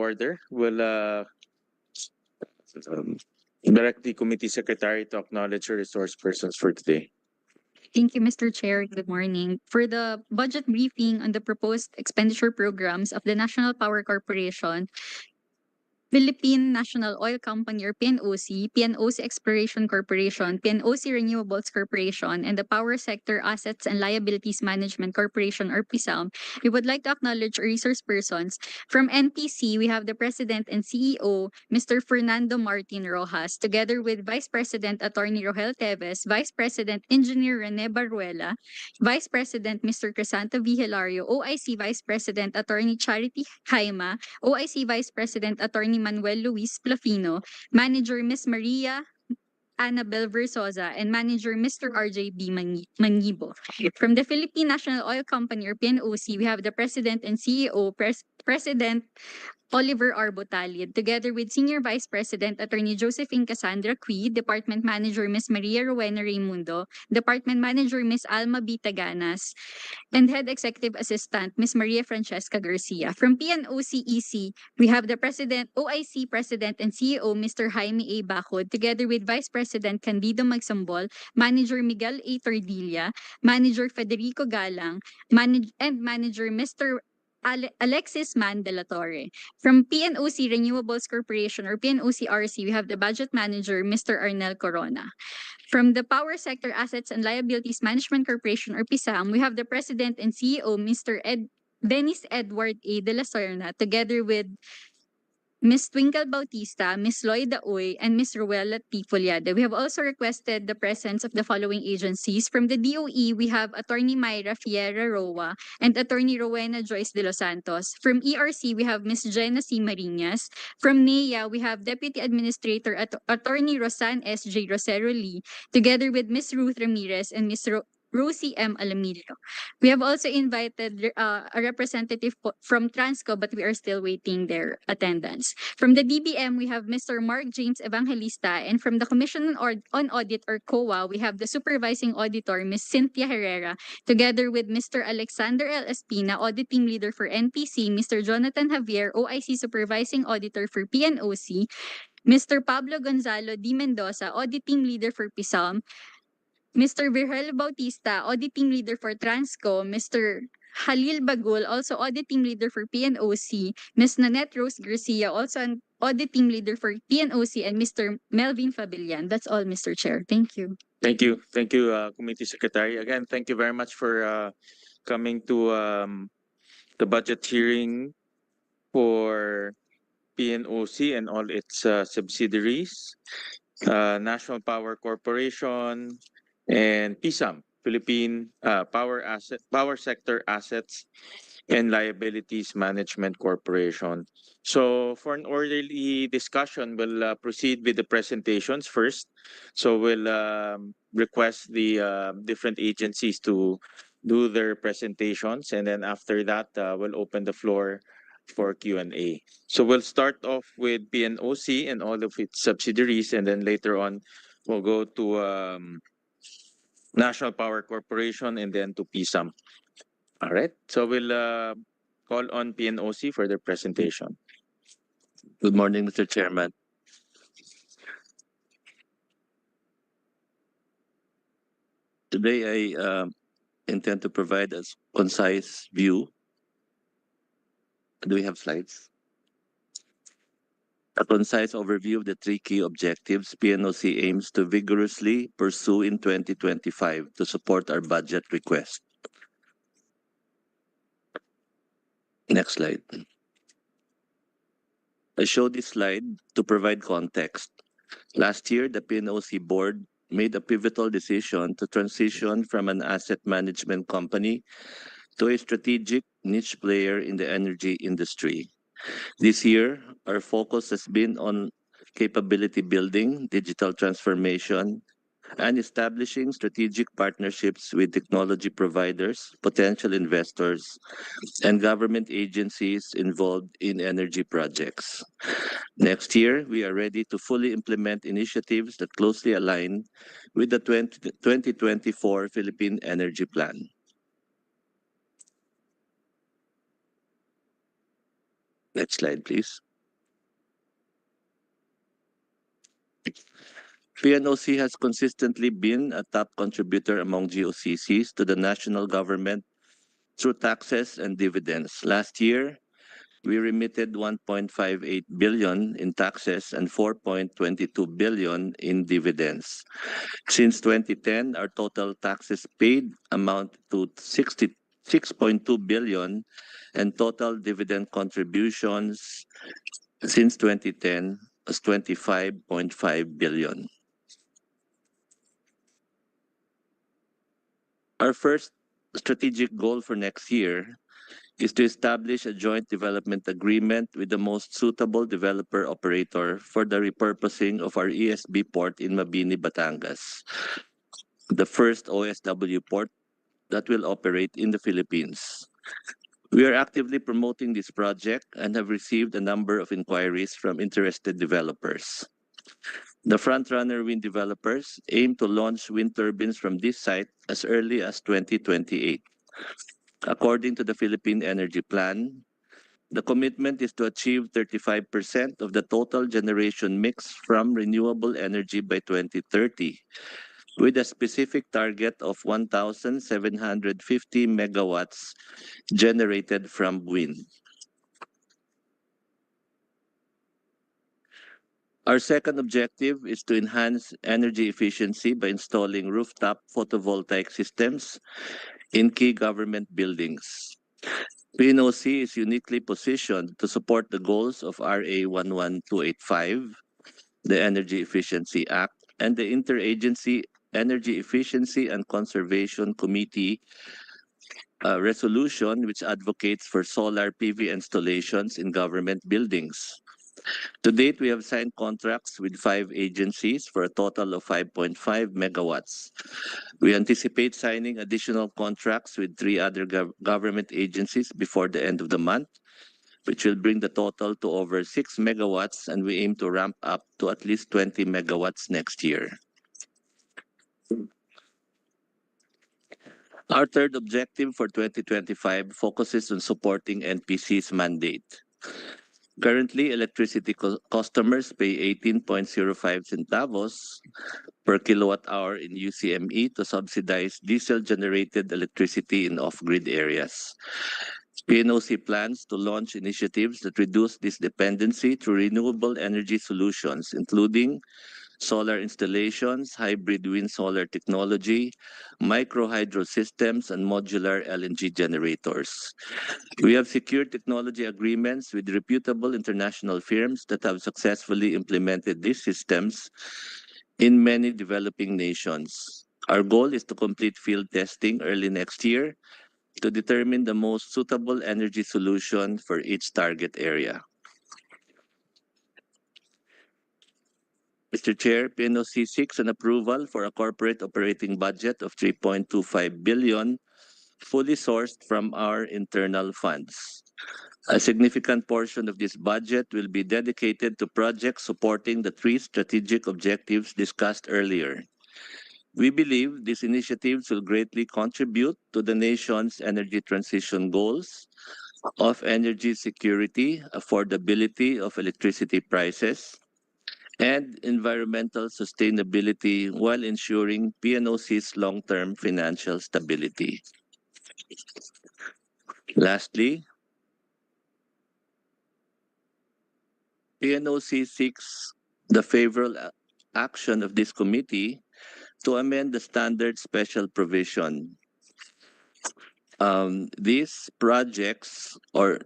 order. We'll direct the committee secretary to acknowledge the resource persons for today. Thank you, Mr. Chair. Good morning. For the budget briefing on the proposed expenditure programs of the National Power Corporation, Philippine National Oil Company or PNOC, PNOC Exploration Corporation, PNOC Renewables Corporation, and the Power Sector Assets and Liabilities Management Corporation or PSAM, we would like to acknowledge our resource persons. From NPC, we have the President and CEO, Mr. Fernando Martin Rojas, together with Vice President Attorney Rohel Teves, Vice President Engineer Rene Baruela, Vice President Mr. Crisanto V. Hilario, OIC Vice President Attorney Charity Jaima, OIC Vice President Attorney Manuel Luis Plafino, Manager Ms. Maria Annabel Versosa, and Manager Mr. RJB Manibo. From the Philippine National Oil Company or PNOC, we have the President and CEO, President Oliver R. Botalid, together with Senior Vice President Attorney Josephine Cassandra Cui, Department Manager Ms. Maria Rowena Raimundo, Department Manager Ms. Alma B. Taganas, and Head Executive Assistant Ms. Maria Francesca Garcia. From PNOCEC, we have the President, OIC President and CEO Mr. Jaime A. Bacod, together with Vice President Candido Magsambol, Manager Miguel A. Tordilla, Manager Federico Galang, and Manager Mr. Alexis Man de la Torre. From PNOC Renewables Corporation or PNOC-RC, we have the Budget Manager, Mr. Arnel Corona. From the Power Sector Assets and Liabilities Management Corporation or PSAM, we have the President and CEO, Mr. Dennis Edward A. de la Serna, together with Ms. Twinkle Bautista, Ms. Loida Oy, and Ms. Ruela T. Foliada. We have also requested the presence of the following agencies. From the DOE, we have Attorney Myra Fiera Roa and Attorney Rowena Joyce de los Santos. From ERC, we have Ms. Jenna C. Marinas. From NEA, we have Deputy Administrator Attorney Rosan S. J. Rosero Lee, together with Ms. Ruth Ramirez and Ms. Rosie M. Alamillo. We have also invited a representative from Transco, but we are still waiting their attendance. From the DBM, we have Mr. Mark James Evangelista, and from the Commission on Audit or COA, we have the Supervising Auditor, Ms. Cynthia Herrera, together with Mr. Alexander L. Espina, Auditing Leader for NPC, Mr. Jonathan Javier, OIC Supervising Auditor for PNOC, Mr. Pablo Gonzalo D. Mendoza, Auditing Leader for PSAM, Mr. Virgel Bautista, Auditing Leader for Transco, Mr. Halil Bagul, also Auditing Leader for PNOC, Ms. Nanette Rose Garcia, also an Auditing Leader for PNOC, and Mr. Melvin Fabillan. That's all, Mr. Chair. Thank you. Thank you. Thank you, Committee Secretary. Again, thank you very much for coming to the budget hearing for PNOC and all its subsidiaries, National Power Corporation, and PSAM, Philippine Power Sector Assets and Liabilities Management Corporation. So for an orderly discussion, we'll proceed with the presentations first. So we'll request the different agencies to do their presentations, and then after that, we'll open the floor for Q&A. So we'll start off with PNOC and all of its subsidiaries, and then later on, we'll go to National Power Corporation, and then to PSAM. All right. So we'll call on PNOC for their presentation. Good morning, Mr. Chairman. Today, I intend to provide a concise view. Do we have slides? A concise overview of the three key objectives PNOC aims to vigorously pursue in 2025 to support our budget request. Next slide. I show this slide to provide context. Last year, the PNOC board made a pivotal decision to transition from an asset management company to a strategic niche player in the energy industry. This year, our focus has been on capability building, digital transformation, and establishing strategic partnerships with technology providers, potential investors, and government agencies involved in energy projects. Next year, we are ready to fully implement initiatives that closely align with the 2024 Philippine Energy Plan. Next slide, please. PNOC has consistently been a top contributor among GOCCs to the national government through taxes and dividends. Last year, we remitted 1.58 billion in taxes and 4.22 billion in dividends. Since 2010, our total taxes paid amount to 66.2 billion and total dividend contributions since 2010 was 25.5 billion. Our first strategic goal for next year is to establish a joint development agreement with the most suitable developer operator for the repurposing of our ESB port in Mabini, Batangas, the first OSW port that will operate in the Philippines. We are actively promoting this project and have received a number of inquiries from interested developers. The frontrunner wind developers aim to launch wind turbines from this site as early as 2028. According to the Philippine Energy Plan, the commitment is to achieve 35% of the total generation mix from renewable energy by 2030, with a specific target of 1,750 megawatts generated from wind. Our second objective is to enhance energy efficiency by installing rooftop photovoltaic systems in key government buildings. PNOC is uniquely positioned to support the goals of RA 11285, the Energy Efficiency Act, and the Interagency Energy Efficiency and Conservation Committee resolution, which advocates for solar PV installations in government buildings. To date, we have signed contracts with 5 agencies for a total of 5.5 megawatts. We anticipate signing additional contracts with 3 other government agencies before the end of the month, which will bring the total to over 6 megawatts, and we aim to ramp up to at least 20 megawatts next year. Our third objective for 2025 focuses on supporting NPC's mandate. Currently, electricity customers pay 18.05 centavos per kilowatt hour in UCME to subsidize diesel-generated electricity in off-grid areas. PNOC plans to launch initiatives that reduce this dependency through renewable energy solutions, including solar installations, hybrid wind solar technology, micro-hydro systems, and modular LNG generators. We have secured technology agreements with reputable international firms that have successfully implemented these systems in many developing nations. Our goal is to complete field testing early next year to determine the most suitable energy solution for each target area. Mr. Chair, PNOC seeks an approval for a corporate operating budget of 3.25 billion, fully sourced from our internal funds. A significant portion of this budget will be dedicated to projects supporting the 3 strategic objectives discussed earlier. We believe these initiatives will greatly contribute to the nation's energy transition goals of energy security, affordability of electricity prices, and environmental sustainability while ensuring PNOC's long-term financial stability. Lastly, PNOC seeks the favorable action of this committee to amend the standard special provision. These projects or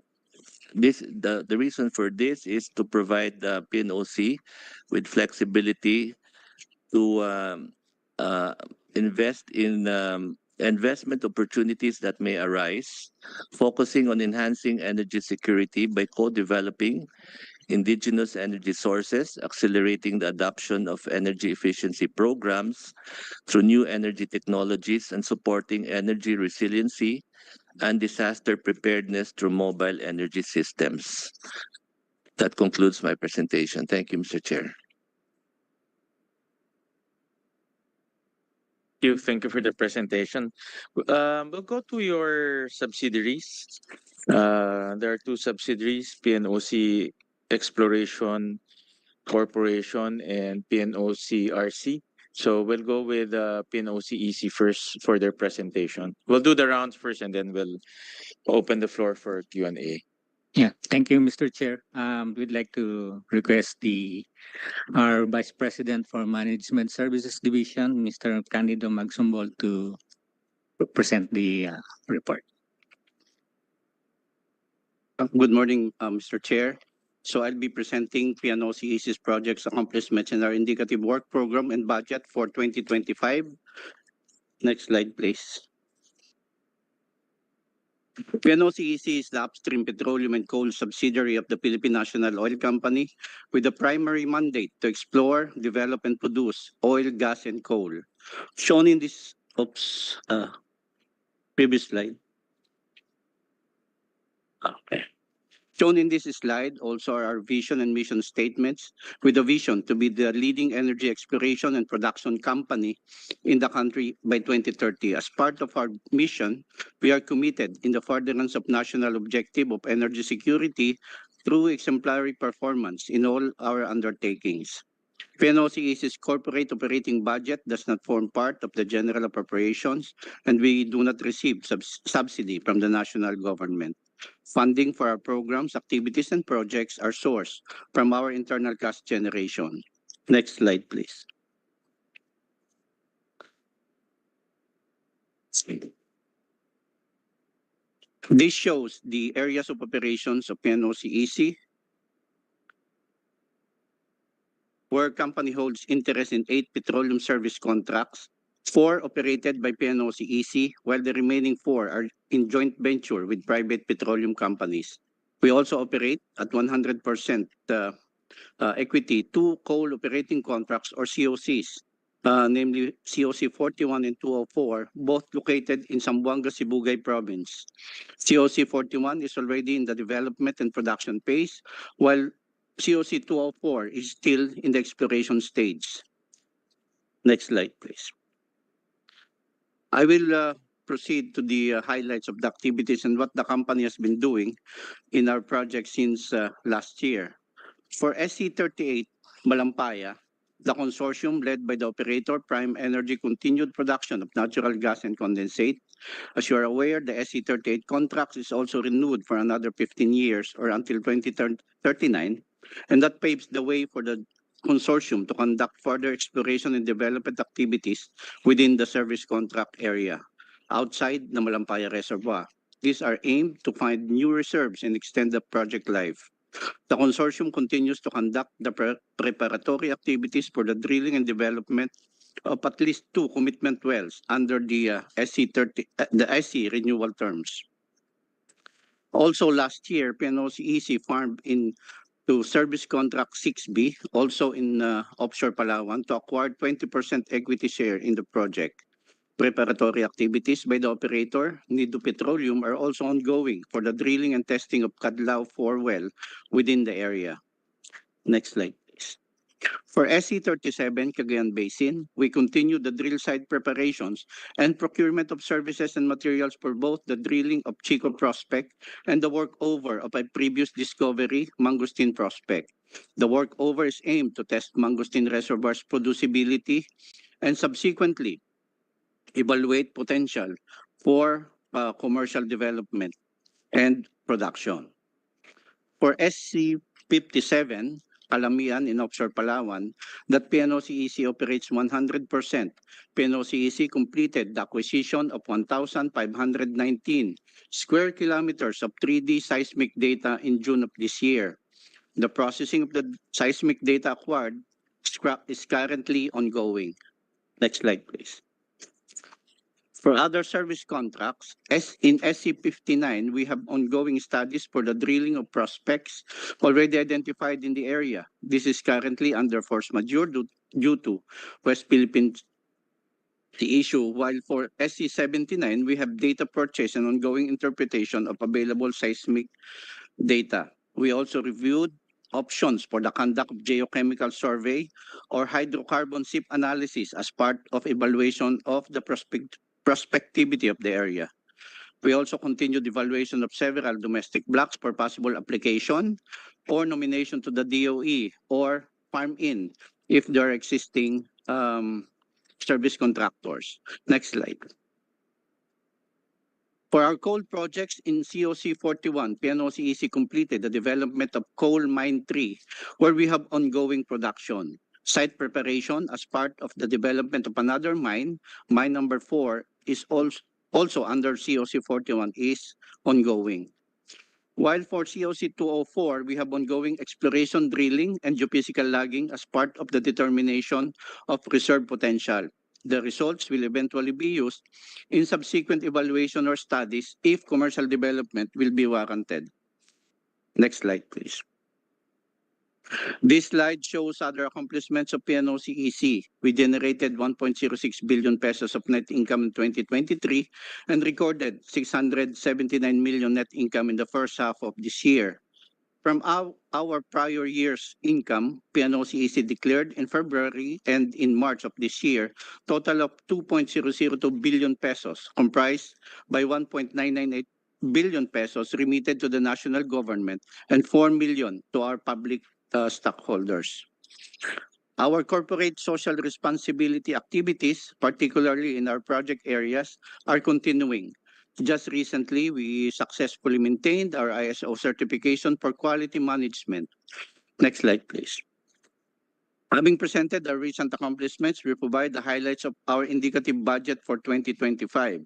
the reason for this is to provide the PNOC with flexibility to invest in investment opportunities that may arise, focusing on enhancing energy security by co-developing indigenous energy sources, accelerating the adoption of energy efficiency programs through new energy technologies, and supporting energy resiliency and disaster preparedness through mobile energy systems. That concludes my presentation. Thank you, Mr. Chair. Thank you for the presentation. We'll go to your subsidiaries. There are 2 subsidiaries, PNOC Exploration Corporation and PNOC RC. So we'll go with PNOC EC first for their presentation. We'll do the rounds first and then we'll open the floor for Q&A. Yeah, thank you, Mr. Chair. We'd like to request our Vice President for Management Services Division, Mr. Candido Magsumbol, to present the report. Good morning, Mr. Chair. So I'll be presenting PNOC EC's projects, accomplishments, and our indicative work program and budget for 2025. Next slide, please. PNOC EC is the upstream petroleum and coal subsidiary of the Philippine National Oil Company with the primary mandate to explore, develop, and produce oil, gas, and coal. Shown in this, previous slide. Okay. Shown in this slide also are our vision and mission statements with a vision to be the leading energy exploration and production company in the country by 2030. As part of our mission, we are committed in the furtherance of national objective of energy security through exemplary performance in all our undertakings. PNOC EC's corporate operating budget does not form part of the general appropriations, and we do not receive subsidy from the national government. Funding for our programs, activities, and projects are sourced from our internal cash generation. Next slide, please. This shows the areas of operations of PNOC EC, where company holds interest in 8 petroleum service contracts, 4 operated by PNOC EC, while the remaining 4 are in joint venture with private petroleum companies. We also operate at 100% equity 2 coal operating contracts or COCs, namely COC 41 and 204, both located in Zamboanga, Sibugay Province. COC 41 is already in the development and production phase, while COC 204 is still in the exploration stage. Next slide, please. I will proceed to the highlights of the activities and what the company has been doing in our project since last year. For SC38 Malampaya, the consortium led by the operator Prime Energy continued production of natural gas and condensate. As you are aware, the SC38 contract is also renewed for another 15 years or until 2039, and that paves the way for the consortium to conduct further exploration and development activities within the service contract area outside the Malampaya Reservoir. These are aimed to find new reserves and extend the project life. The consortium continues to conduct the preparatory activities for the drilling and development of at least 2 commitment wells under the SC renewal terms. Also last year, PNOC EC farmed into service contract 6B, also in offshore Palawan, to acquire 20% equity share in the project. Preparatory activities by the operator, Nido Petroleum, are also ongoing for the drilling and testing of Cadlao 4 well within the area. Next slide, please. For SC37 Cagayan Basin, we continue the drill site preparations and procurement of services and materials for both the drilling of Chico Prospect and the workover of a previous discovery, Mangosteen Prospect. The workover is aimed to test Mangosteen Reservoir's producibility and subsequently evaluate potential for commercial development and production. For SC57 Calamian in offshore Palawan, that PNOC EC operates 100%. PNOC EC completed the acquisition of 1,519 square kilometers of 3D seismic data in June of this year. The processing of the seismic data acquired is currently ongoing. Next slide, please. For other service contracts, in SC59, we have ongoing studies for the drilling of prospects already identified in the area. This is currently under force majeure due to West Philippines the issue, while for SC79, we have data purchase and ongoing interpretation of available seismic data. We also reviewed options for the conduct of geochemical survey or hydrocarbon SIP analysis as part of evaluation of the prospectivity of the area. We also continued evaluation of several domestic blocks for possible application or nomination to the DOE or farm in if there are existing service contractors. Next slide. For our coal projects in COC 41, PNOC completed the development of Coal Mine 3, where we have ongoing production. Site preparation as part of the development of another mine, mine number 4, is also under COC 41 is ongoing. While for COC 204, we have ongoing exploration drilling and geophysical logging as part of the determination of reserve potential. The results will eventually be used in subsequent evaluation or studies if commercial development will be warranted. Next slide, please. This slide shows other accomplishments of PNOC. We generated 1.06 billion pesos of net income in 2023 and recorded 679 million net income in the first half of this year. From our prior year's income, PNOC declared in February and in March of this year, total of 2.002 billion pesos, comprised by 1.998 billion pesos remitted to the national government and 4 million to our public stockholders. Our corporate social responsibility activities, particularly in our project areas, are continuing. Just recently, we successfully maintained our ISO certification for quality management. Next slide, please. Having presented our recent accomplishments, we provide the highlights of our indicative budget for 2025.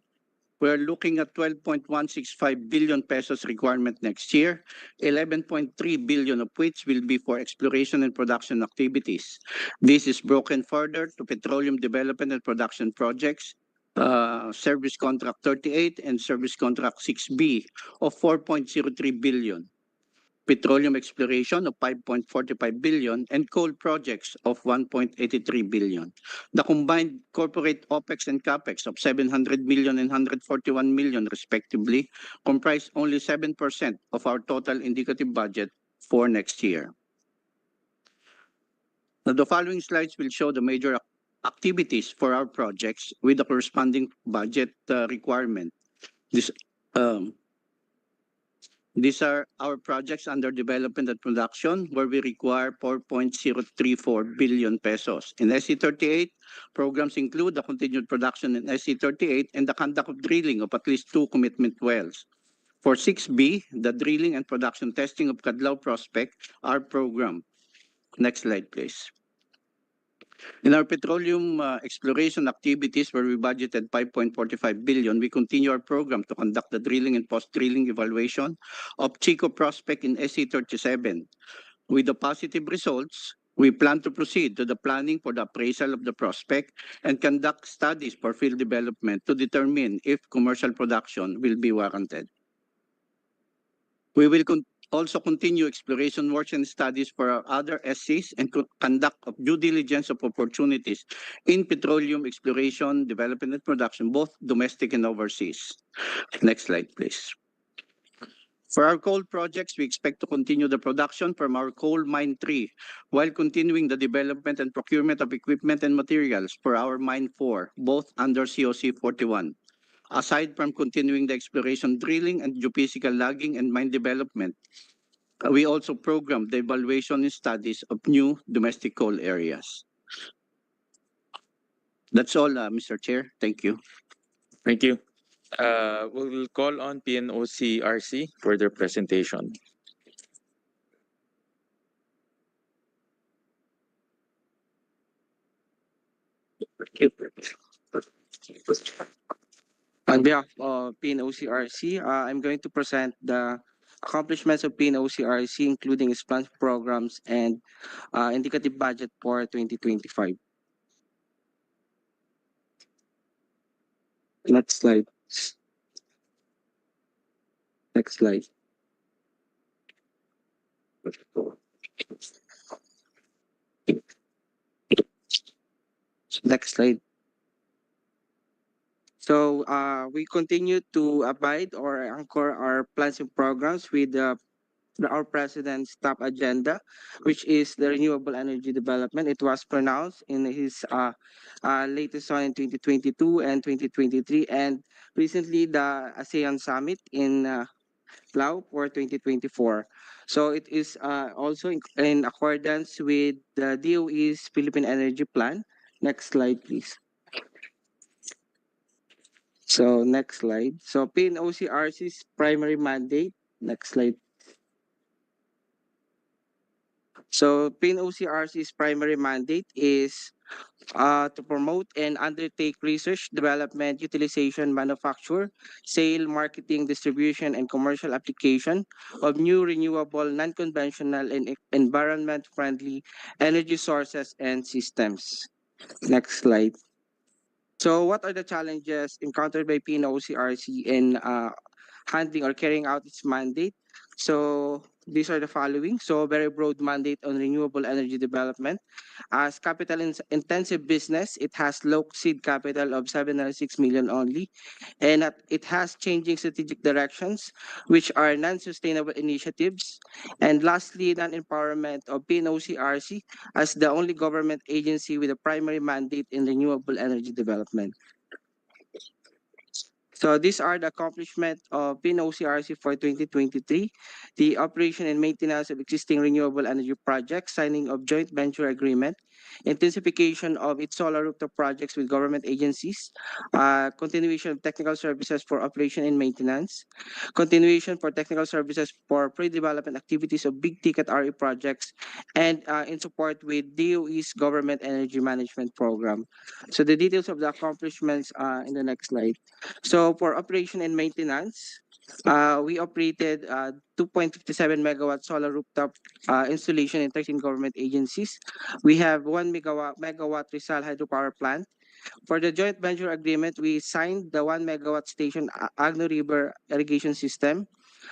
We're looking at 12.165 billion pesos requirement next year, 11.3 billion of which will be for exploration and production activities. This is broken further to petroleum development and production projects, Service Contract 38 and Service Contract 6B of 4.03 billion, petroleum exploration of 5.45 billion, and coal projects of 1.83 billion. The combined corporate OPEX and CAPEX of 700 million and 141 million respectively comprise only 7% of our total indicative budget for next year. Now, the following slides will show the major activities for our projects with the corresponding budget requirement. These are our projects under development and production, where we require 4.034 billion pesos. In SC38, programs include the continued production in SC38 and the conduct of drilling of at least 2 commitment wells. For 6B, the drilling and production testing of Kadlaw Prospect are programmed. Next slide, please. In our petroleum exploration activities, where we budgeted 5.45 billion, we continue our program to conduct the drilling and post-drilling evaluation of Chico Prospect in SC37. With the positive results, we plan to proceed to the planning for the appraisal of the prospect and conduct studies for field development to determine if commercial production will be warranted. We will also continue exploration works and studies for our other SCs and conduct of due diligence of opportunities in petroleum exploration, development, and production, both domestic and overseas. Next slide, please. For our coal projects, we expect to continue the production from our Coal Mine 3 while continuing the development and procurement of equipment and materials for our Mine 4, both under COC 41. Aside from continuing the exploration drilling and geophysical logging and mine development, we also program the evaluation and studies of new domestic coal areas. That's all, Mr. Chair. Thank you. Thank you. We'll call on PNOC RC for their presentation. On behalf of PNOC RC, I'm going to present the accomplishments of PNOC RC, including its plans, programs, and indicative budget for 2025. Next slide. Next slide. Next slide. So we continue to abide or anchor our plans and programs with our president's top agenda, which is the renewable energy development. It was pronounced in his latest one in 2022 and 2023, and recently the ASEAN Summit in PLAW for 2024. So it is also in accordance with the DOE's Philippine Energy Plan. Next slide, please. So next slide. So PNOCRC's primary mandate. Next slide. So PNOCRC's primary mandate is to promote and undertake research, development, utilization, manufacture, sale, marketing, distribution, and commercial application of new renewable, non-conventional, and environment-friendly energy sources and systems. Next slide. So what are the challenges encountered by PNOCRC in handling or carrying out its mandate? So these are the following. So very broad mandate on renewable energy development. As capital intensive business, it has low seed capital of 706 million only. And it has changing strategic directions, which are non-sustainable initiatives. And lastly, non-empowerment of PNOCRC as the only government agency with a primary mandate in renewable energy development. So these are the accomplishments of PNOCRC for 2023, the operation and maintenance of existing renewable energy projects, signing of joint venture agreement, intensification of its solar rooftop projects with government agencies, continuation of technical services for operation and maintenance, continuation for technical services for pre-development activities of big ticket RE projects, and in support with DOE's government energy management program. So the details of the accomplishments in the next slide. So for operation and maintenance, we operated 2.57 megawatt solar rooftop installation in 13 government agencies. We have 1 megawatt Rizal hydropower plant. For the joint venture agreement, we signed the 1 megawatt station Agno River irrigation system.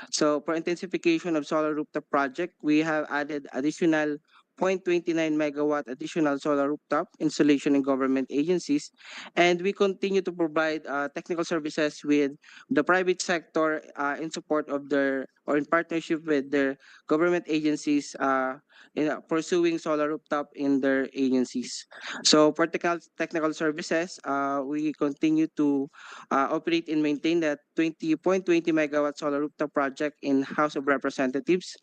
So for intensification of solar rooftop project, we have added additional 0.29 megawatt additional solar rooftop installation in government agencies. And we continue to provide technical services with the private sector in support of their or in partnership with their government agencies in pursuing solar rooftop in their agencies. So for technical services, we continue to operate and maintain that 20.20 megawatt solar rooftop project in House of Representatives.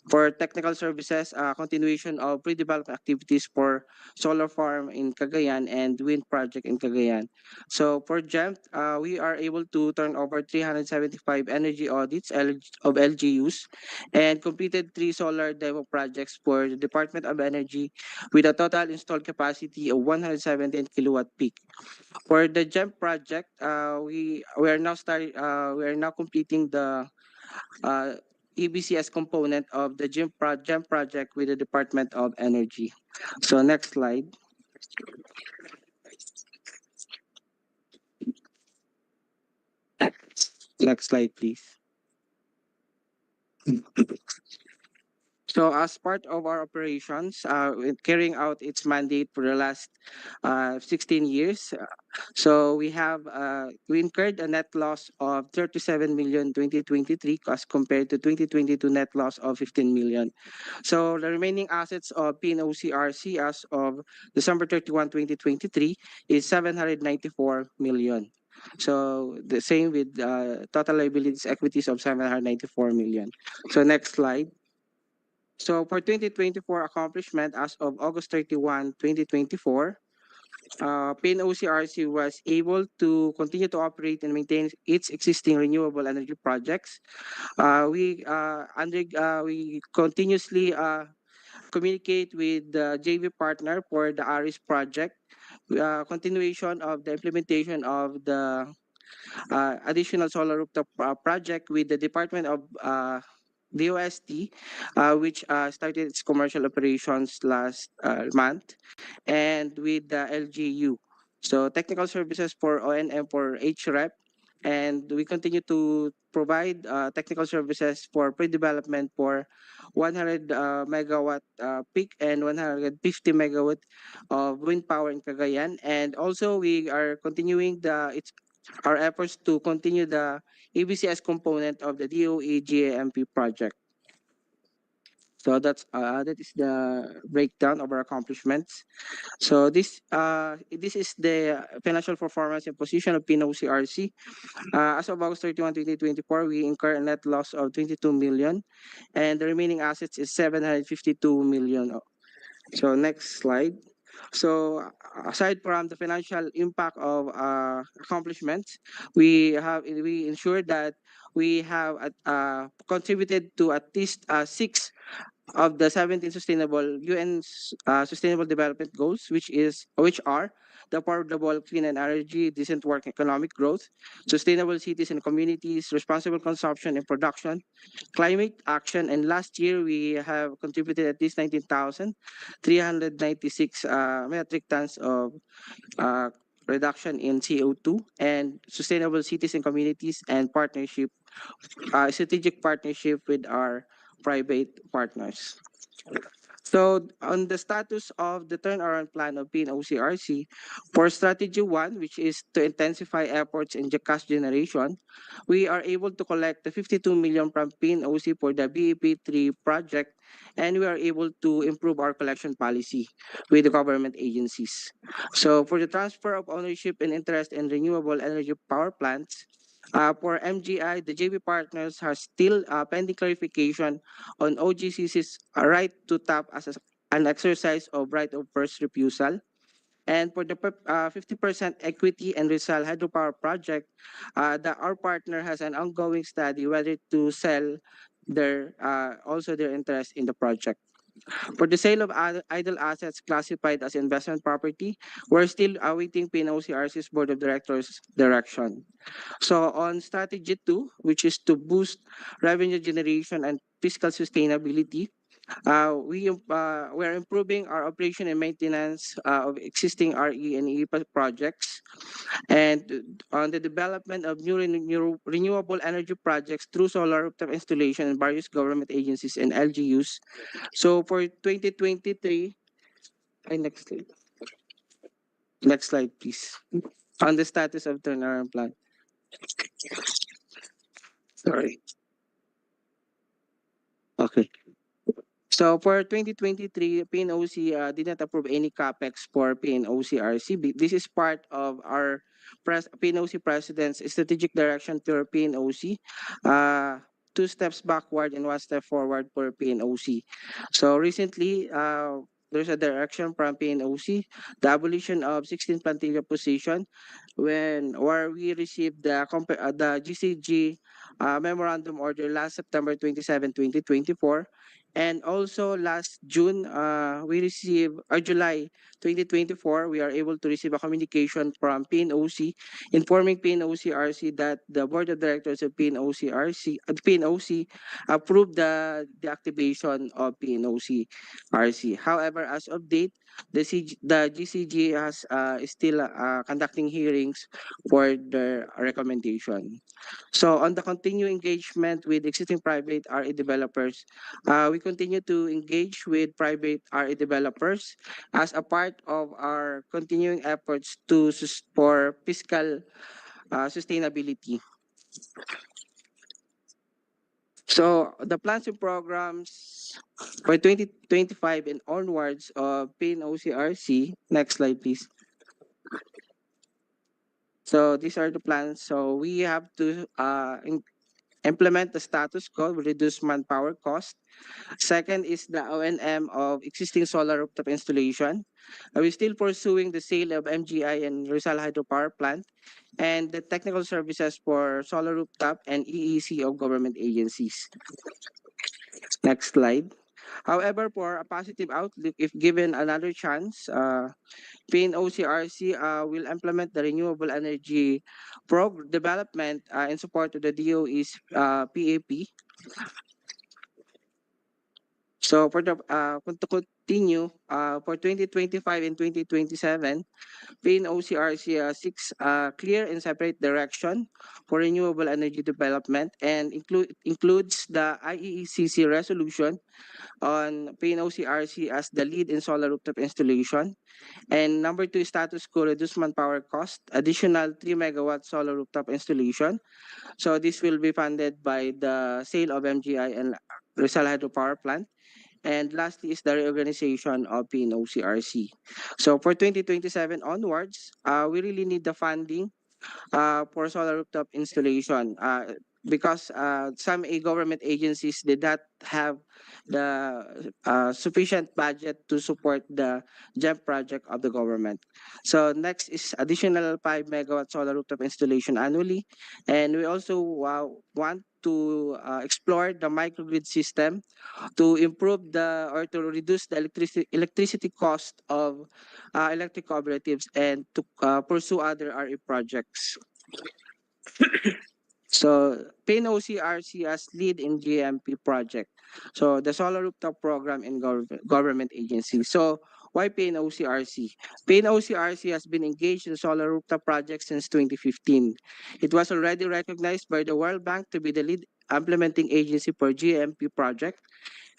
For technical services, continuation of pre-development activities for solar farm in Cagayan and wind project in Cagayan. So for GEM, we are able to turn over 375 energy audits of LGUs and completed 3 solar demo projects for the Department of Energy with a total installed capacity of 117 kilowatt peak. For the GEM project, we are now completing the uh, EBCS component of the GEM project with the Department of Energy. So next slide. Next slide, please. So as part of our operations, carrying out its mandate for the last 16 years, we incurred a net loss of 37 million 2023 as compared to 2022 net loss of 15 million. So the remaining assets of PNOCRC as of December 31, 2023 is 794 million. So the same with total liabilities equities of 794 million. So next slide. So for 2024 accomplishment as of August 31, 2024, PNOCRC was able to continue to operate and maintain its existing renewable energy projects. We continuously communicate with the JV partner for the ARIS project, continuation of the implementation of the additional solar rooftop project with the Department of DOST, which started its commercial operations last month, and with the LGU. So technical services for ONM for HREP, and we continue to provide technical services for pre-development for 100 megawatt peak and 150 megawatt of wind power in Cagayan. And also we are continuing our efforts to continue the EBCS component of the DOE GAMP project. So that is the breakdown of our accomplishments. So this is the financial performance and position of PNOCRC. As of August 31, 2024, we incur a net loss of 22 million, and the remaining assets is 752 million. So next slide. So aside from the financial impact of accomplishments, we ensured that we have contributed to at least six of the 17 sustainable UN sustainable development goals, which are the affordable clean and energy, decent work, economic growth, sustainable cities and communities, responsible consumption and production, climate action, and last year we have contributed at least 19,396 metric tons of uh, reduction in CO2 and sustainable cities and communities and strategic partnership with our private partners. So on the status of the turnaround plan of PNOCRC, for strategy one, which is to intensify efforts in the cash generation, we are able to collect the 52 million from PNOC for the BEP3 project, and we are able to improve our collection policy with the government agencies. So for the transfer of ownership and interest in renewable energy power plants, for MGI, the JV partners has still pending clarification on OGCC's right to tap as an exercise of right of first refusal. And for the 50% equity and Rizal hydropower project, our partner has an ongoing study whether to sell their interest in the project. For the sale of idle assets classified as investment property, we're still awaiting PNOCRC's Board of Directors direction. So on strategy two, which is to boost revenue generation and fiscal sustainability, we're improving our operation and maintenance of existing RE and EPA projects, and on the development of new renewable energy projects through solar rooftop installation in various government agencies and LGUs. So for 2023, next slide. Next slide, please. On the status of turnaround plan. Sorry. Okay. So for 2023, PNOC did not approve any capex for PNOC-RC. This is part of our PNOC President's strategic direction for PNOC. 2 steps backward and 1 step forward for PNOC. So recently, there's a direction from PNOC, the abolition of 16 plantilla position, where we received the GCG memorandum order last September 27, 2024. And also last June, July 2024, we are able to receive a communication from PNOC informing PNOC-RC that the Board of Directors of PNOC approved the activation of PNOC-RC. However, as of date, the GCG is still conducting hearings for the recommendation. So on the continued engagement with existing private RE developers, we continue to engage with private RE developers as a part of our continuing efforts for fiscal sustainability. So the plans and programs for 2025 and onwards of PNOC-RC. Next slide, please. So these are the plans. So we have to implement the status quo, reduce manpower cost. Second is the O&M of existing solar rooftop installation. We're still pursuing the sale of MGI and Rizal hydropower plant and the technical services for solar rooftop and EEC of government agencies. Next slide. However, for a positive outlook, if given another chance, PNOC-RC will implement the renewable energy development in support of the DOE's PAP. So to continue, for 2025 and 2027, PNOC-RC seeks clear and separate direction for renewable energy development and includes the IEECC resolution on PNOC-RC as the lead in solar rooftop installation. And number 2, status quo, reduce manpower cost, additional 3 megawatt solar rooftop installation. So this will be funded by the sale of MGI and Rizal hydropower plant. And lastly is the reorganization of PNOCRC. So for 2027 onwards, we really need the funding for solar rooftop installation because some government agencies did not have the sufficient budget to support the GEM project of the government. So next is additional 5 megawatt solar rooftop installation annually. And we also want to explore the microgrid system to improve the or to reduce the electricity cost of electric cooperatives and to pursue other RE projects. So PNOCRC as lead in GMP project. So the solar rooftop program in government agency. So why PNOCRC? PNOCRC has been engaged in solar rooftop projects since 2015. It was already recognized by the World Bank to be the lead implementing agency for GMP project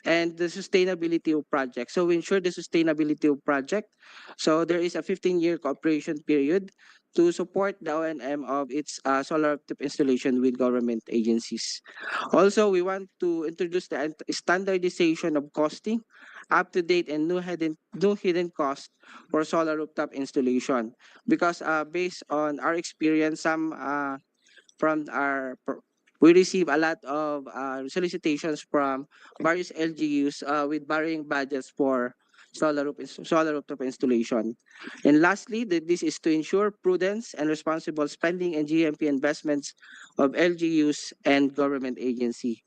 and the sustainability of project. So we ensure the sustainability of project. So there is a 15-year cooperation period to support the O&M of its solar tip installation with government agencies. Also, we want to introduce the standardization of costing, up-to-date and new hidden cost for solar rooftop installation. Because based on our experience, some from our we receive a lot of solicitations from various LGUs with varying budgets for solar rooftop installation. And lastly, this is to ensure prudence and responsible spending and GMP investments of LGUs and government agency.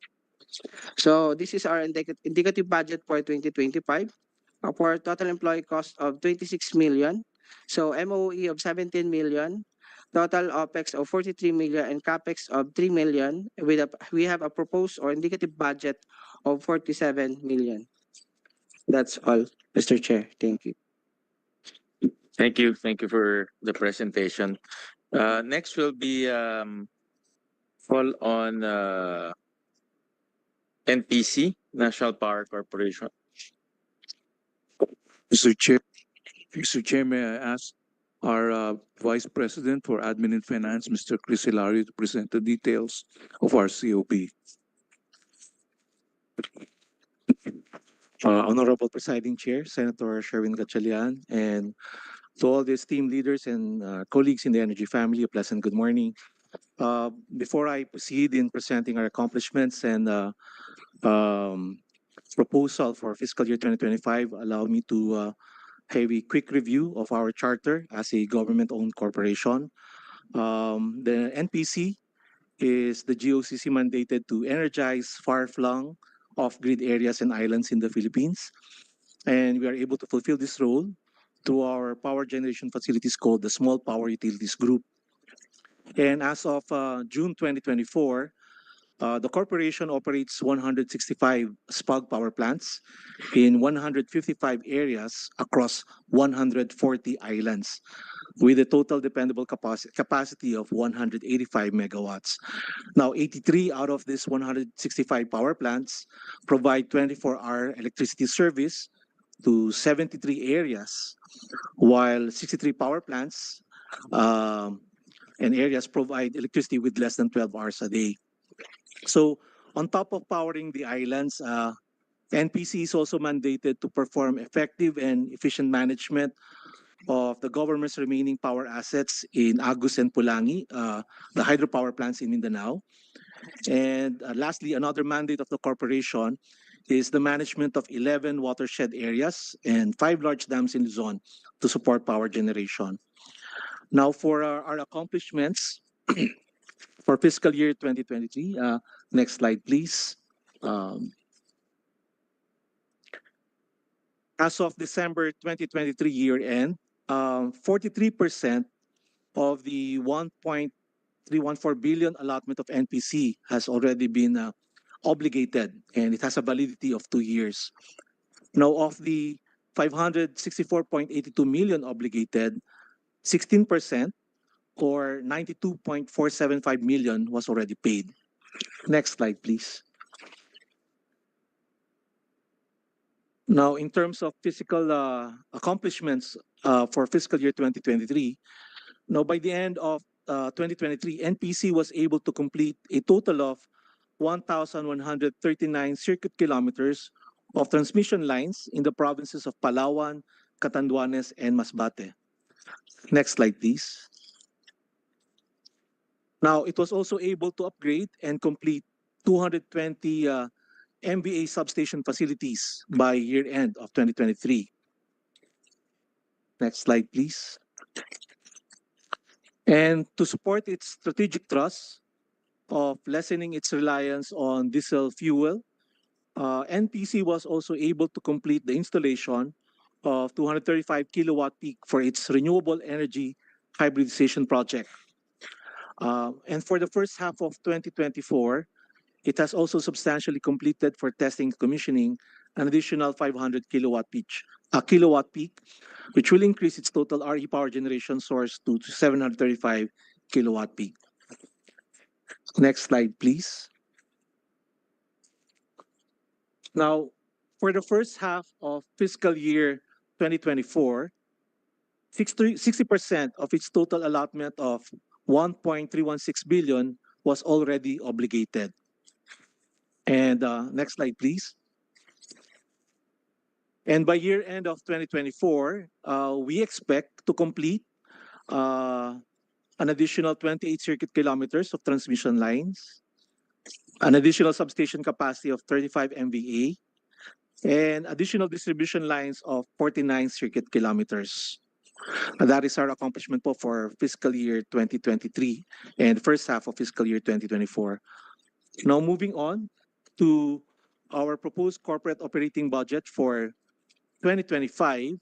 So this is our indicative budget for 2025 for total employee cost of 26 million. So MOE of 17 million, total OPEX of 43 million and CAPEX of 3 million. We have a proposed or indicative budget of 47 million. That's all, Mr. Chair. Thank you. Thank you. Thank you for the presentation. Next will be fall on NPC, National Power Corporation. Mr. Chair, may I ask our Vice President for Admin and Finance, Mr. Chris Hilario, to present the details of our COP. Honorable Presiding Chair, Senator Sherwin Gatchalian, and to all the esteemed leaders and colleagues in the energy family, a pleasant good morning. Before I proceed in presenting our accomplishments and proposal for fiscal year 2025, allow me to have a quick review of our charter as a government-owned corporation. The NPC is the GOCC mandated to energize far-flung off-grid areas and islands in the Philippines. And we are able to fulfill this role through our power generation facilities called the Small Power Utilities Group. And as of June 2024, the corporation operates 165 SPOG power plants in 155 areas across 140 islands, with a total dependable capacity of 185 megawatts. Now, 83 out of these 165 power plants provide 24-hour electricity service to 73 areas, while 63 power plants and areas provide electricity with less than 12 hours a day. So on top of powering the islands, NPC is also mandated to perform effective and efficient management of the government's remaining power assets in Agus and Pulangi, the hydropower plants in Mindanao. And lastly, another mandate of the corporation is the management of 11 watershed areas and 5 large dams in Luzon to support power generation. Now for our accomplishments for fiscal year 2023, next slide please. As of December 2023 year end, 43% of the 1.314 billion allotment of NPC has already been obligated, and it has a validity of 2 years. Now, of the 564.82 million obligated, 16% or 92.475 million was already paid. Next slide, please. Now, in terms of physical accomplishments for fiscal year 2023, now by the end of 2023, NPC was able to complete a total of 1,139 circuit kilometers of transmission lines in the provinces of Palawan, Catanduanes, and Masbate. Next slide, please. Now, it was also able to upgrade and complete 220 MVA substation facilities by year end of 2023. Next slide, please. And to support its strategic thrust of lessening its reliance on diesel fuel, NPC was also able to complete the installation of 235 kilowatt peak for its renewable energy hybridization project. And for the first half of 2024, it has also substantially completed for testing and commissioning an additional 500 kilowatt peak, which will increase its total RE power generation source to 735 kilowatt peak. Next slide, please. Now, for the first half of fiscal year 2024, 60% of its total allotment of 1.316 billion was already obligated. And next slide, please. And by year end of 2024, we expect to complete an additional 28 circuit kilometers of transmission lines, an additional substation capacity of 35 MVA, and additional distribution lines of 49 circuit kilometers. That is our accomplishment for fiscal year 2023 and first half of fiscal year 2024. Now moving on to our proposed corporate operating budget for 2025,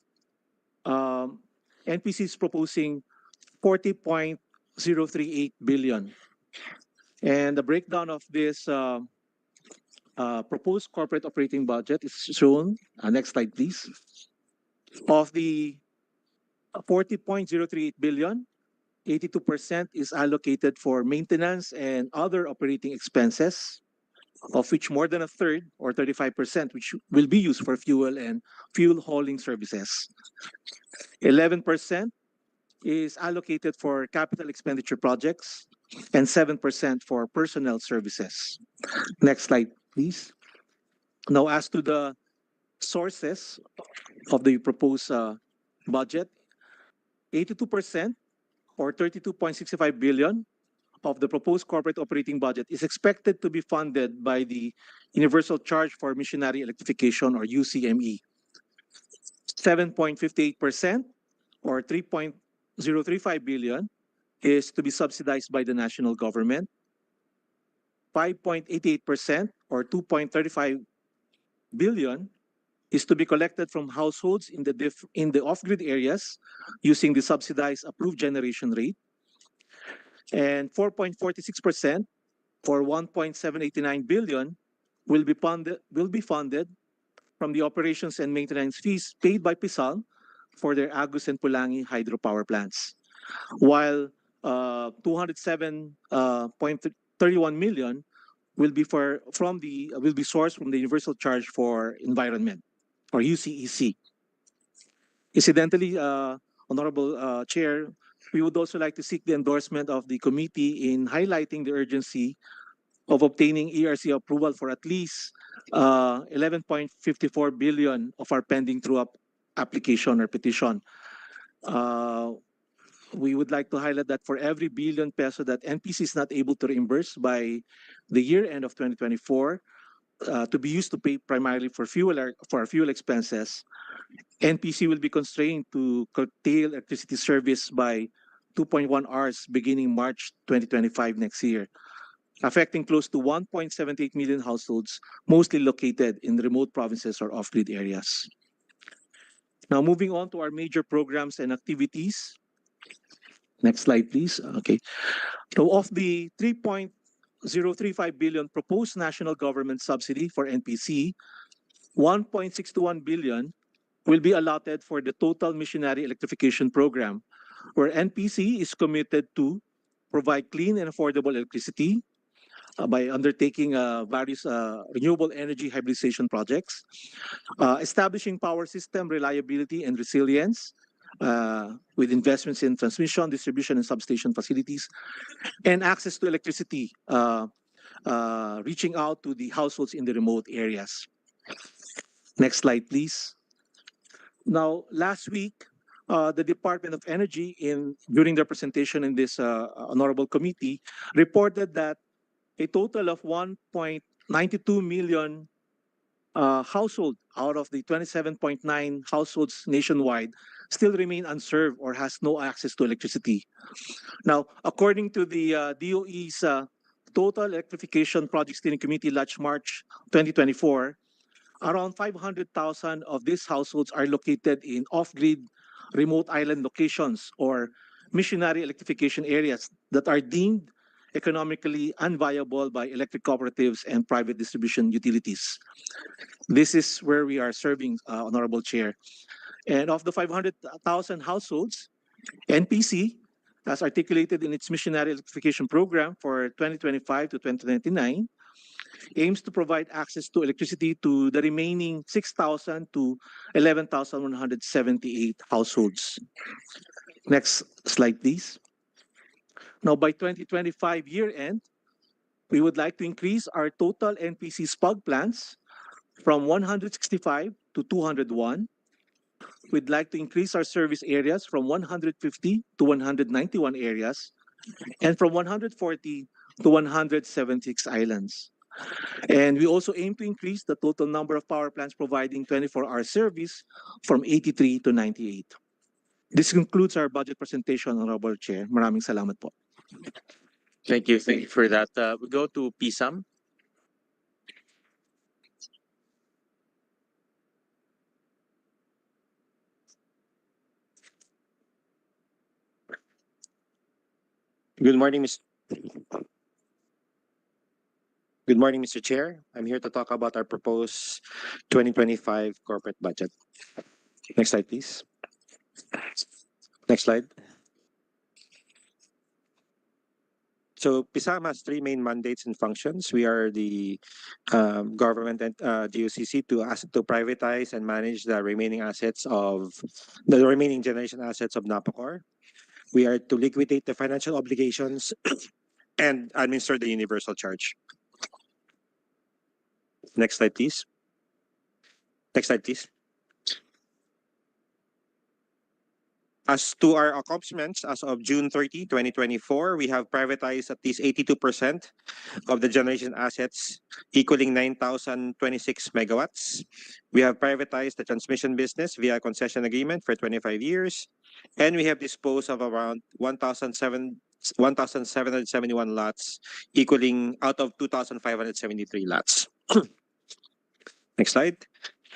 NPC is proposing 40.038 billion. And the breakdown of this proposed corporate operating budget is shown. Next slide, please. Of the 40.038 billion, 82% is allocated for maintenance and other operating expenses, of which more than a third, or 35%, which will be used for fuel and fuel hauling services. 11% is allocated for capital expenditure projects, and 7% for personnel services. Next slide, please. Now, as to the sources of the proposed budget, 82%, or 32.65 billion, of the proposed corporate operating budget is expected to be funded by the Universal Charge for Missionary Electrification, or UCME. 7.58%, or 3.035 billion, is to be subsidized by the national government. 5.88%, or 2.35 billion, is to be collected from households in the off-grid areas using the subsidized approved generation rate. And 4.46%, or 1.789 billion, will be funded from the operations and maintenance fees paid by PISAL for their Agus and Pulangi hydropower plants, while 207.31 million will be sourced from the Universal Charge for Environment, or UCEC. Incidentally, Honorable Chair, we would also like to seek the endorsement of the committee in highlighting the urgency of obtaining ERC approval for at least 11.54 billion of our pending true-up application or petition. We would like to highlight that for every billion peso that NPC is not able to reimburse by the year end of 2024, to be used to pay primarily for our fuel expenses, NPC will be constrained to curtail electricity service by 2.1 hours beginning March 2025 next year, affecting close to 1.78 million households, mostly located in remote provinces or off-grid areas. Now, moving on to our major programs and activities. Next slide, please. Okay. So of the 3.035 billion proposed national government subsidy for NPC, 1.621 billion will be allotted for the total missionary electrification program, where NPC is committed to provide clean and affordable electricity by undertaking various renewable energy hybridization projects, establishing power system reliability and resilience with investments in transmission, distribution, and substation facilities, and access to electricity, reaching out to the households in the remote areas. Next slide, please. Now, last week, the Department of Energy, during their presentation in this honorable committee, reported that a total of 1.92 million household out of the 27.9 households nationwide still remain unserved or has no access to electricity. Now, according to the DOE's Total Electrification Project Steering Committee last March 2024, around 500,000 of these households are located in off-grid remote island locations or missionary electrification areas that are deemed economically unviable by electric cooperatives and private distribution utilities. This is where we are serving, Honorable Chair. And of the 500,000 households, NPC, as articulated in its missionary electrification program for 2025 to 2029, aims to provide access to electricity to the remaining 6,000 to 11,178 households. Next slide, please. Now, by 2025 year end, we would like to increase our total NPC SPUG plants from 165 to 201. We'd like to increase our service areas from 150 to 191 areas and from 140 to 176 islands. And we also aim to increase the total number of power plants providing 24-hour service from 83 to 98. This concludes our budget presentation, Honorable Chair. Maraming salamat po. Thank you. Thank you for that. We go to PSAM. Good morning, Mr. Chair. I'm here to talk about our proposed 2025 corporate budget. Next slide, please. Next slide. So PSAM has three main mandates and functions. We are the government and GOCC to privatize and manage the remaining generation assets of NAPOCOR. We are to liquidate the financial obligations and administer the universal charge. Next slide, please. Next slide, please. As to our accomplishments, as of June 30, 2024, we have privatized at least 82% of the generation assets, equaling 9,026 megawatts. We have privatized the transmission business via concession agreement for 25 years, and we have disposed of around 1,771 lots, equaling out of 2,573 lots. Next slide.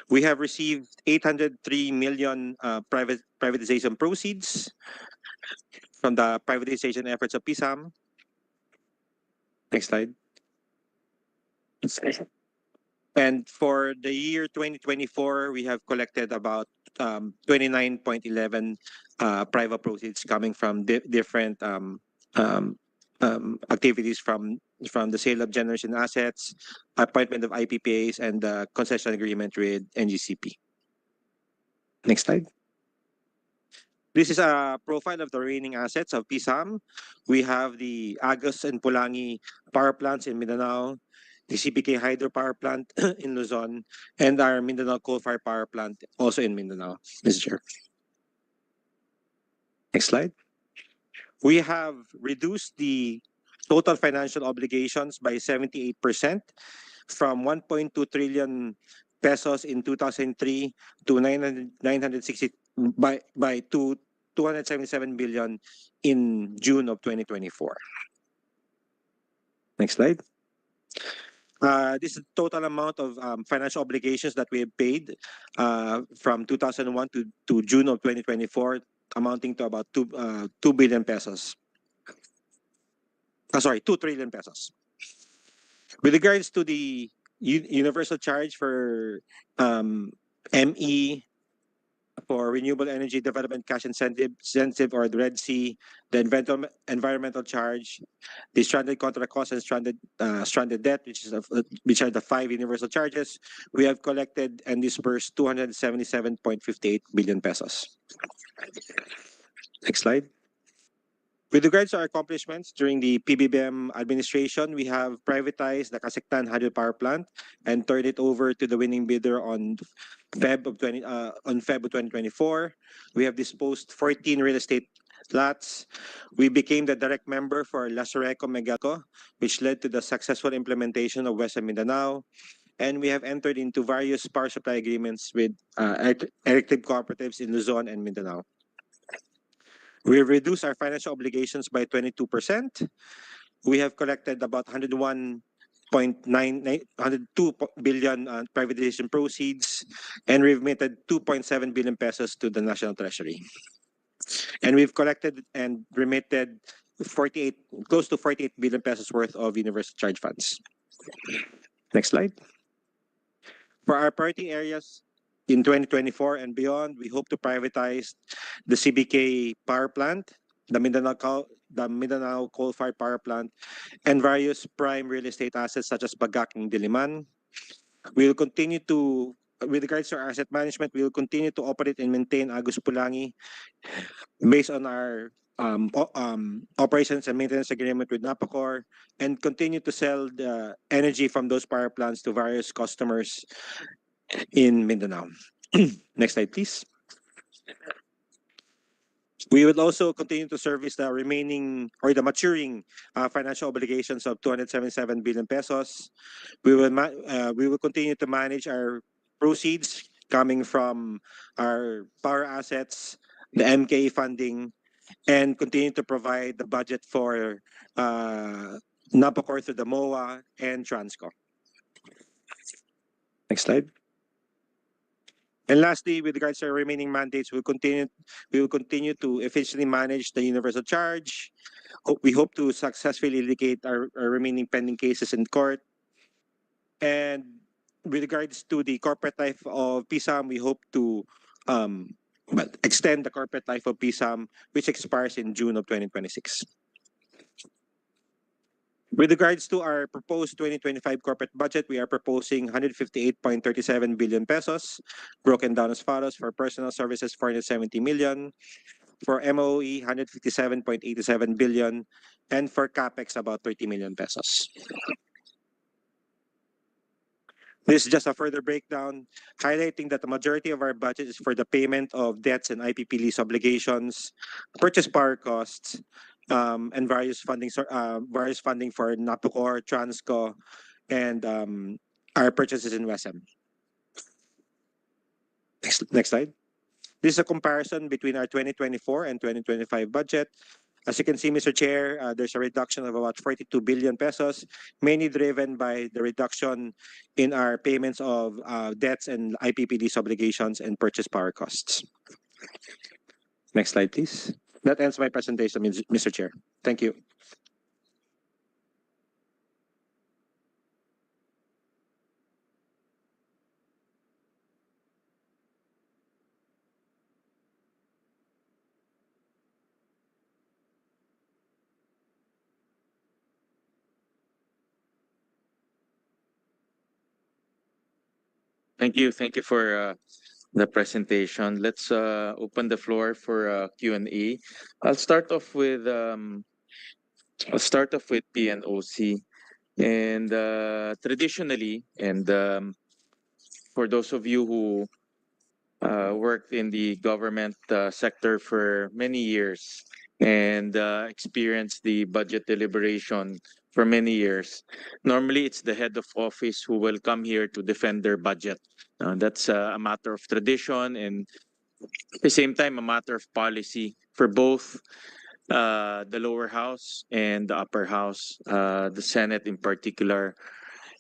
We have received 803 million privatization proceeds from the privatization efforts of PSAM. Next slide. And for the year 2024, we have collected about 29.11 private proceeds coming from different activities from the sale of generation assets, appointment of IPPAs, and the concession agreement with NGCP. Next slide. This is a profile of the remaining assets of PSAM. We have the Agus and Pulangi power plants in Mindanao, the CPK hydropower plant in Luzon, and our Mindanao coal-fired power plant also in Mindanao, Mr. Chair. Next slide. We have reduced the total financial obligations by 78% from 1.2 trillion pesos in 2003 to 277 billion in June of 2024. Next slide. This is the total amount of financial obligations that we have paid from 2001 to June of 2024, amounting to about 2 billion pesos. 2 trillion pesos. With regards to the universal charge for ME, for renewable energy development cash incentive or the Red Sea, the environmental charge, the stranded contract costs and stranded debt, which are the 5 universal charges, we have collected and disbursed 277.58 billion pesos. Next slide. With regards to our accomplishments during the PBBM administration, we have privatized the Kasektan hydropower plant and turned it over to the winning bidder on Feb of 2024. We have disposed 14 real estate lots. We became the direct member for Lasareco Megalco, which led to the successful implementation of Western Mindanao. And we have entered into various power supply agreements with electric cooperatives in Luzon and Mindanao. We have reduced our financial obligations by 22%. We have collected about 102 billion privatization proceeds, and we've remitted 2.7 billion pesos to the National Treasury. And we've collected and remitted close to 48 billion pesos worth of universal charge funds. Next slide. For our priority areas in 2024 and beyond, we hope to privatize the CBK power plant, the Mindanao coal-fired power plant, and various prime real estate assets such as Bagak and Diliman. We will continue to, with regards to our asset management, we will continue to operate and maintain Agus Pulangi based on our operations and maintenance agreement with Napacor, and continue to sell the energy from those power plants to various customers in Mindanao. Next slide, please. We will also continue to service the remaining or the maturing financial obligations of 277 billion pesos. We will continue to manage our proceeds coming from our power assets, the MKE funding, and continue to provide the budget for Napacor through the MOA and Transco. Next slide. And lastly, with regards to our remaining mandates, we will continue to efficiently manage the universal charge. We hope to successfully litigate our remaining pending cases in court. And with regards to the corporate life of PSAM, we hope to extend the corporate life of PSAM, which expires in June of 2026. With regards to our proposed 2025 corporate budget, we are proposing 158.37 billion pesos, broken down as follows: for personal services, 470 million, for MOE, 157.87 billion, and for CAPEX, about 30 million pesos. This is just a further breakdown, highlighting that the majority of our budget is for the payment of debts and IPP lease obligations, purchase power costs, and various funding for Napacor, Transco, and our purchases in WESM. Next slide. This is a comparison between our 2024 and 2025 budget. As you can see, Mr. Chair, there's a reduction of about 42 billion pesos, mainly driven by the reduction in our payments of debts and IPP lease obligations and purchase power costs. Next slide, please. That ends my presentation, Mr. Chair. Thank you. Thank you. Thank you for the presentation. Let's open the floor for Q&A. I'll start off with PNOC, and traditionally, and for those of you who worked in the government sector for many years and experienced the budget deliberation for many years, normally it's the head of office who will come here to defend their budget. That's a matter of tradition and at the same time a matter of policy for both the lower house and the upper house, the Senate in particular.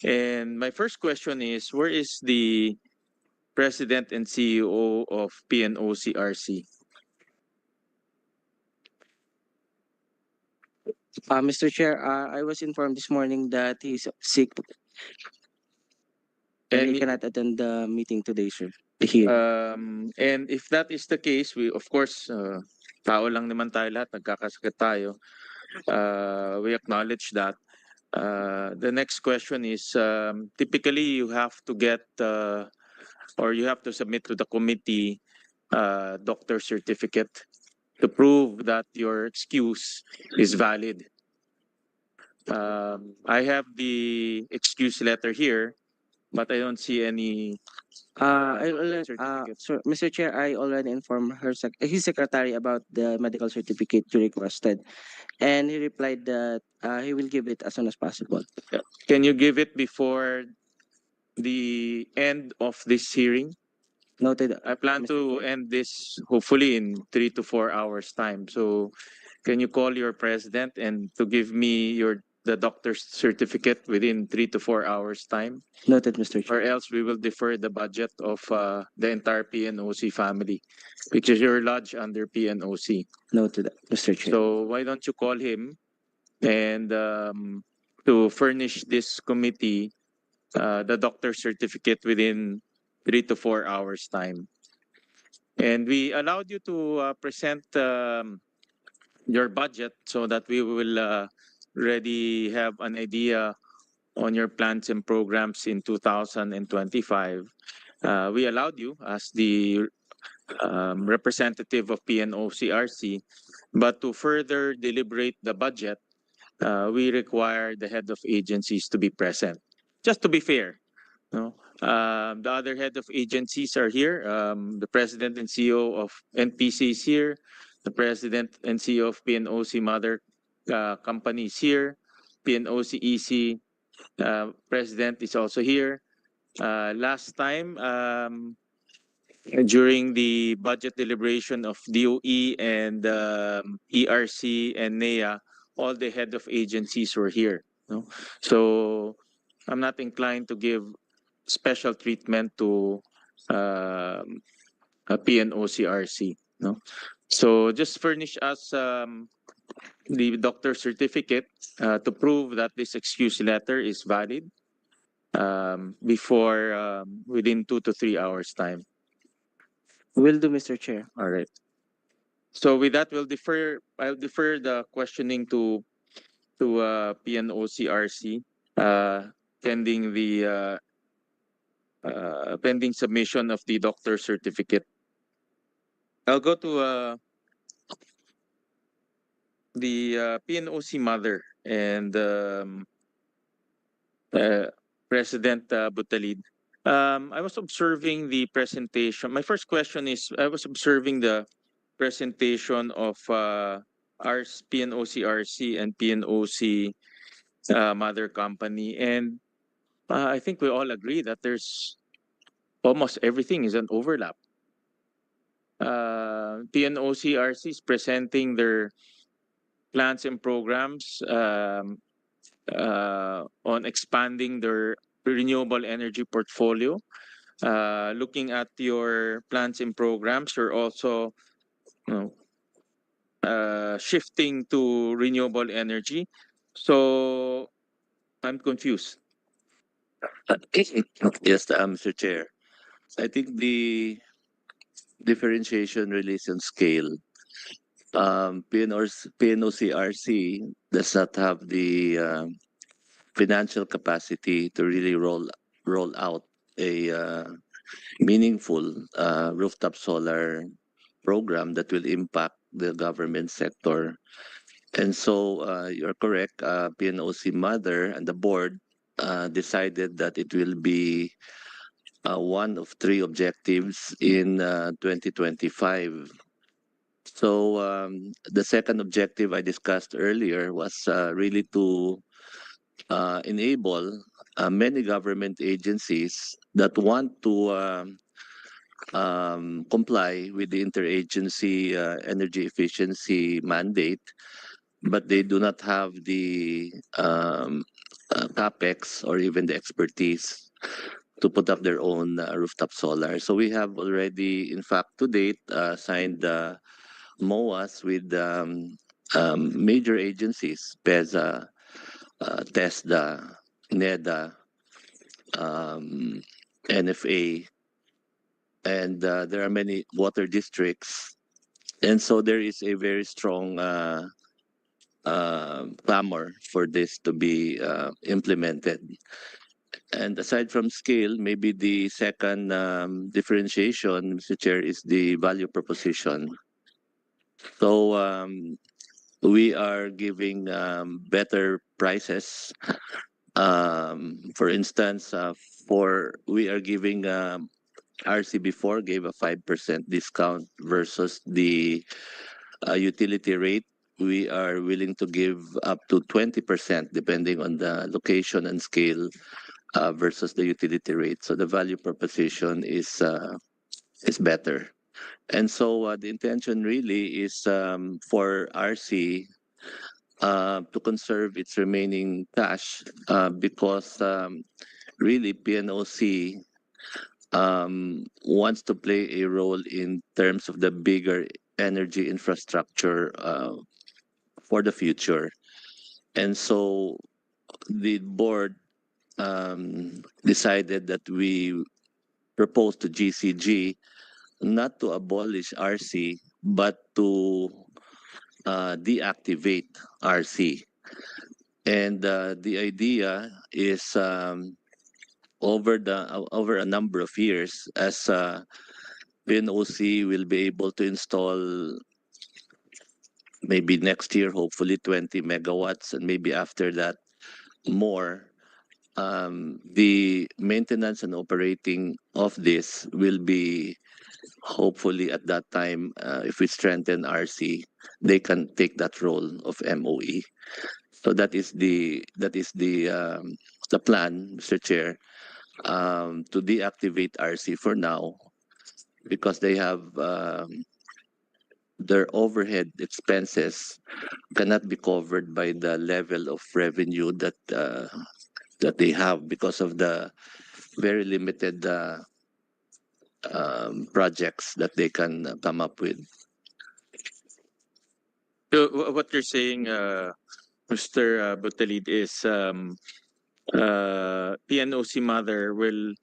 And my first question is, where is the President and CEO of PNOC RC? Mr. Chair, I was informed this morning that he's sick and he cannot attend the meeting today, sir. And if that is the case, we of course, tao lang naman tayo lahat, nagkakasakit tayo. We acknowledge that. The next question is, typically you have to get or you have to submit to the committee doctor certificate to prove that your excuse is valid. I have the excuse letter here, but I don't see any I already, certificate. so, Mr. Chair, I already informed his secretary about the medical certificate you requested, and he replied that he will give it as soon as possible. Can you give it before the end of this hearing? Noted. I plan Mr. to Chair. end this hopefully in 3 to 4 hours time. So can you call your president and to give me the doctor's certificate within 3 to 4 hours time? Noted, Mr. Chair. Or else we will defer the budget of the entire PNOC family, which is your lodge under PNOC. Noted, Mr. Chair. So why don't you call him and to furnish this committee the doctor's certificate within 3 to 4 hours time. And we allowed you to present your budget so that we will already have an idea on your plans and programs in 2025. We allowed you as the representative of PNOCRC, but to further deliberate the budget, we require the head of agencies to be present. Just to be fair, no? The other head of agencies are here. The president and CEO of NPC is here. The president and CEO of PNOC mother company is here. PNOC EC president is also here. Last time, during the budget deliberation of DOE and ERC and NEA, all the head of agencies were here. No? So I'm not inclined to give special treatment to a PNOCRC. No? So just furnish us the doctor's certificate to prove that this excuse letter is valid before within 2 to 3 hours time. Will do, Mr. Chair. All right. So with that, I'll defer the questioning to PNOCRC pending the pending submission of the doctor's certificate. I'll go to the PNOC mother and President Butalid. I was observing the presentation. My first question is, I was observing the presentation of our PNOCRC and PNOC mother company, and I think we all agree that there's almost everything is an overlap. PNOCRC is presenting their plans and programs on expanding their renewable energy portfolio. Looking at your plans and programs, you're also shifting to renewable energy. So I'm confused. Yes, Mr. Chair. I think the differentiation really is on scale. PNOCRC does not have the financial capacity to really roll out a meaningful rooftop solar program that will impact the government sector. And so you're correct, PNOC mother and the board decided that it will be one of three objectives in 2025. So the second objective I discussed earlier was really to enable many government agencies that want to comply with the interagency energy efficiency mandate, but they do not have the capex or even the expertise to put up their own rooftop solar. So we have already, in fact, to date, signed MOAs with major agencies, PEZA, TESDA, NEDA, NFA, and there are many water districts. And so there is a very strong clamor for this to be implemented. And aside from scale, maybe the second differentiation, Mr. Chair, is the value proposition. So we are giving better prices. For instance, for we are giving RC before gave a 5% discount versus the utility rate. We are willing to give up to 20% depending on the location and scale versus the utility rate. So the value proposition is better. And so the intention really is for RC to conserve its remaining cash because really PNOC wants to play a role in terms of the bigger energy infrastructure for the future. And so the board decided that we propose to GCG not to abolish RC, but to deactivate RC. And the idea is over a number of years, as PNOC will be able to install maybe next year, hopefully 20 megawatts, and maybe after that more. The maintenance and operating of this will be hopefully at that time, if we strengthen RC, they can take that role of MOE. So that is the plan, Mr. Chair, to deactivate RC for now because they have their overhead expenses cannot be covered by the level of revenue that they have because of the very limited projects that they can come up with. So what you're saying, Mr. Butalid, is PNOC Mother will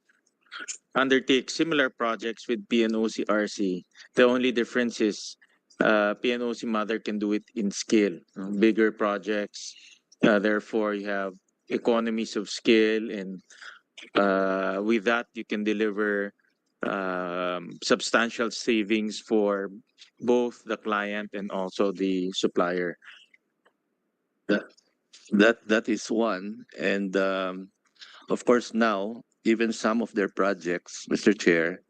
undertake similar projects with PNOC RC. The only difference is PNOC Mother can do it in scale, bigger projects. Therefore, you have economies of scale, and with that, you can deliver substantial savings for both the client and also the supplier. That is one, and of course now even some of their projects, Mr. Chair,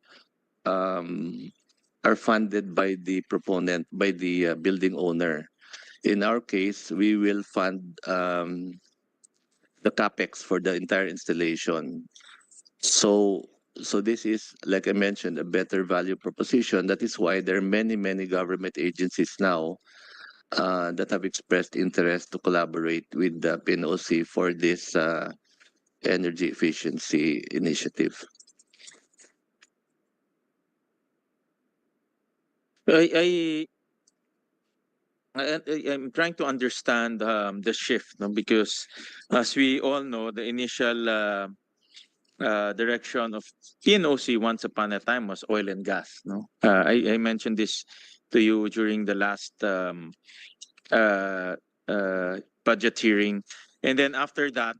are funded by the proponent, by the building owner. In our case, we will fund the capex for the entire installation. So this is, like I mentioned, a better value proposition. That is why there are many government agencies now that have expressed interest to collaborate with the PNOC for this energy efficiency initiative. I I'm trying to understand the shift, no? Because as we all know, the initial direction of PNOC once upon a time was oil and gas. No, I mentioned this to you during the last uh, budget hearing, and then after that,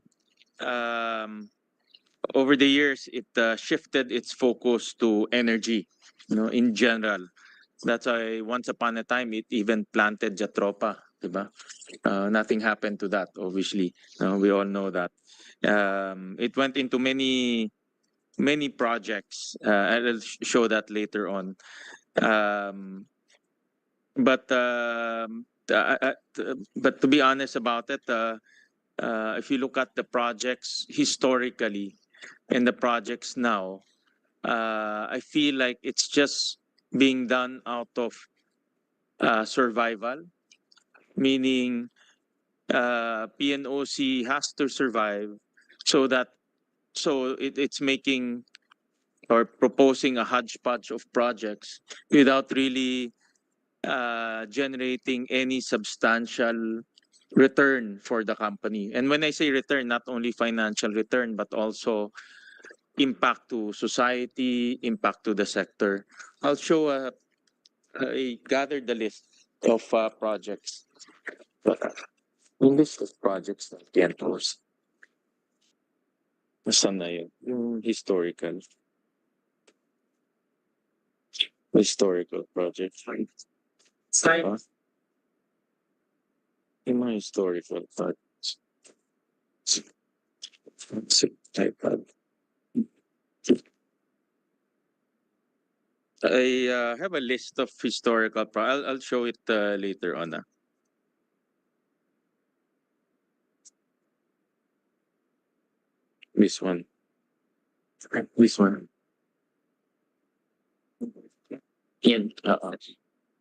over the years, it shifted its focus to energy. In general. That's why once upon a time it even planted Jatropa, diba? Nothing happened to that, obviously. We all know that. It went into many projects. I'll show that later on. But to be honest about it, if you look at the projects historically and the projects now, I feel like it's just being done out of survival, meaning PNOC has to survive so that it's making or proposing a hodgepodge of projects without really generating any substantial return for the company. And when I say return, not only financial return, but also impact to society, impact to the sector. I'll show I gathered the list of projects. Yung list of projects na PNOs. Nasaan na yun? Yung historical projects. Yung mga historical facts. iPad. I have a list of historical. I'll show it later on. This one. This one. Yan.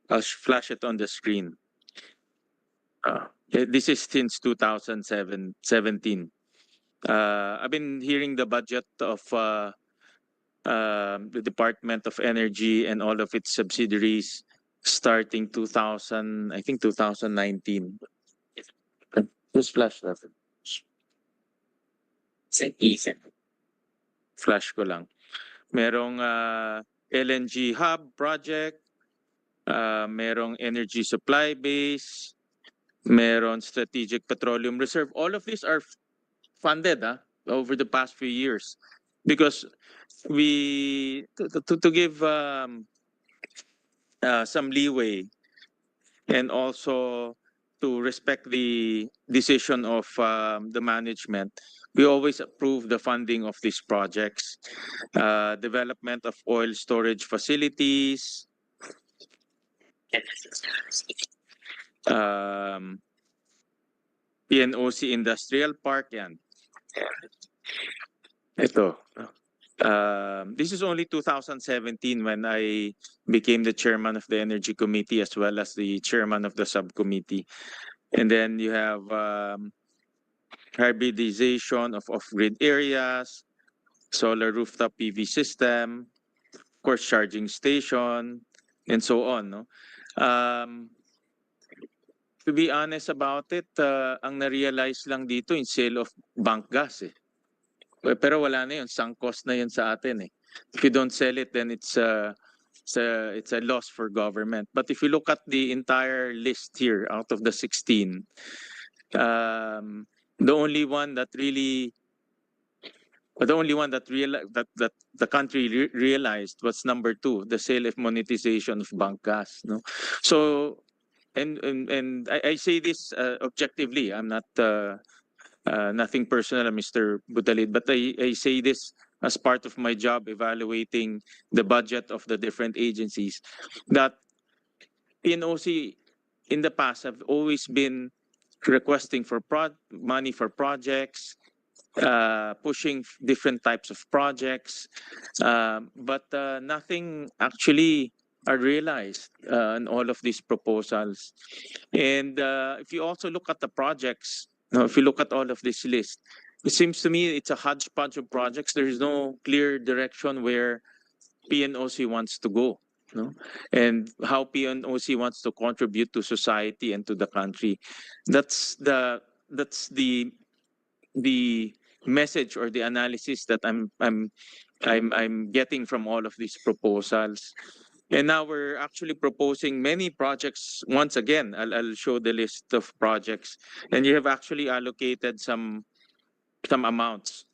I'll flash it on the screen. This is since 2017. I've been hearing the budget of the Department of Energy and all of its subsidiaries starting 2000, I think 2019. Just flash that. Flash ko lang. Merong LNG hub project, merong energy supply base, meron strategic petroleum reserve. All of these are funded over the past few years because we to give some leeway and also to respect the decision of the management, we always approve the funding of these projects. Development of oil storage facilities, PNOC Industrial Park, yan. Ito. This is only 2017 when I became the chairman of the Energy Committee as well as the chairman of the subcommittee. And then you have hybridization of off-grid areas, solar rooftop PV system, of course, charging station, and so on. No? To be honest about it, ang na-realize lang dito yung sale of bank gas. Pero wala na yun, sunk cost na yun sa atin. If you don't sell it, then it's a loss for government. But if you look at the entire list here out of the 16, the only one that the country realized was number 2, the sale of monetization of bank gas. No, so and I say this objectively. I'm not nothing personal, Mr. Butalid, but I say this as part of my job evaluating the budget of the different agencies, that PNOC in the past have always been requesting for money for projects, pushing different types of projects, but nothing actually are realized in all of these proposals. And if you also look at the projects, if you look at all of this list, it seems to me it's a hodgepodge of projects. There is no clear direction where PNOC wants to go, and how PNOC wants to contribute to society and to the country. That's the message or the analysis that I'm getting from all of these proposals. And now we're actually proposing many projects. Once again, I'll show the list of projects, and you have actually allocated some amounts.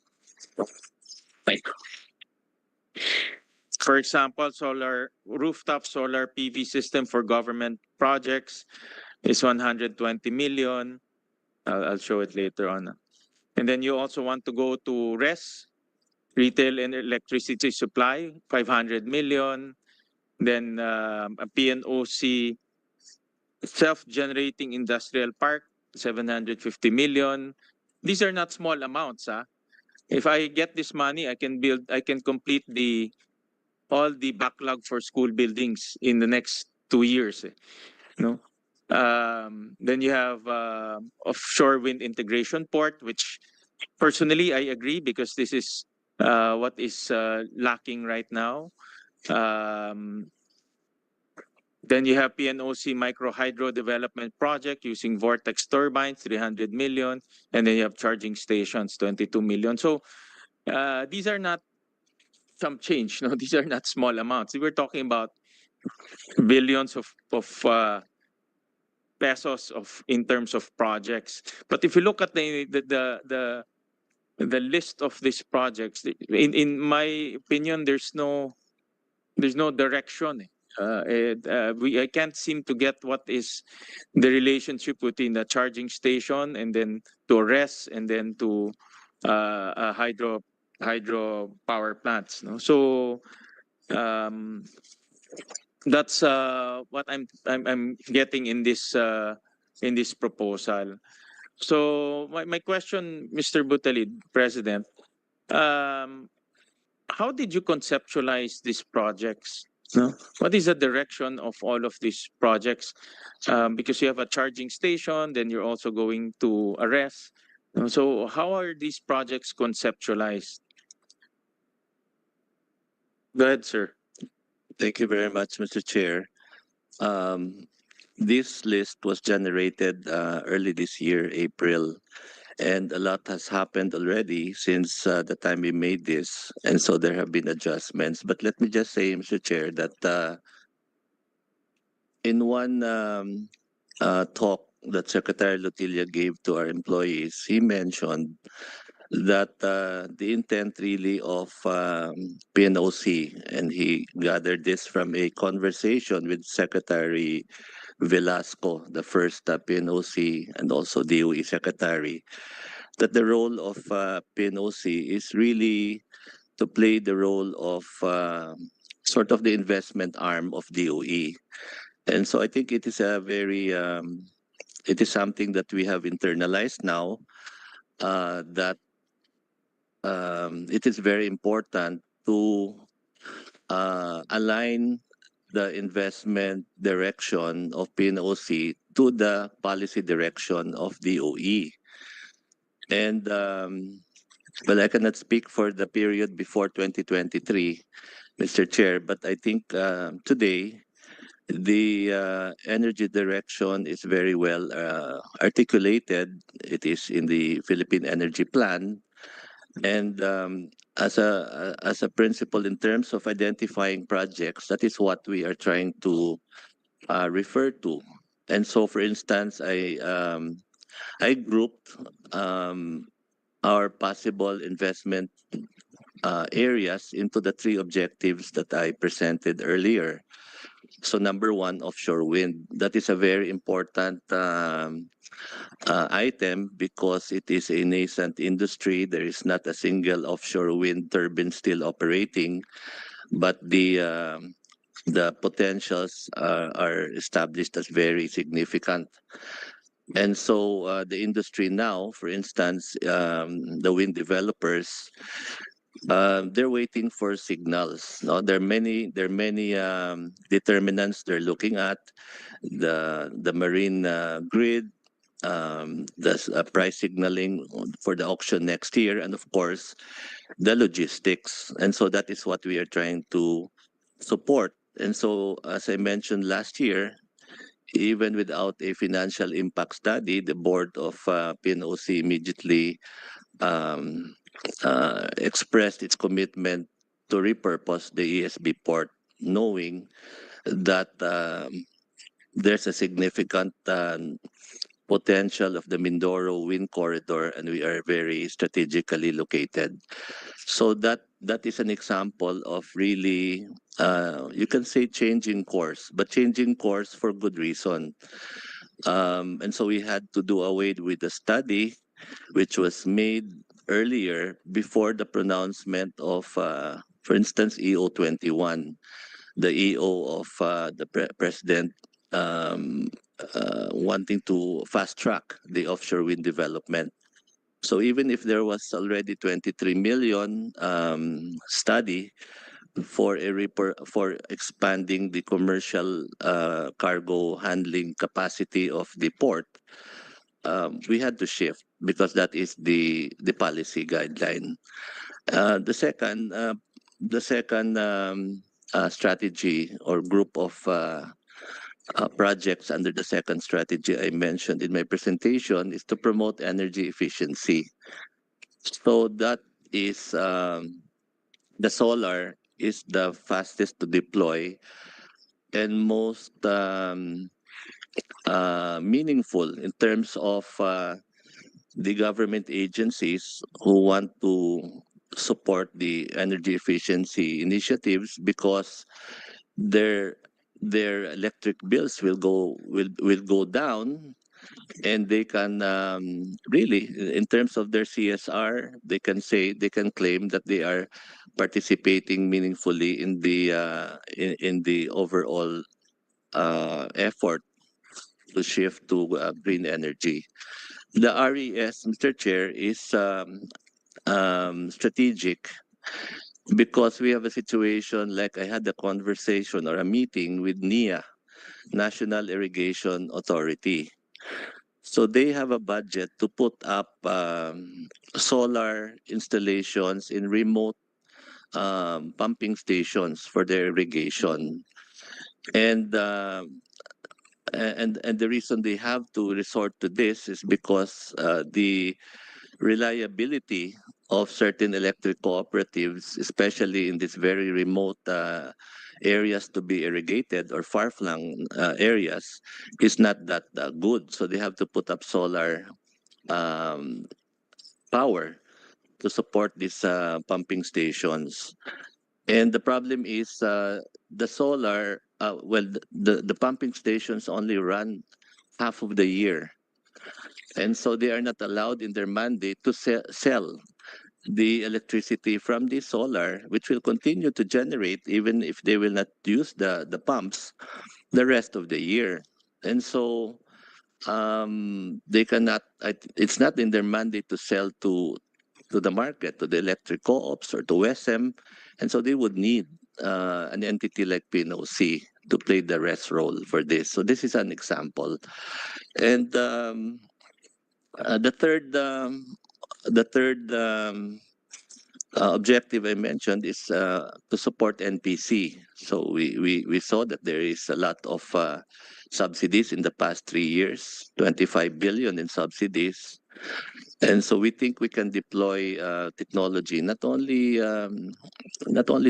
For example, rooftop solar PV system for government projects is 120 million. I'll show it later on. And then you also want to go to RES, retail and electricity supply, 500 million. Then a PNOC self-generating industrial park, 750 million. These are not small amounts. If I get this money, I can complete all the backlog for school buildings in the next 2 years. Then you have offshore wind integration port, which personally I agree because this is what is lacking right now. Then you have PNOC micro hydro development project using vortex turbines, 300 million, and then you have charging stations, 22 million. So these are not some change. No, these are not small amounts. We're talking about billions of pesos in terms of projects. But if you look at the list of these projects, in my opinion, there's no direction. I can't seem to get what is the relationship between the charging station and then to RES and then to hydro power plants. No? So um, that's what I'm getting in this proposal. So my question, Mr. Butalid, President, um, how did you conceptualize these projects? No? What is the direction of all of these projects? Because you have a charging station, then you're also going to a RES. So how are these projects conceptualized? Go ahead, sir. Thank you very much, Mr. Chair. Um, this list was generated early this year, April, and a lot has happened already since the time we made this, and so there have been adjustments. But let me just say, Mr. Chair, that in one talk that Secretary Lotilla gave to our employees, he mentioned that the intent really of PNOC, and he gathered this from a conversation with Secretary Velasco, the first PNOC and also DOE Secretary, that the role of PNOC is really to play the role of sort of the investment arm of DOE. And so I think it is a very, it is something that we have internalized now, that it is very important to align the investment direction of PNOC to the policy direction of DOE. And well, I cannot speak for the period before 2023, Mr. Chair, but I think today the energy direction is very well articulated. It is in the Philippine Energy Plan, and as a principle in terms of identifying projects, that is what we are trying to refer to. And so, for instance, I grouped our possible investment areas into the three objectives that I presented earlier. So number one, offshore wind. That is a very important item because it is a nascent industry. There is not a single offshore wind turbine still operating, but the potentials are established as very significant. And so the industry now, for instance, the wind developers, they're waiting for signals. No, there are many determinants they're looking at: the marine grid, the price signaling for the auction next year, and of course the logistics. And so that is what we are trying to support. And so, as I mentioned last year, even without a financial impact study, the board of PNOC immediately um, expressed its commitment to repurpose the ESB port, knowing that there's a significant potential of the Mindoro wind corridor, and we are very strategically located. So that is an example of really, you can say, changing course, but changing course for good reason. And so we had to do away with the study, which was made earlier before the pronouncement of, for instance, EO 21, the EO of the president wanting to fast track the offshore wind development. So even if there was already 23 million study for for expanding the commercial cargo handling capacity of the port, we had to shift because that is the policy guideline. The second strategy or group of projects under the second strategy I mentioned in my presentation is to promote energy efficiency. So that is the solar is the fastest to deploy and most meaningful in terms of the government agencies who want to support the energy efficiency initiatives because their their electric bills will go down, and they can really, in terms of their CSR, they can claim that they are participating meaningfully in the overall effort to shift to green energy. The RES, Mr. Chair, is strategic because we have a situation like I had a conversation or a meeting with NIA, National Irrigation Authority. So they have a budget to put up solar installations in remote pumping stations for their irrigation. And and the reason they have to resort to this is because the reliability of certain electric cooperatives, especially in these very remote areas to be irrigated or far-flung areas, is not that good. So they have to put up solar um, power to support these pumping stations. And the problem is the solar, the pumping stations only run half of the year. And so they are not allowed in their mandate to sell the electricity from the solar, which will continue to generate even if they will not use the pumps the rest of the year. And so they cannot, it's not in their mandate to sell to the market, to the electric co-ops or to WSM. And so they would need an entity like PNOC to play the rest role for this. So this is an example. And the third objective I mentioned is to support NPC. So we saw that there is a lot of subsidies in the past 3 years, 25 billion in subsidies. And so we think we can deploy technology, not only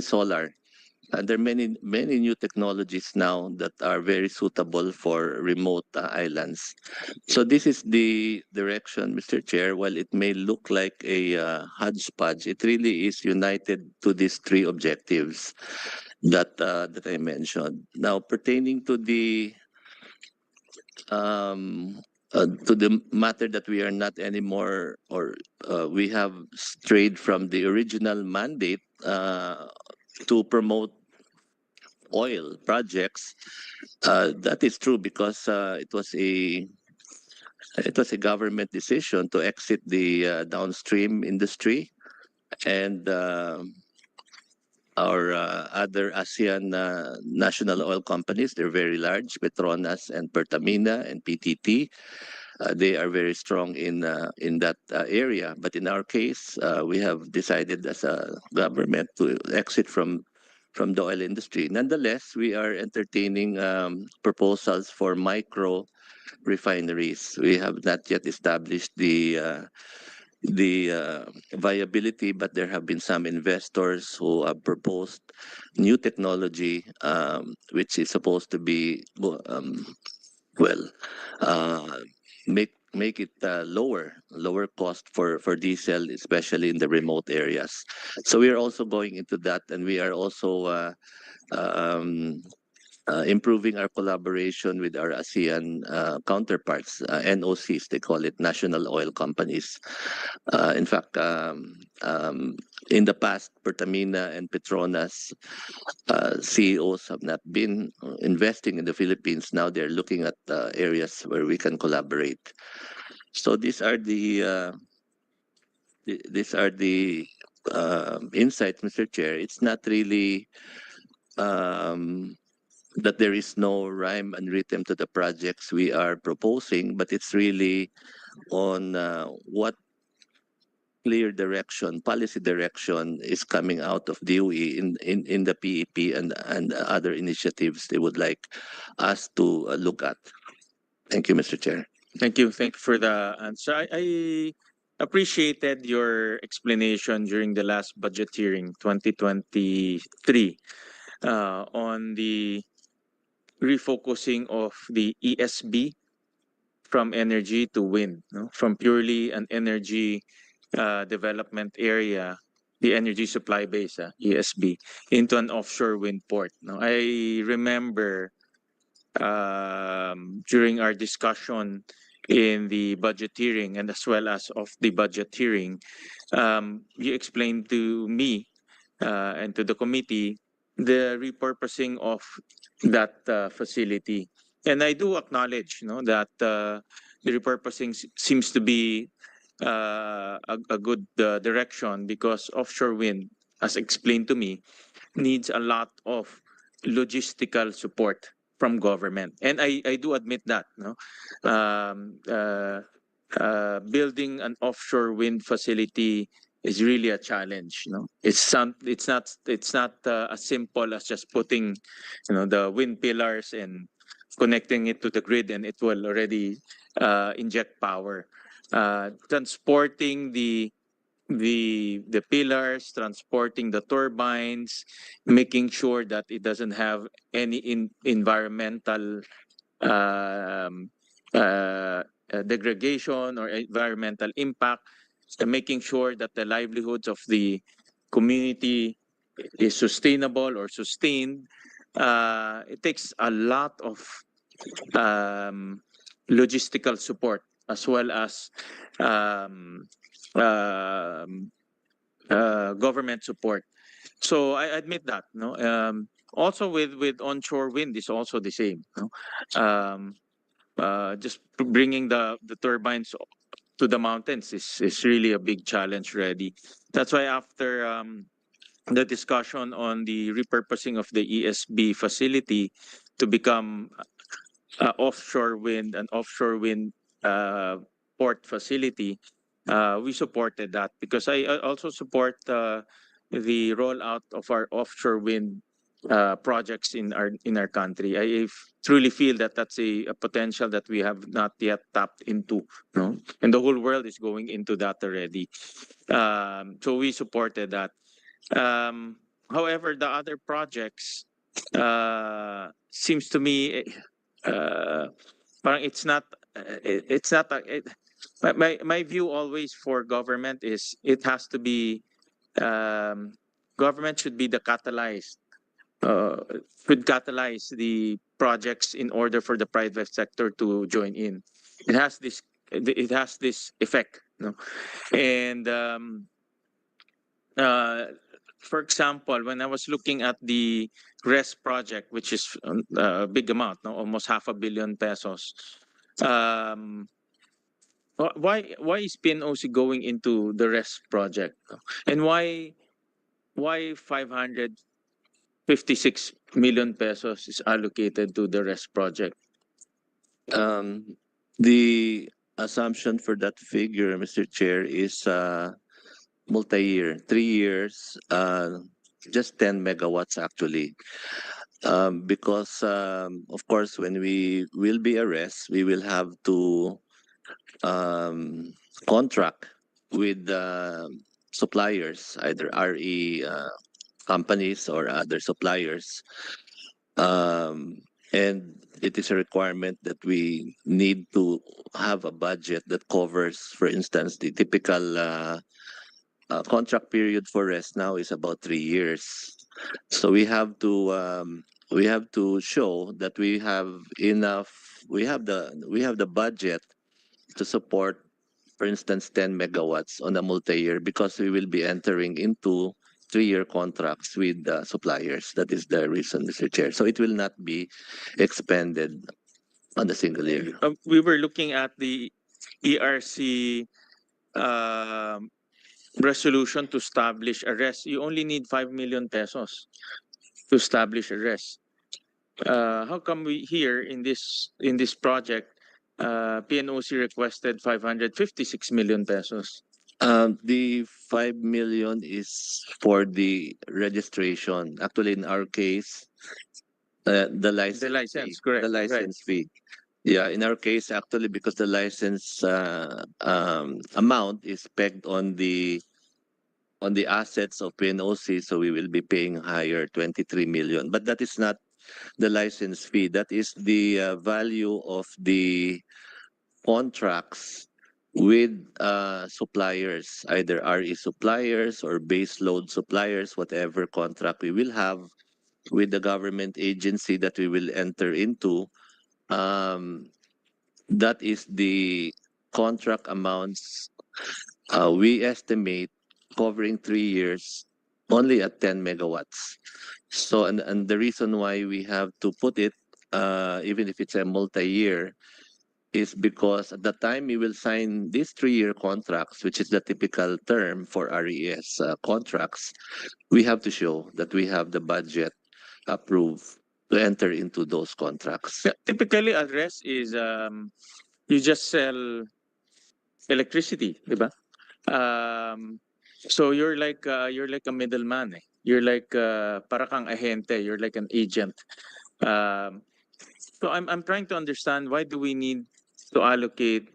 solar. There are many new technologies now that are very suitable for remote islands. So this is the direction, Mr. Chair. While it may look like a hodgepodge, it really is united to these three objectives that I mentioned. Now, pertaining to the matter that we are not anymore, or we have strayed from the original mandate to promote oil projects. That is true because it was a government decision to exit the downstream industry, and our other ASEAN national oil companies, they're very large, Petronas and Pertamina and PTT. They are very strong in that area. But in our case, we have decided as a government to exit from the oil industry. Nonetheless, we are entertaining proposals for micro refineries. We have not yet established the viability, but there have been some investors who have proposed new technology, which is supposed to be well, uh, make it lower cost for diesel, especially in the remote areas. So we are also going into that, and we are also um, improving our collaboration with our ASEAN counterparts, NOCs, they call it, national oil companies. In fact, in the past, Pertamina and Petronas CEOs have not been investing in the Philippines. Now they're looking at areas where we can collaborate. So these are the insights, Mr. Chair. It's not really um, that there is no rhyme and rhythm to the projects we are proposing, but it's really on what clear direction, policy direction is coming out of DOE in the PEP and other initiatives they would like us to look at. Thank you, Mr. Chair. Thank you. Thank you for the answer. I appreciated your explanation during the last budget hearing, 2023, on the refocusing of the ESB from energy to wind, no? From purely an energy development area, the energy supply base, ESB, into an offshore wind port. No? I remember during our discussion in the budget hearing and as well as of the budget hearing, you explained to me and to the committee the repurposing of that facility. And I do acknowledge, that the repurposing seems to be a good direction, because offshore wind, as explained to me, needs a lot of logistical support from government. And I do admit that, um, uh, building an offshore wind facility is really a challenge. It's not as simple as just putting, the wind pillars and connecting it to the grid, and it will already inject power. Transporting the pillars, transporting the turbines, making sure that it doesn't have any environmental um, degradation or environmental impact, making sure that the livelihoods of the community is sustainable or sustained. It takes a lot of um, logistical support, as well as um, um, government support. So I admit that. No, also with onshore wind is also the same. No? Just bringing the turbines to the mountains is really a big challenge already. That's why after the discussion on the repurposing of the ESB facility to become an offshore wind port facility, we supported that, because I also support the rollout of our offshore wind projects in our country. I truly feel that that's a potential that we have not yet tapped into, no? And the whole world is going into that already. So we supported that. However, the other projects seems to me parang it's not my view always for government is it has to be, government should be the catalyst, uh, should catalyze the projects in order for the private sector to join in. It has this effect, no? And for example, when I was looking at the RES project, which is a big amount, no? Almost $500 million. Um, why is PNOC going into the RES project, and why 556 million pesos is allocated to the RES project? The assumption for that figure, Mr. Chair, is multi-year, 3 years, just 10 megawatts actually. Because of course, when we will be a RES, we will have to contract with suppliers, either RE companies or other suppliers. And it is a requirement that we need to have a budget that covers, for instance, the typical contract period for REST now is about 3 years. So we have to show that we have enough. We have the budget to support, for instance, 10 megawatts on a multi-year, because we will be entering into 3-year contracts with suppliers. That is the reason, Mr. Chair. So it will not be expended on a single year. We were looking at the ERC um, resolution to establish a RES. You only need 5 million pesos to establish a RES. How come we here in this project, PNOC requested 556 million pesos? The 5 million is for the registration. Actually, in our case, the license, The license, fee, correct, the right. license fee. Yeah, in our case, actually, because the license amount is pegged on the assets of PNOC, so we will be paying higher, 23 million. But that is not the license fee. That is the value of the contracts with suppliers, either RE suppliers or base load suppliers, whatever contract we will have with the government agency that we will enter into that is the contract amounts we estimate covering 3 years only at 10 megawatts. So, and the reason why we have to put it, even if it's a multi-year, is because at the time we will sign these 3-year contracts, which is the typical term for RES contracts, we have to show that we have the budget approved to enter into those contracts. Yeah, typically, address is you just sell electricity, di ba? So you're like a middleman. Eh. You're like para kang ahente. You're like an agent. So I'm trying to understand, why do we need to allocate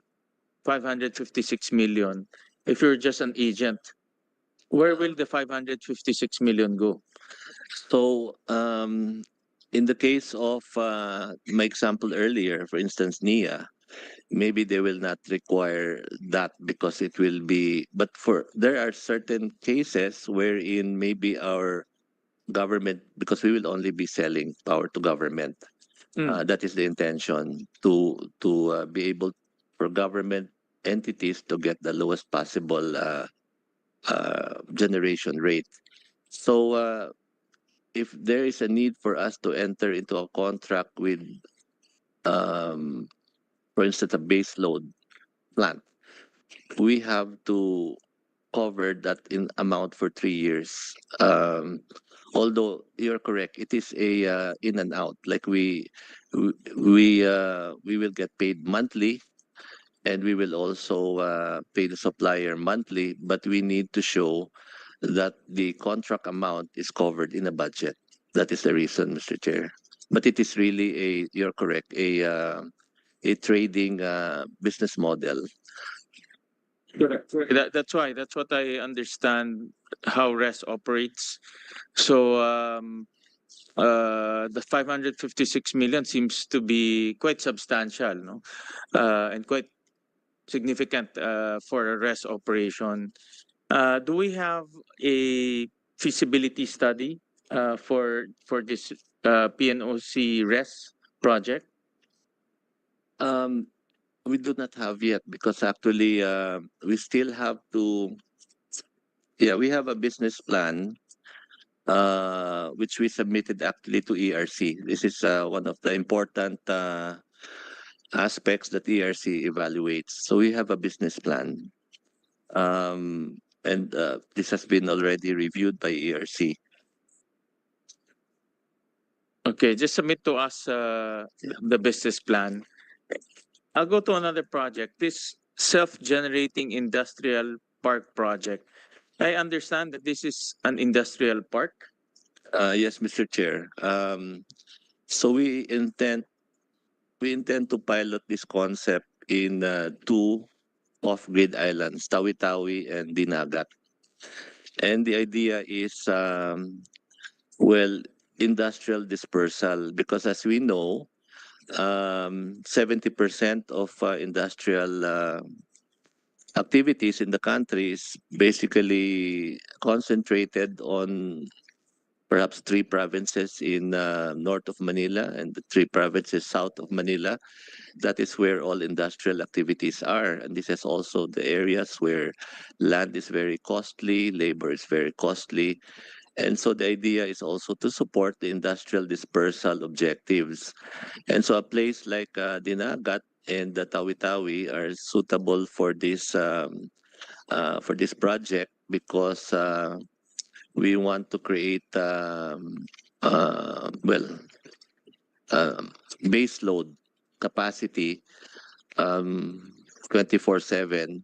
556 million if you're just an agent? Where will the 556 million go? So, in the case of my example earlier, for instance, NIA, maybe they will not require that because it will be, but there are certain cases wherein maybe our government, because we will only be selling power to government. That is the intention, to be able for government entities to get the lowest possible generation rate. So if there is a need for us to enter into a contract with, um, for instance, a base load plant, we have to cover that in amount for 3 years. Although you're correct, it is a in and out. Like we will get paid monthly, and we will also pay the supplier monthly. But we need to show that the contract amount is covered in a budget. That is the reason, Mr. Chair. But it is really you're correct, a trading business model. Correct. That's what I understand how RES operates. So the 556 million seems to be quite substantial, no? And quite significant for a RES operation. Do we have a feasibility study for this PNOC RES project? We do not have yet, because actually we still have to. Yeah, we have a business plan which we submitted actually to ERC. This is one of the important aspects that ERC evaluates. So we have a business plan, and this has been already reviewed by ERC. Okay, just submit to us the business plan. I'll go to another project. This self-generating industrial park project. I understand that this is an industrial park. Yes, Mr. Chair. So we intend to pilot this concept in 2 off-grid islands, Tawi-Tawi and Dinagat. And the idea is, well, industrial dispersal, because as we know, 70% of industrial activities in the country is basically concentrated on perhaps 3 provinces in north of Manila and the 3 provinces south of Manila. That is where all industrial activities are. And this is also the areas where land is very costly, labor is very costly. And so the idea is also to support the industrial dispersal objectives. And so a place like Dinagat and the Tawi-Tawi are suitable for this project, because we want to create base load capacity 24/7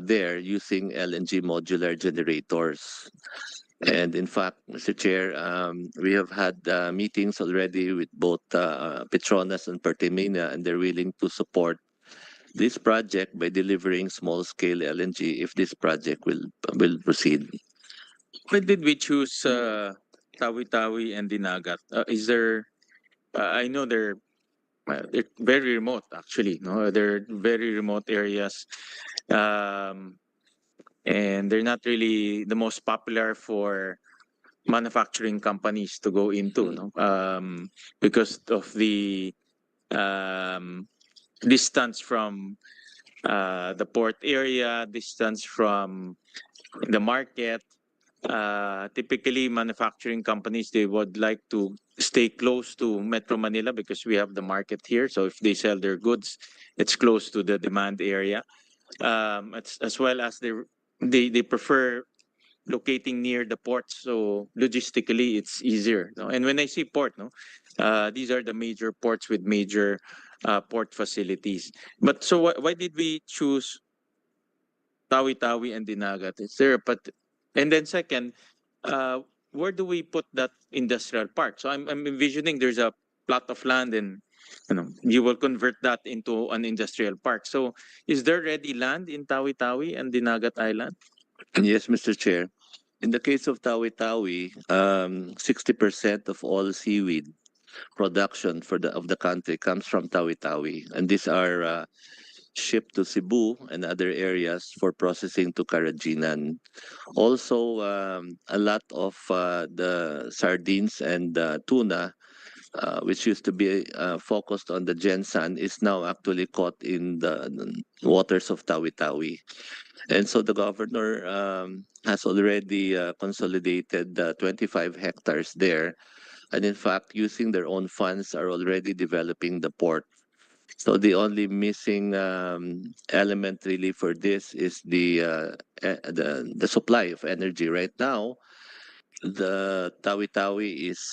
there using LNG modular generators. And in fact, Mr. Chair, we have had meetings already with both Petronas and Pertamina, and they're willing to support this project by delivering small-scale LNG if this project will proceed. Why did we choose Tawi-Tawi and Dinagat? Is there? I know they're very remote, actually. No, they're very remote areas, and they're not really the most popular for manufacturing companies to go into. No, because of the distance from the port area, distance from the market. Typically, manufacturing companies, they would like to stay close to Metro Manila because we have the market here. So if they sell their goods, it's close to the demand area. It's, as well as they prefer locating near the ports, so logistically it's easier. No? And when I say port, no, these are the major ports with major port facilities. But so why did we choose Tawi-Tawi and Dinagat? Is there and then second, uh, where do we put that industrial park? So I'm envisioning there's a plot of land and you will convert that into an industrial park. So is there ready land in Tawi-Tawi and Dinagat Island? Yes, Mr. Chair. In the case of Tawi-Tawi, 60% of all seaweed production of the country comes from Tawi-Tawi, and these are shipped to Cebu and other areas for processing to Karajinan. Also, a lot of the sardines and tuna, which used to be focused on the Gensan, is now actually caught in the waters of Tawi-Tawi. And so the governor has already consolidated 25 hectares there. And in fact, using their own funds, are already developing the port. So the only missing element really for this is the supply of energy. Right now, the Tawi-Tawi is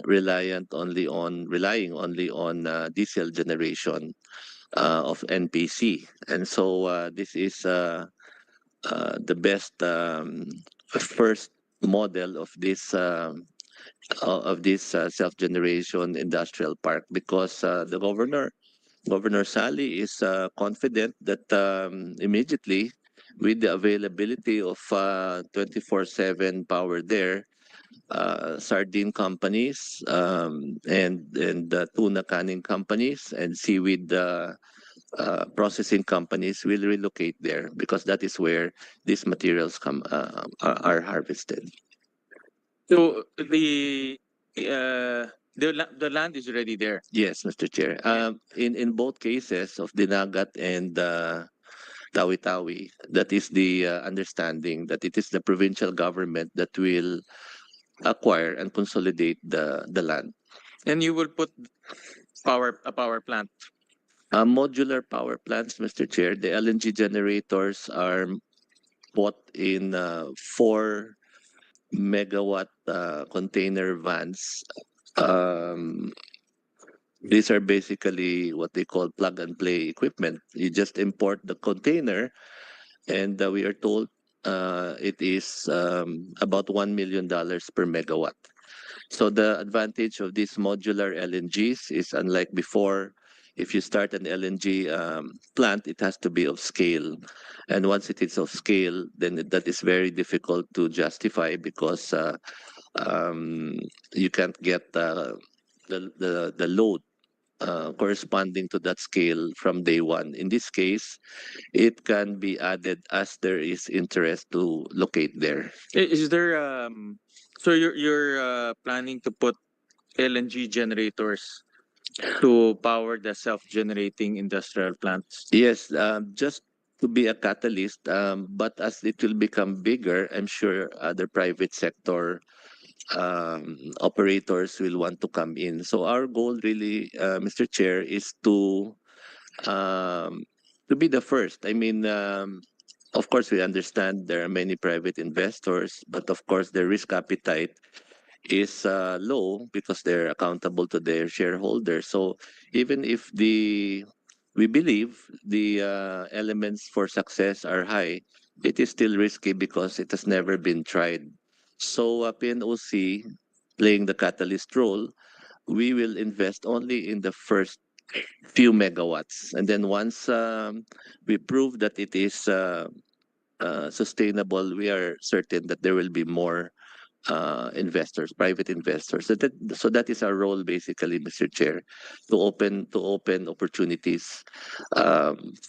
relying only on diesel generation of NPC, and so this is the best first model of this self-generation industrial park, because the Governor Sally is confident that immediately, with the availability of 24/7 power there, sardine companies and tuna canning companies and seaweed processing companies will relocate there, because that is where these materials are harvested. So the land is already there. Yes, Mr. Chair. In both cases of Dinagat and Tawi-Tawi, that is the understanding that it is the provincial government that will acquire and consolidate the land. And you will put a power plant. Modular power plants, Mr. Chair. The LNG generators are bought in 4 megawatt container vans. These are basically what they call plug and play equipment. You just import the container, and we are told it is about $1 million per megawatt. So the advantage of these modular LNGs is, unlike before, if you start an LNG plant, it has to be of scale. And once it is of scale, then that is very difficult to justify, because you can't get the load corresponding to that scale from day one. In this case, it can be added as there is interest to locate there. Is there so you're planning to put LNG generators to power the self-generating industrial plants? Yes, just to be a catalyst, but as it will become bigger, I'm sure other private sector operators will want to come in. So our goal really, Mr. Chair, is to be the first. I mean, of course, we understand there are many private investors, but of course, their risk appetite is low because they're accountable to their shareholders. So even if we believe the elements for success are high, it is still risky because it has never been tried. So PNOC, playing the catalyst role, we will invest only in the first few megawatts, and then once we prove that it is sustainable, we are certain that there will be more investors, private investors. So that is our role, basically, Mr. Chair, to open opportunities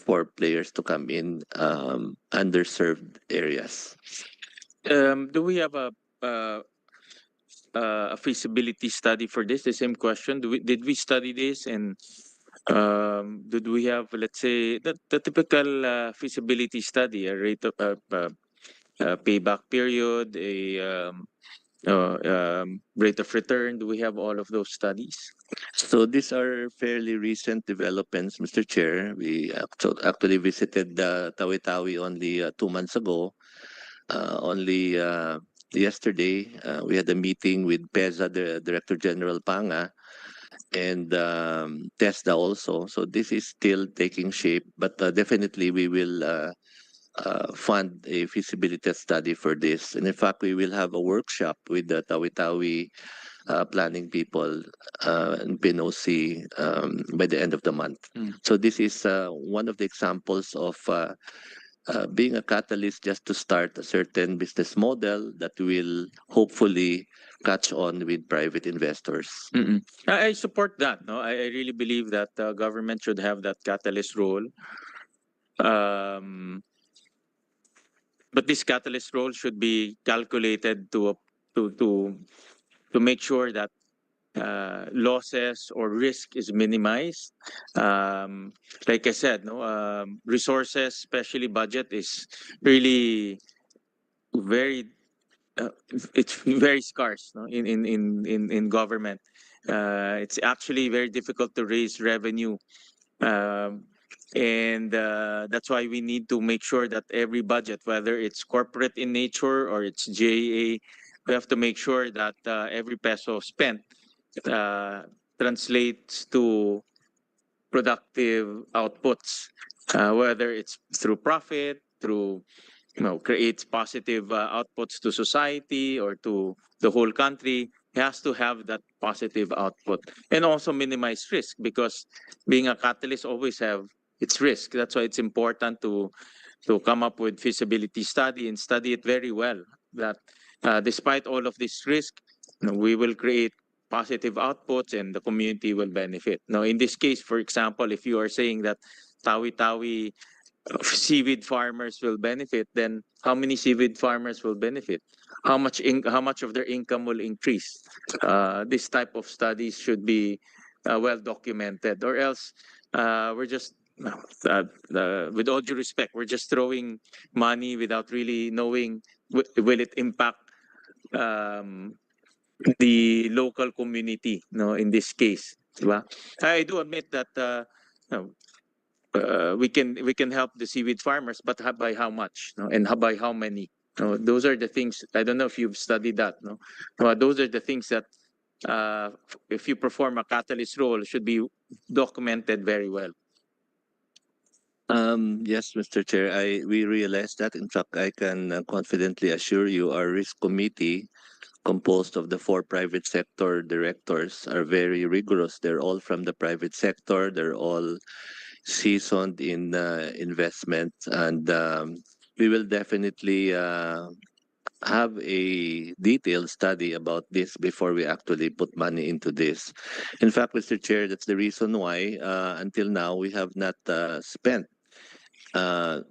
for players to come in underserved areas. Do we have a a feasibility study for this? The same question. Did we study this, and did we have, let's say, the typical feasibility study, a rate of payback period, rate of return? Do we have all of those studies? So these are fairly recent developments, Mr. Chair. We actually visited Tawi-Tawi only 2 months ago. Only yesterday, we had a meeting with PEZA, the Director General Panga, and TESDA also. So this is still taking shape, but definitely we will fund a feasibility study for this. And in fact, we will have a workshop with the Tawi-Tawi planning people and PNOC by the end of the month. So this is one of the examples of being a catalyst just to start a certain business model that will hopefully catch on with private investors. I support that. No, I really believe that government should have that catalyst role. But this catalyst role should be calculated to make sure that losses or risk is minimized. Like I said, no, resources, especially budget, is really very it's very scarce, no, in government. It's actually very difficult to raise revenue. And that's why we need to make sure that every budget, whether it's corporate in nature or it's JA, we have to make sure that every peso spent translates to productive outputs, whether it's through profit, through creates positive outputs to society or to the whole country. It has to have that positive output and also minimize risk, because being a catalyst always have its risk. That's why it's important to come up with feasibility study and study it very well. That despite all of this risk, we will create positive outputs and the community will benefit. Now, in this case, for example, if you are saying that Tawi-Tawi seaweed farmers will benefit, then how many seaweed farmers will benefit? How much of their income will increase? This type of studies should be well documented, or else we're just with all due respect, we're just throwing money without really knowing will it impact the local community, no, in this case, diba? I do admit that we can help the seaweed farmers, but by how much, no? And by how many? No, those are the things. I don't know if you've studied that. No, those are the things that if you perform a catalyst role, should be documented very well. Yes, Mr. Chair, we realize that. In fact, I can confidently assure you our risk committee, composed of the 4 private sector directors, are very rigorous. They're all from the private sector. They're all seasoned in investment, and we will definitely have a detailed study about this before we actually put money into this. In fact, Mr. Chair, that's the reason why until now we have not spent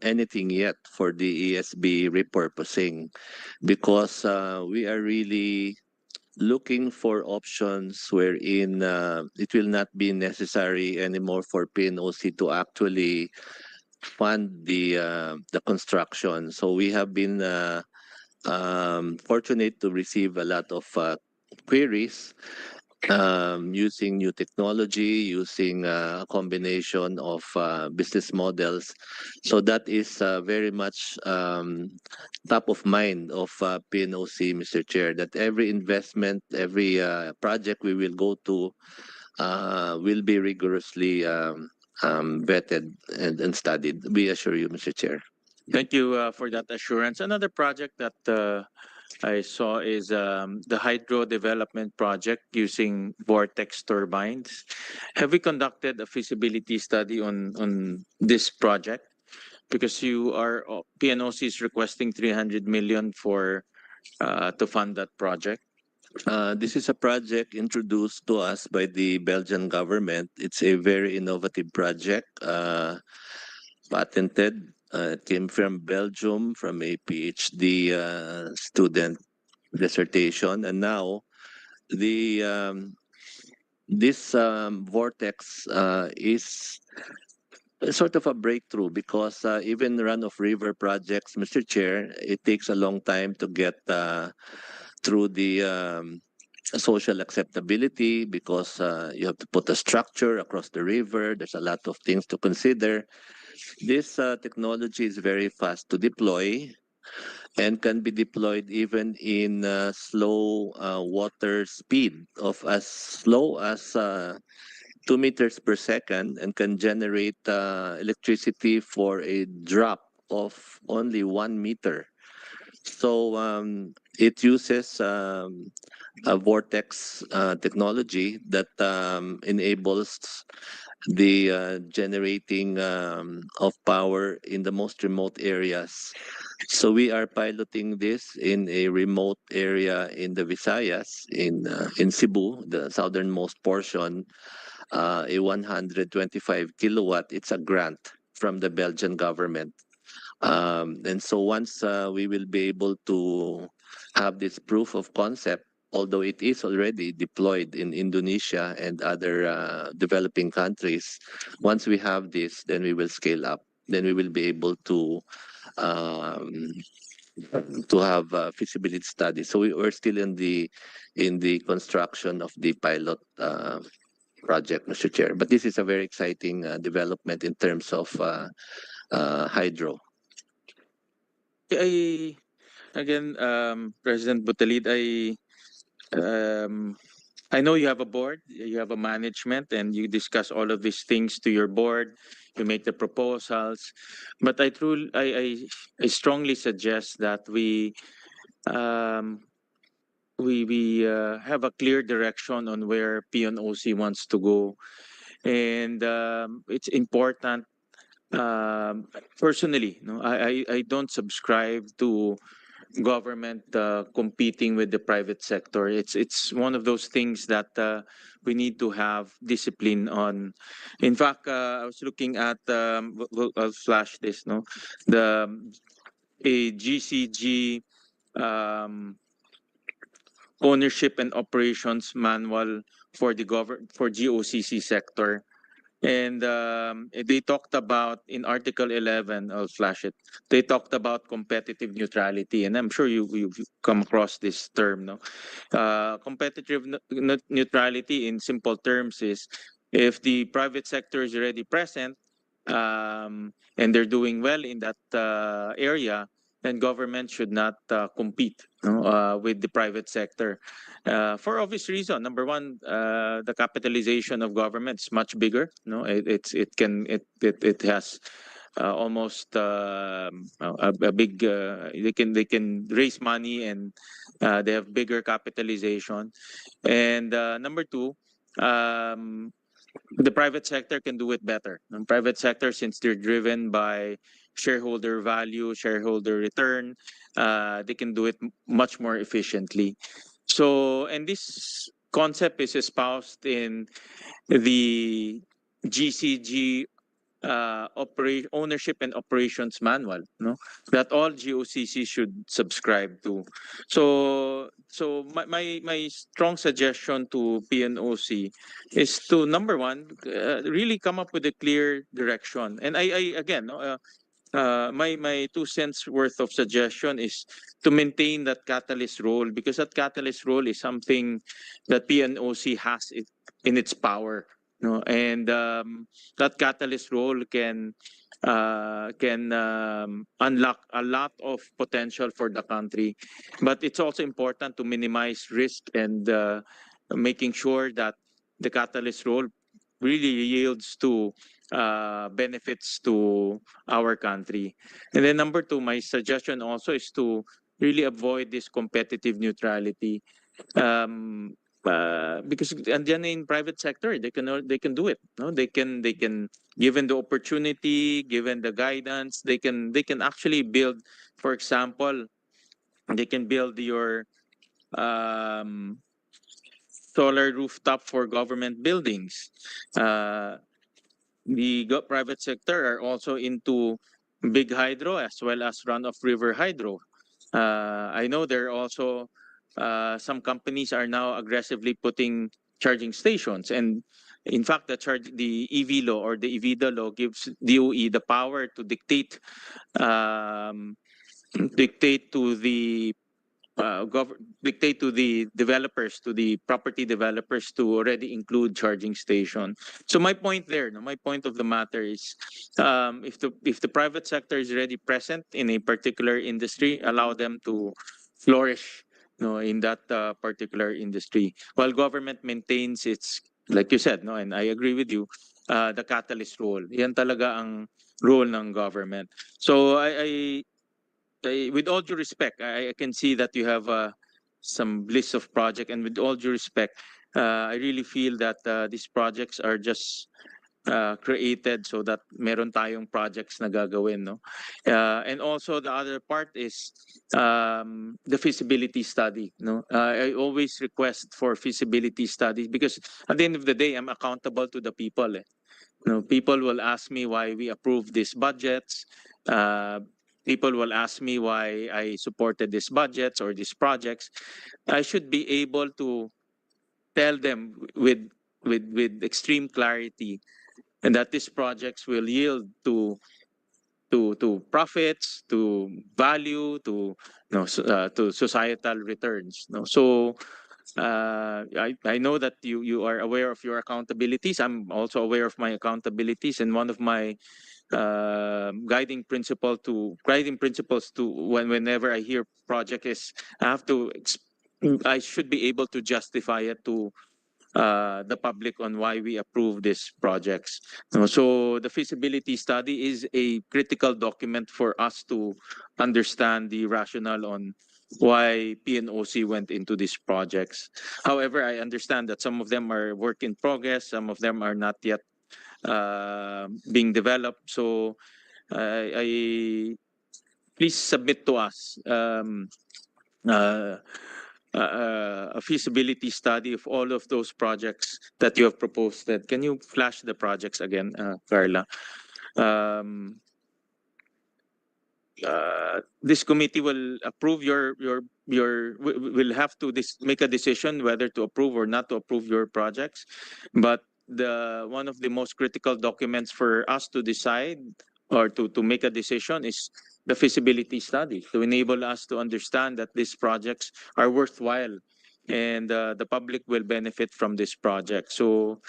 anything yet for the ESB repurposing, because we are really looking for options wherein it will not be necessary anymore for PNOC to actually fund the construction. So we have been fortunate to receive a lot of queries using new technology, using a combination of business models. So that is very much top of mind of PNOC, Mr. Chair, that every investment, every project we will go to will be rigorously vetted and studied. We assure you, Mr. Chair. Thank you for that assurance. Another project that I saw is the hydro development project using vortex turbines. Have we conducted a feasibility study on this project? Because you are PNOC is requesting 300 million for to fund that project. This is a project introduced to us by the Belgian government. It's a very innovative project, patented. It came from Belgium, from a PhD student dissertation, and now the this vortex is sort of a breakthrough because even run-of-river projects, Mr. Chair, it takes a long time to get through the social acceptability because you have to put a structure across the river. There's a lot of things to consider. This technology is very fast to deploy and can be deployed even in slow water speed of as slow as 2 meters per second and can generate electricity for a drop of only 1 meter. So it uses a vortex technology that enables the generating of power in the most remote areas. So we are piloting this in a remote area in the Visayas, in Cebu, the southernmost portion, a 125 kilowatt. It's a grant from the Belgian government. And so once we will be able to have this proof of concept, although it is already deployed in Indonesia and other developing countries, once we have this, then we will scale up. Then we will be able um, to have feasibility studies. So we're still in the construction of the pilot project, Mr. Chair. But this is a very exciting development in terms of hydro. I again, President Butalid, um, I know you have a board, you have a management, and you discuss all of these things to your board. You make the proposals, but I strongly suggest that um, we have a clear direction on where PNOC wants to go, and it's important. Personally, no, I don't subscribe to government competing with the private sector. It's one of those things that we need to have discipline on. In fact, I was looking at I'll flash this. No, the a GCG um, ownership and operations manual for the for GOCC sector. And they talked about in Article 11, I'll flash it. They talked about competitive neutrality, and I'm sure you've come across this term. No, competitive neutrality in simple terms is if the private sector is already present and they're doing well in that area, then government should not compete, no, with the private sector for obvious reason. Number one, the capitalization of government is much bigger. No, it has almost a big. They can raise money and they have bigger capitalization. And number two, um, the private sector can do it better. The private sector, since they're driven by shareholder value, shareholder return, they can do it much more efficiently. So, and this concept is espoused in the GCG ownership and operations manual, no, that all GOCC should subscribe to. So my strong suggestion to PNOC is to, number one, really come up with a clear direction. And I again, no, my 2 cents worth of suggestion is to maintain that catalyst role, because that catalyst role is something that PNOC has in its power. No, and that catalyst role can unlock a lot of potential for the country, but it's also important to minimize risk and making sure that the catalyst role really yields to benefits to our country. And then number two, my suggestion also is to really avoid this competitive neutrality. Because and then in private sector they can do it. No, they can given the opportunity, given the guidance, they can actually build. For example, they can build your um, solar rooftop for government buildings. Uh, the private sector are also into big hydro as well as run of river hydro. I know they're also some companies are now aggressively putting charging stations. And in fact, the EV law or the EVIDA law gives DOE the power to um, dictate to the dictate to the developers, to the property developers, to already include charging station. So my point there, no, my point of the matter is, if the private sector is already present in a particular industry, allow them to flourish, no, in that particular industry, while government maintains its, like you said, no, and I agree with you, the catalyst role. Yan talaga ang role ng government. So with all due respect, I can see that you have some list of projects, and with all due respect, I really feel that these projects are just created so that meron tayong projects na gagawin, no? And also the other part is the feasibility study, no? I always request for feasibility studies because at the end of the day, I'm accountable to the people. You know, people will ask me why we approve these budgets. People will ask me why I supported these budgets or these projects. I should be able to tell them with extreme clarity, and that these projects will yield to profits, to value, to societal returns. No, so I know that you are aware of your accountabilities. I'm also aware of my accountabilities, and one of my guiding principles to whenever I hear project is I should be able to justify it to the public on why we approve these projects. So the feasibility study is a critical document for us to understand the rationale on why PNOC went into these projects. However, I understand that some of them are work in progress, some of them are not yet being developed. So I please submit to us a feasibility study of all of those projects that you have proposed. Can you flash the projects again, Carla? This committee will approve will have to make a decision whether to approve or not to approve your projects. But one of the most critical documents for us to decide or to make a decision is the feasibility study, to enable us to understand that these projects are worthwhile and the public will benefit from this project. So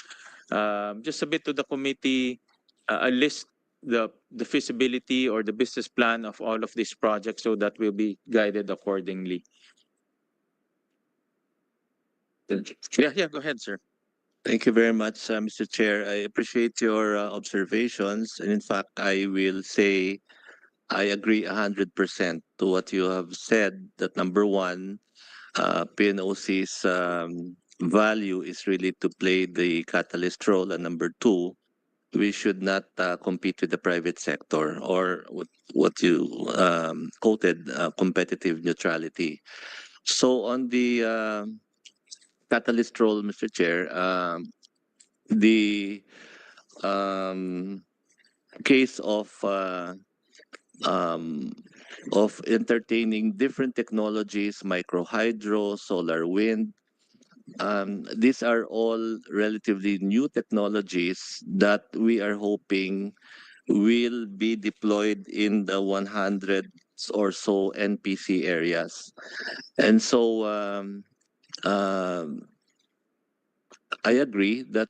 just submit to the committee a list, the feasibility or the business plan of all of these projects so that we'll be guided accordingly. Yeah, go ahead, sir. Thank you very much, Mr. Chair. I appreciate your observations. And in fact, I will say I agree 100% to what you have said, that number one, PNOC's value is really to play the catalyst role. And number two, we should not compete with the private sector, or what you quoted, competitive neutrality. So on the catalyst role, Mr. Chair, the case of entertaining different technologies, micro hydro, solar, wind. These are all relatively new technologies that we are hoping will be deployed in the 100 or so NPC areas. And so I agree that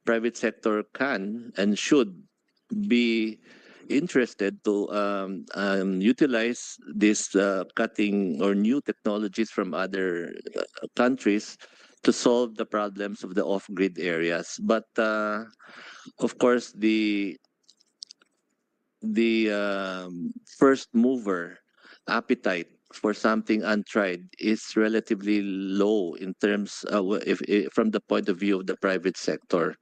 private sector can and should be interested to utilize these cutting or new technologies from other countries to solve the problems of the off-grid areas. But of course, the first mover appetite for something untried is relatively low in terms if from the point of view of the private sector.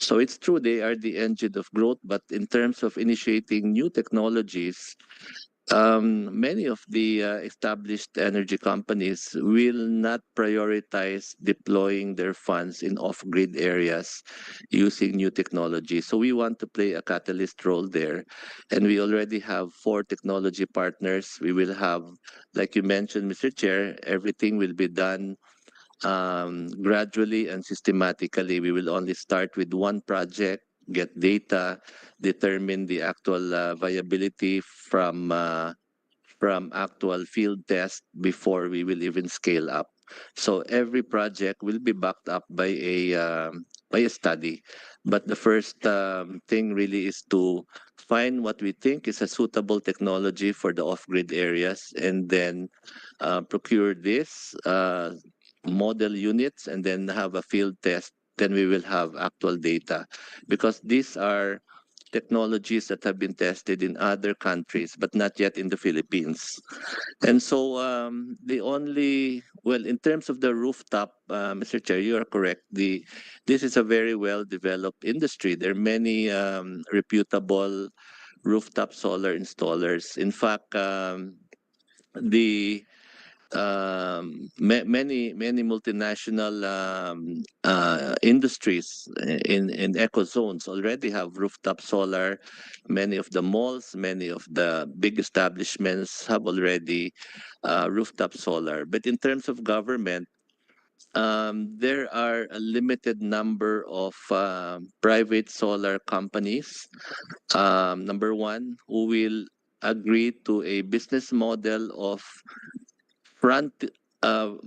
So it's true they are the engine of growth, but in terms of initiating new technologies, many of the established energy companies will not prioritize deploying their funds in off-grid areas using new technology. So we want to play a catalyst role there. And we already have 4 technology partners. We will have, like you mentioned, Mr. Chair, everything will be done gradually and systematically. We will only start with one project, get data, determine the actual viability from actual field tests before we will even scale up. So every project will be backed up by a study. But the first thing really is to find what we think is a suitable technology for the off-grid areas, and then procure this model units, and then have a field test. Then we will have actual data, because these are technologies that have been tested in other countries, but not yet in the Philippines. And so in terms of the rooftop, Mr. Chair, you are correct. This is a very well developed industry. There are many reputable rooftop solar installers. In fact, the many multinational industries in eco zones already have rooftop solar. Many of the malls, many of the big establishments have already rooftop solar. But in terms of government, there are a limited number of private solar companies. Number one, who will agree to a business model front of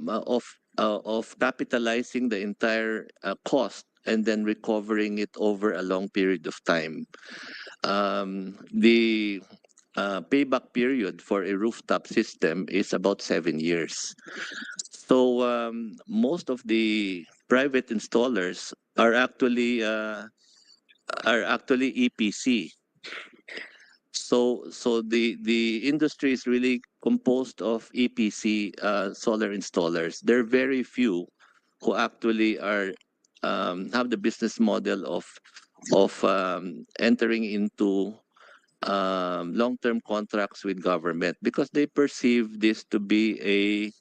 capitalizing the entire cost and then recovering it over a long period of time. The payback period for a rooftop system is about 7 years. So most of the private installers are actually EPC. So the industry is really composed of EPC solar installers. There are very few who actually are have the business model of entering into long-term contracts with government, because they perceive this to be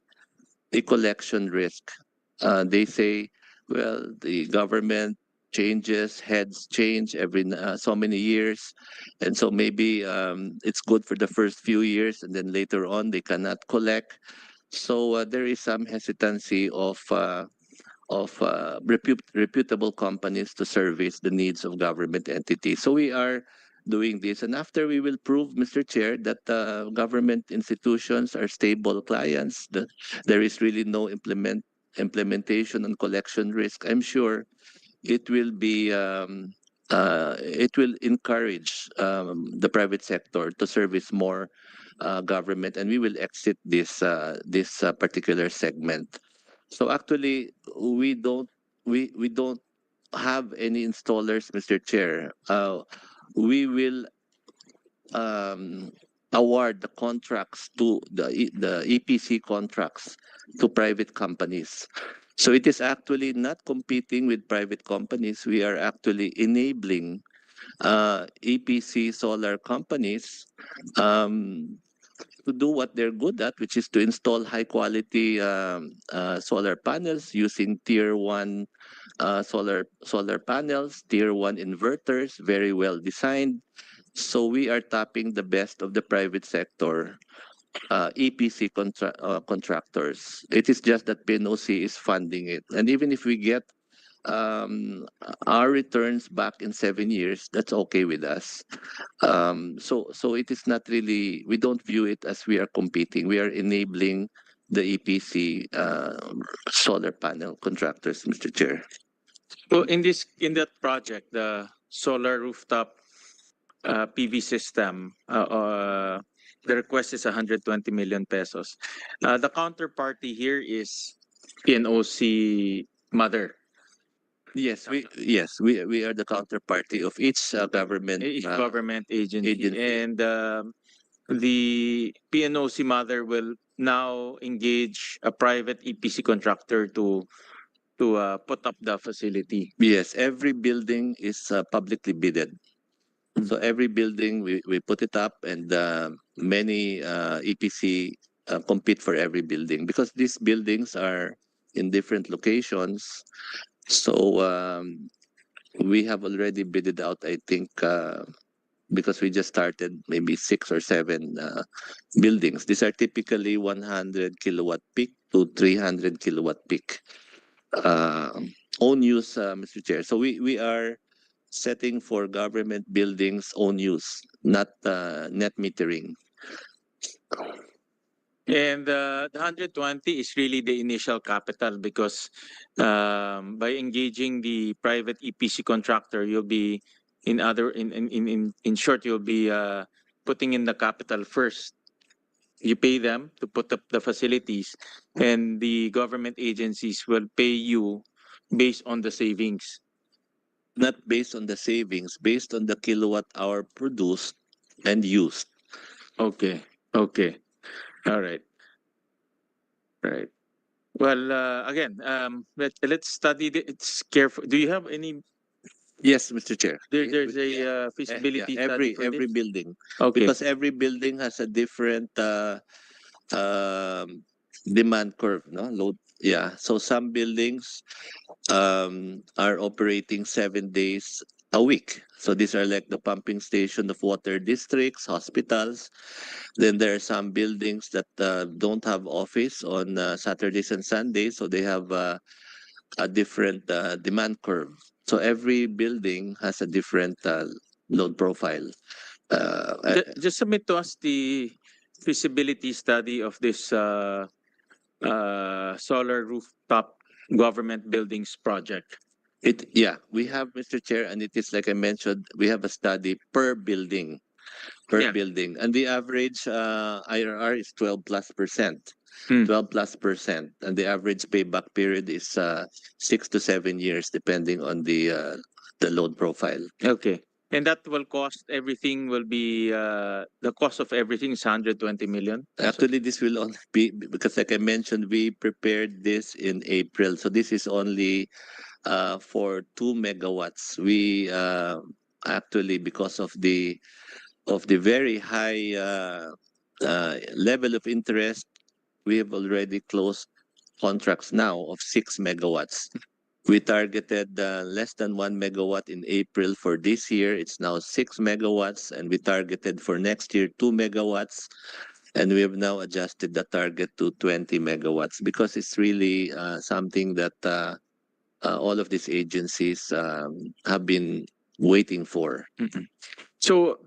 a collection risk. They say, well, the government changes, heads change every so many years, and so maybe it's good for the first few years, and then later on they cannot collect. So there is some hesitancy of reputable companies to service the needs of government entities. So we are doing this, and after we will prove, Mr. Chair, that government institutions are stable clients, that there is really no implementation and collection risk, I'm sure it will be it will encourage the private sector to service more government, and we will exit this particular segment. So actually, we don't have any installers, Mr. Chair. We will um, award the contracts to the EPC contracts to private companies. So it is actually not competing with private companies. We are actually enabling EPC solar companies to do what they're good at, which is to install high quality solar panels using tier one solar panels, tier one inverters, very well designed. So we are tapping the best of the private sector EPC contractors. It is just that PNOC is funding it, and even if we get our returns back in 7 years, that's okay with us. So it is not really, we don't view it as we are competing. We are enabling the EPC solar panel contractors, Mr. Chair. So in that project, the solar rooftop PV system, the request is 120 million pesos. The counterparty here is PNOC Mother. Yes, we are the counterparty of each government Each government agency. agency. And the PNOC Mother will now engage a private EPC contractor to put up the facility. Yes, every building is publicly bidded. So every building we put it up, and many EPC compete for every building because these buildings are in different locations. So we have already bid it out, I think, because we just started maybe 6 or 7 buildings. These are typically 100 kilowatt peak to 300 kilowatt peak. Own use, Mr. Chair. So we are setting for government buildings own use, not net metering. And the 120 is really the initial capital because by engaging the private EPC contractor, you'll be in short, you'll be putting in the capital first. You pay them to put up the facilities, and the government agencies will pay you based on the savings. Not based on the savings, based on the kilowatt hour produced and used. Okay. Okay. All right. Right. Well, again, let's study it's careful. Do you have any? Yes, Mr. Chair. There's a feasibility study for every this? building, Okay. because every building has a different demand curve, no load. Yeah, so some buildings are operating 7 days a week. So these are like the pumping station of water districts, hospitals. Then there are some buildings that don't have office on Saturdays and Sundays, so they have a different demand curve. So every building has a different load profile. Just submit to us the feasibility study of this solar rooftop government buildings project. We have, Mr. Chair, and it is like I mentioned, we have a study per building, Yeah. building, and the average IRR is 12+%. Hmm. 12+%, and the average payback period is 6 to 7 years, depending on the load profile. Okay. And that will cost everything will be the cost of everything is 120 million. Actually, this will only be because, like I mentioned, we prepared this in April, so this is only for 2 megawatts. We actually, because of the very high level of interest, we have already closed contracts now of 6 megawatts. We targeted less than 1 megawatt in April for this year. It's now 6 megawatts, and we targeted for next year 2 megawatts. And we have now adjusted the target to 20 megawatts because it's really something that all of these agencies have been waiting for. Mhm. So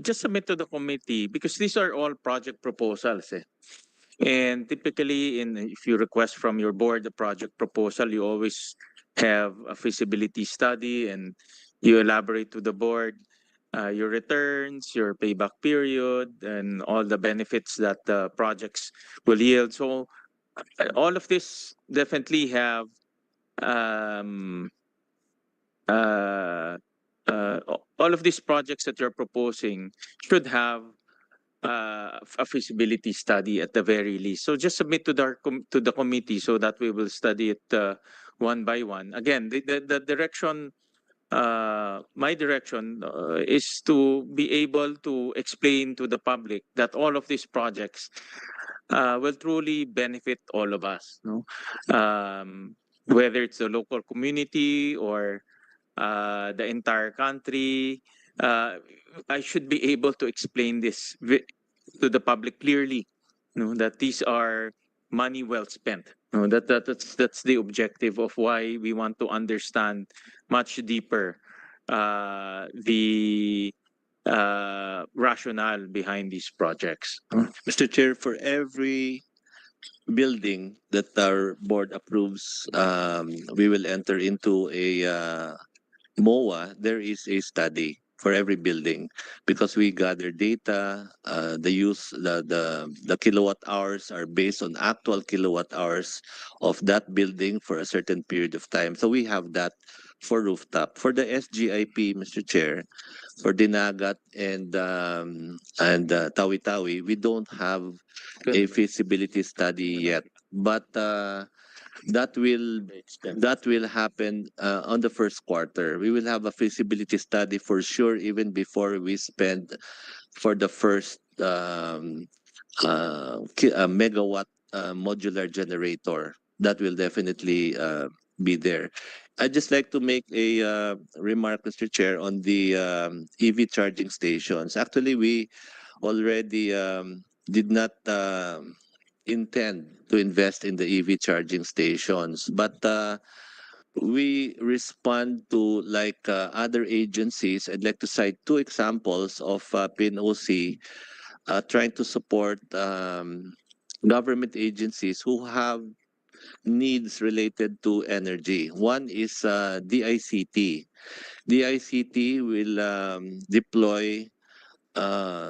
just submit to the committee because these are all project proposals. And typically, if you request from your board a project proposal, you always have a feasibility study and you elaborate to the board your returns, your payback period, and all the benefits that the projects will yield. So all of this definitely have um, uh, all of these projects that you're proposing should have a feasibility study at the very least. So just submit to the committee so that we will study it one by one. Again, the direction, my direction is to be able to explain to the public that all of these projects will truly benefit all of us. No, whether it's the local community or the entire country. I should be able to explain this to the public clearly, that these are money well spent. That's the objective of why we want to understand much deeper the rationale behind these projects. Mr. Chair, for every building that our board approves, we will enter into a MOA. There is a study for every building because we gather data. The kilowatt hours are based on actual kilowatt hours of that building for a certain period of time. So we have that for rooftop. For the SGIP, Mr. Chair, for Dinagat and Tawi-Tawi, we don't have a feasibility study yet. But that will happen on the first quarter. We will have a feasibility study for sure even before we spend for the first megawatt modular generator. That will definitely be there. I'd just like to make a remark, Mr. Chair, on the EV charging stations. Actually, we already did not intend to invest in the EV charging stations, but we respond to like other agencies. I'd like to cite two examples of PNOC trying to support government agencies who have needs related to energy. One is DICT. DICT will deploy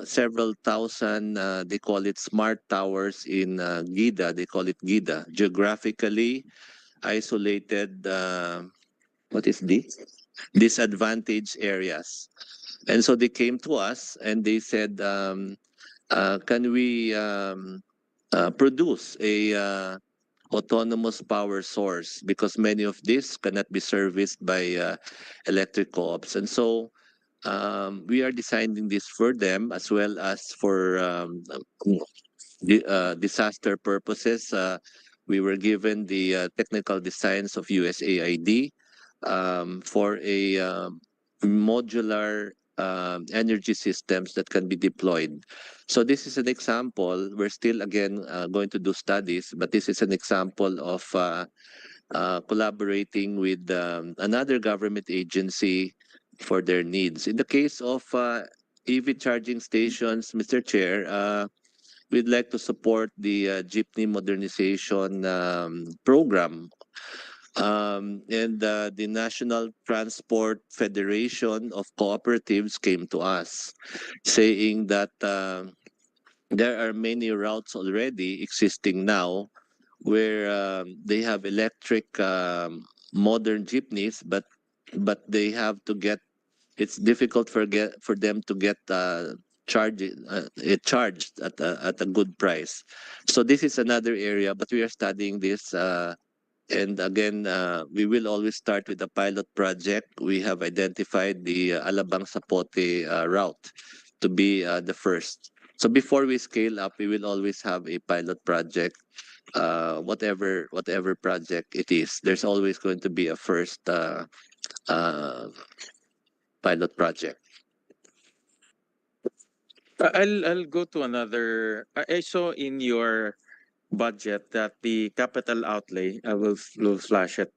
several thousand, they call it smart towers in GIDA. They call it GIDA, geographically isolated, what is this? Disadvantaged areas. And so they came to us and they said, can we produce a autonomous power source because many of these cannot be serviced by electric co-ops. And so we are designing this for them as well as for disaster purposes. We were given the technical designs of USAID for a modular energy systems that can be deployed. So this is an example. We're still again going to do studies, but this is an example of collaborating with another government agency for their needs. In the case of EV charging stations, Mr. Chair, we'd like to support the jeepney modernization program. And the National Transport Federation of Cooperatives came to us saying that there are many routes already existing now where they have electric modern jeepneys, but they have to get, it's difficult for them to get it charged at a good price. So this is another area, but we are studying this. And again, we will always start with a pilot project. We have identified the Alabang Sapote route to be the first. So before we scale up, we will always have a pilot project. Whatever project it is, there's always going to be a first pilot project. I'll go to another. I saw in your budget that the capital outlay, I will flash it,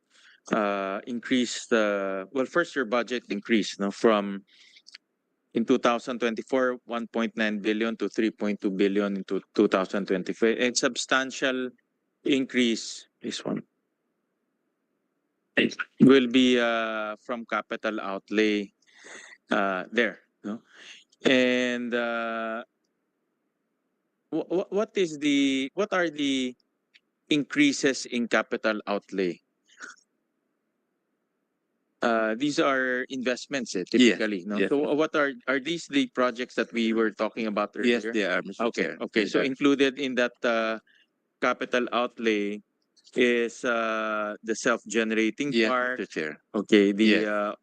increased. Well, first your budget increased, no, from in 2024 1.9 billion to 3.2 billion into 2025. A substantial increase. This one will be from capital outlay there, no? And what are the increases in capital outlay? These are investments, typically. No? yes. So what are these the projects that we were talking about earlier? Yes, they are, Mr. Okay, Chair. okay. They So are. included in that capital outlay is the self-generating Yes, part. Mr. Chair. Okay, the Yes.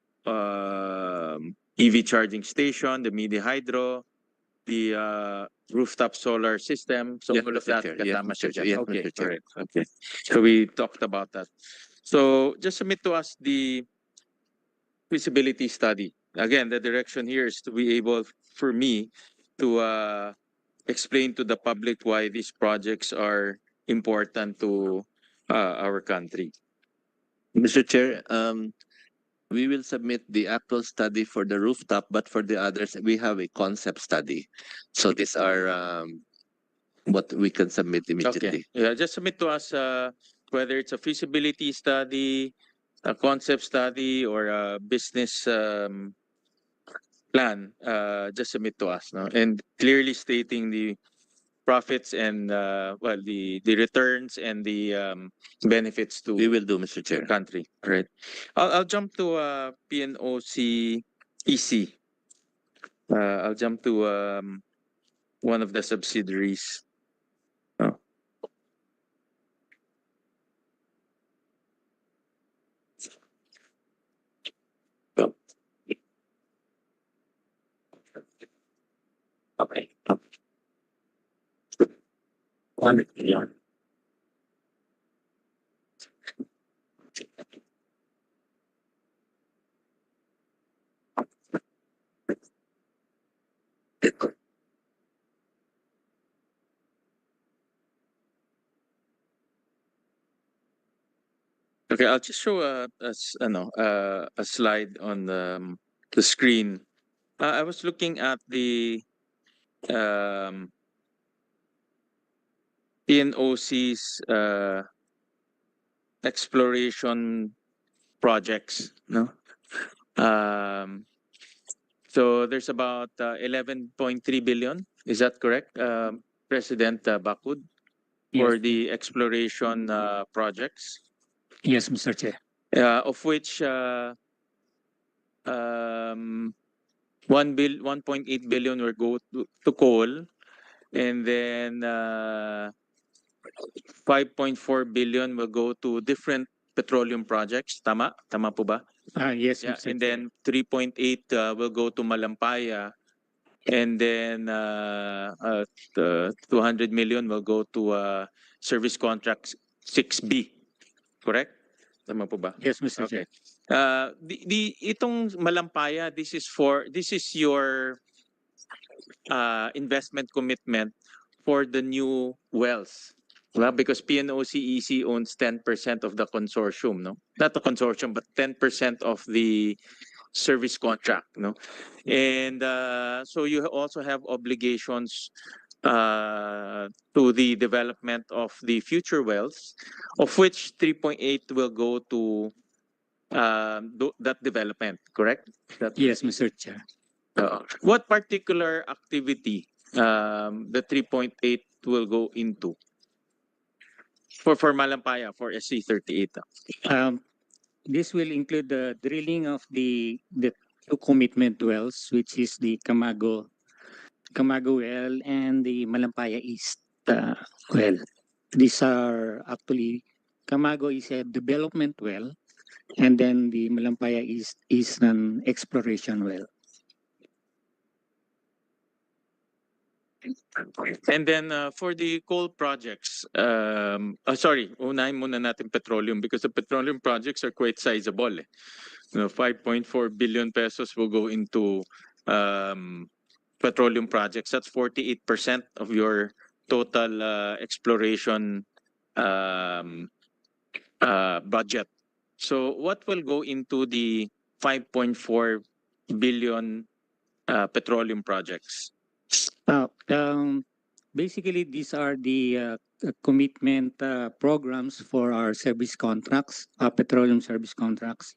EV charging station, the mini hydro, the rooftop solar system. So Yes, all of Mr. that Chair. Yes, kasama Mr. siya Chair. dyan. Yes, Okay, Mr. Chair. alright. Okay. So we talked about that. So just submit to us the feasibility study. Again, the direction here is to be able for me to explain to the public why these projects are important to our country. Mr. Chair, we will submit the actual study for the rooftop, but for the others, we have a concept study. So these are what we can submit immediately. Okay. Yeah, just submit to us whether it's a feasibility study, a concept study, or a business plan. Just submit to us, no? And clearly stating the profits and well the returns and the benefits to We will do, Mr. Chair. country. Right. I'll jump to PNOC EC. I'll jump to one of the subsidiaries. Oh. Okay, I'll just show a slide on the screen. I was looking at the um, PNOC's exploration projects. No, so there's about 11.3 billion. Is that correct, President Bakud, for Yes. the exploration projects? Yes, Mr. Chair. Of which 1.8 billion will go to coal, and then 5.4 billion will go to different petroleum projects. Tama? Tama po ba? Yes, Yeah, Mr. and Chair. then 3.8 will go to Malampaya, and then 200 million will go to service contracts 6B. Correct? Tama po ba? Yes, Mr. Okay. Chair. Itong Malampaya, this is your investment commitment for the new wells. Well, because PNOC owns 10% of the consortium, no? Not the consortium, but 10% of the service contract, no? And so you also have obligations to the development of the future wells, of which 3.8 will go to that development, correct? Yes, Mr. Chair. What particular activity the 3.8 will go into? For Malampaya, for SC38. This will include the drilling of the two commitment wells, which is the Camago well and the Malampaya East well. These are actually, Camago is a development well, and then the Malampaya East is an exploration well. And then for the coal projects, sorry, unahin muna natin petroleum because the petroleum projects are quite sizable. 5.4 billion pesos will go into petroleum projects. That's 48% of your total exploration budget. So what will go into the 5.4 billion petroleum projects? Basically, these are the commitment programs for our service contracts, petroleum service contracts.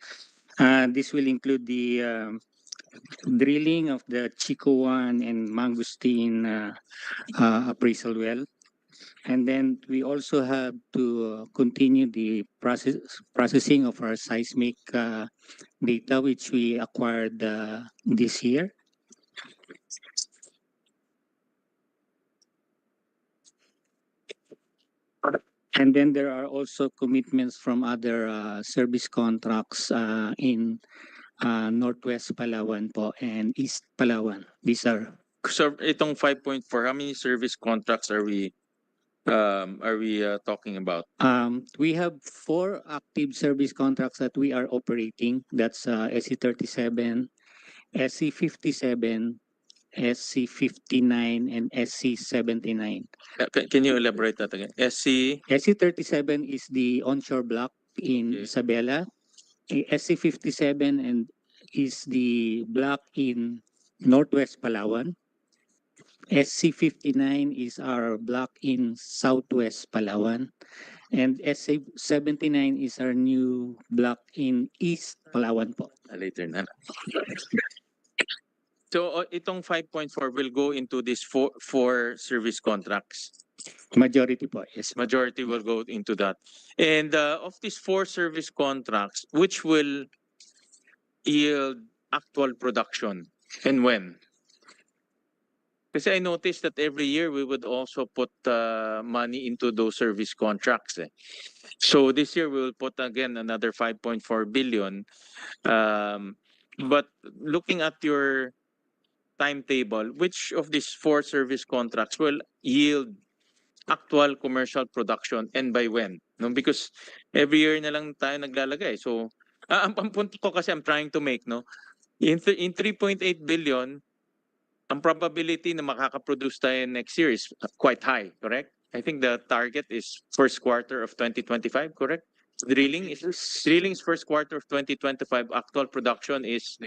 This will include the drilling of the Chico 1 and Mangustin appraisal well. And then we also have to continue the processing of our seismic data, which we acquired this year. And then there are also commitments from other service contracts in Northwest Palawan po and East Palawan. These are So itong 5.4, how many service contracts are we talking about? we have 4 active service contracts that we are operating. That's SC37, SC57, SC59, and SC79. Can you elaborate that again? SC37 is the onshore block in Okay. Isabela. SC57 and is the block in Northwest Palawan. SC59 is our block in Southwest Palawan. And SC79 is our new block in East Palawan po. Later na. So itong 5.4 will go into these four service contracts. Majority po, yes. Majority will go into that. And of these 4 service contracts, which will yield actual production and when? Because I noticed that every year we would also put money into those service contracts. So this year we will put again another 5.4 billion. But looking at your timetable, which of these 4 service contracts will yield actual commercial production and by when? No, because every year na lang tayo naglalagay. So, ang punto ko kasi I'm trying to make, no, in 3.8 billion, ang probability na makakaproduce tayo next year is quite high, correct? I think the target is first quarter of 2025, correct? Drilling is first quarter of 2025. Actual production is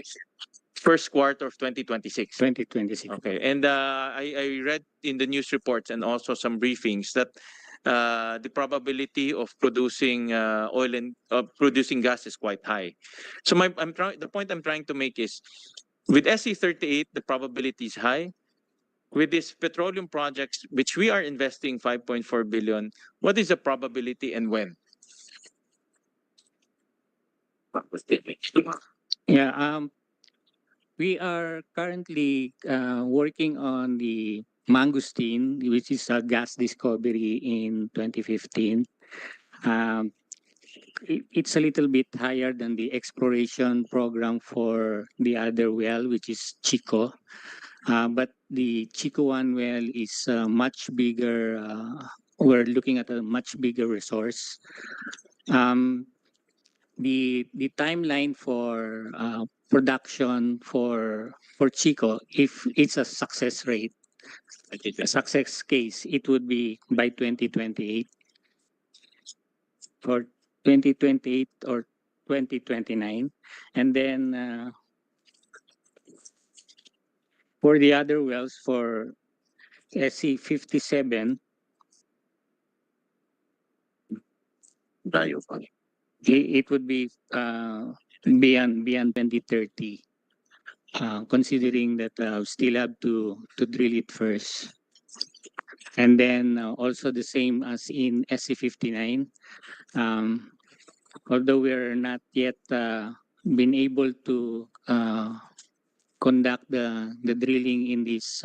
first quarter of 2026. 2026. Okay, and I read in the news reports and also some briefings that the probability of producing oil and producing gas is quite high. So the point I'm trying to make is, with SC38, the probability is high. With these petroleum projects, which we are investing 5.4 billion, what is the probability and when? Yeah, we are currently working on the Mangosteen, which is a gas discovery in 2015. It's a little bit higher than the exploration program for the other well, which is Chico. But the Chico 1 well is much bigger. We're looking at a much bigger resource. The timeline for production for Chico, if it's a success rate, a success case, it would be by 2028. For 2028 or 2029. And then for the other wells, for SC57, it would be beyond 2030, considering that we still have to drill it first. And then also the same as in SC59, although we're not yet been able to conduct the drilling in this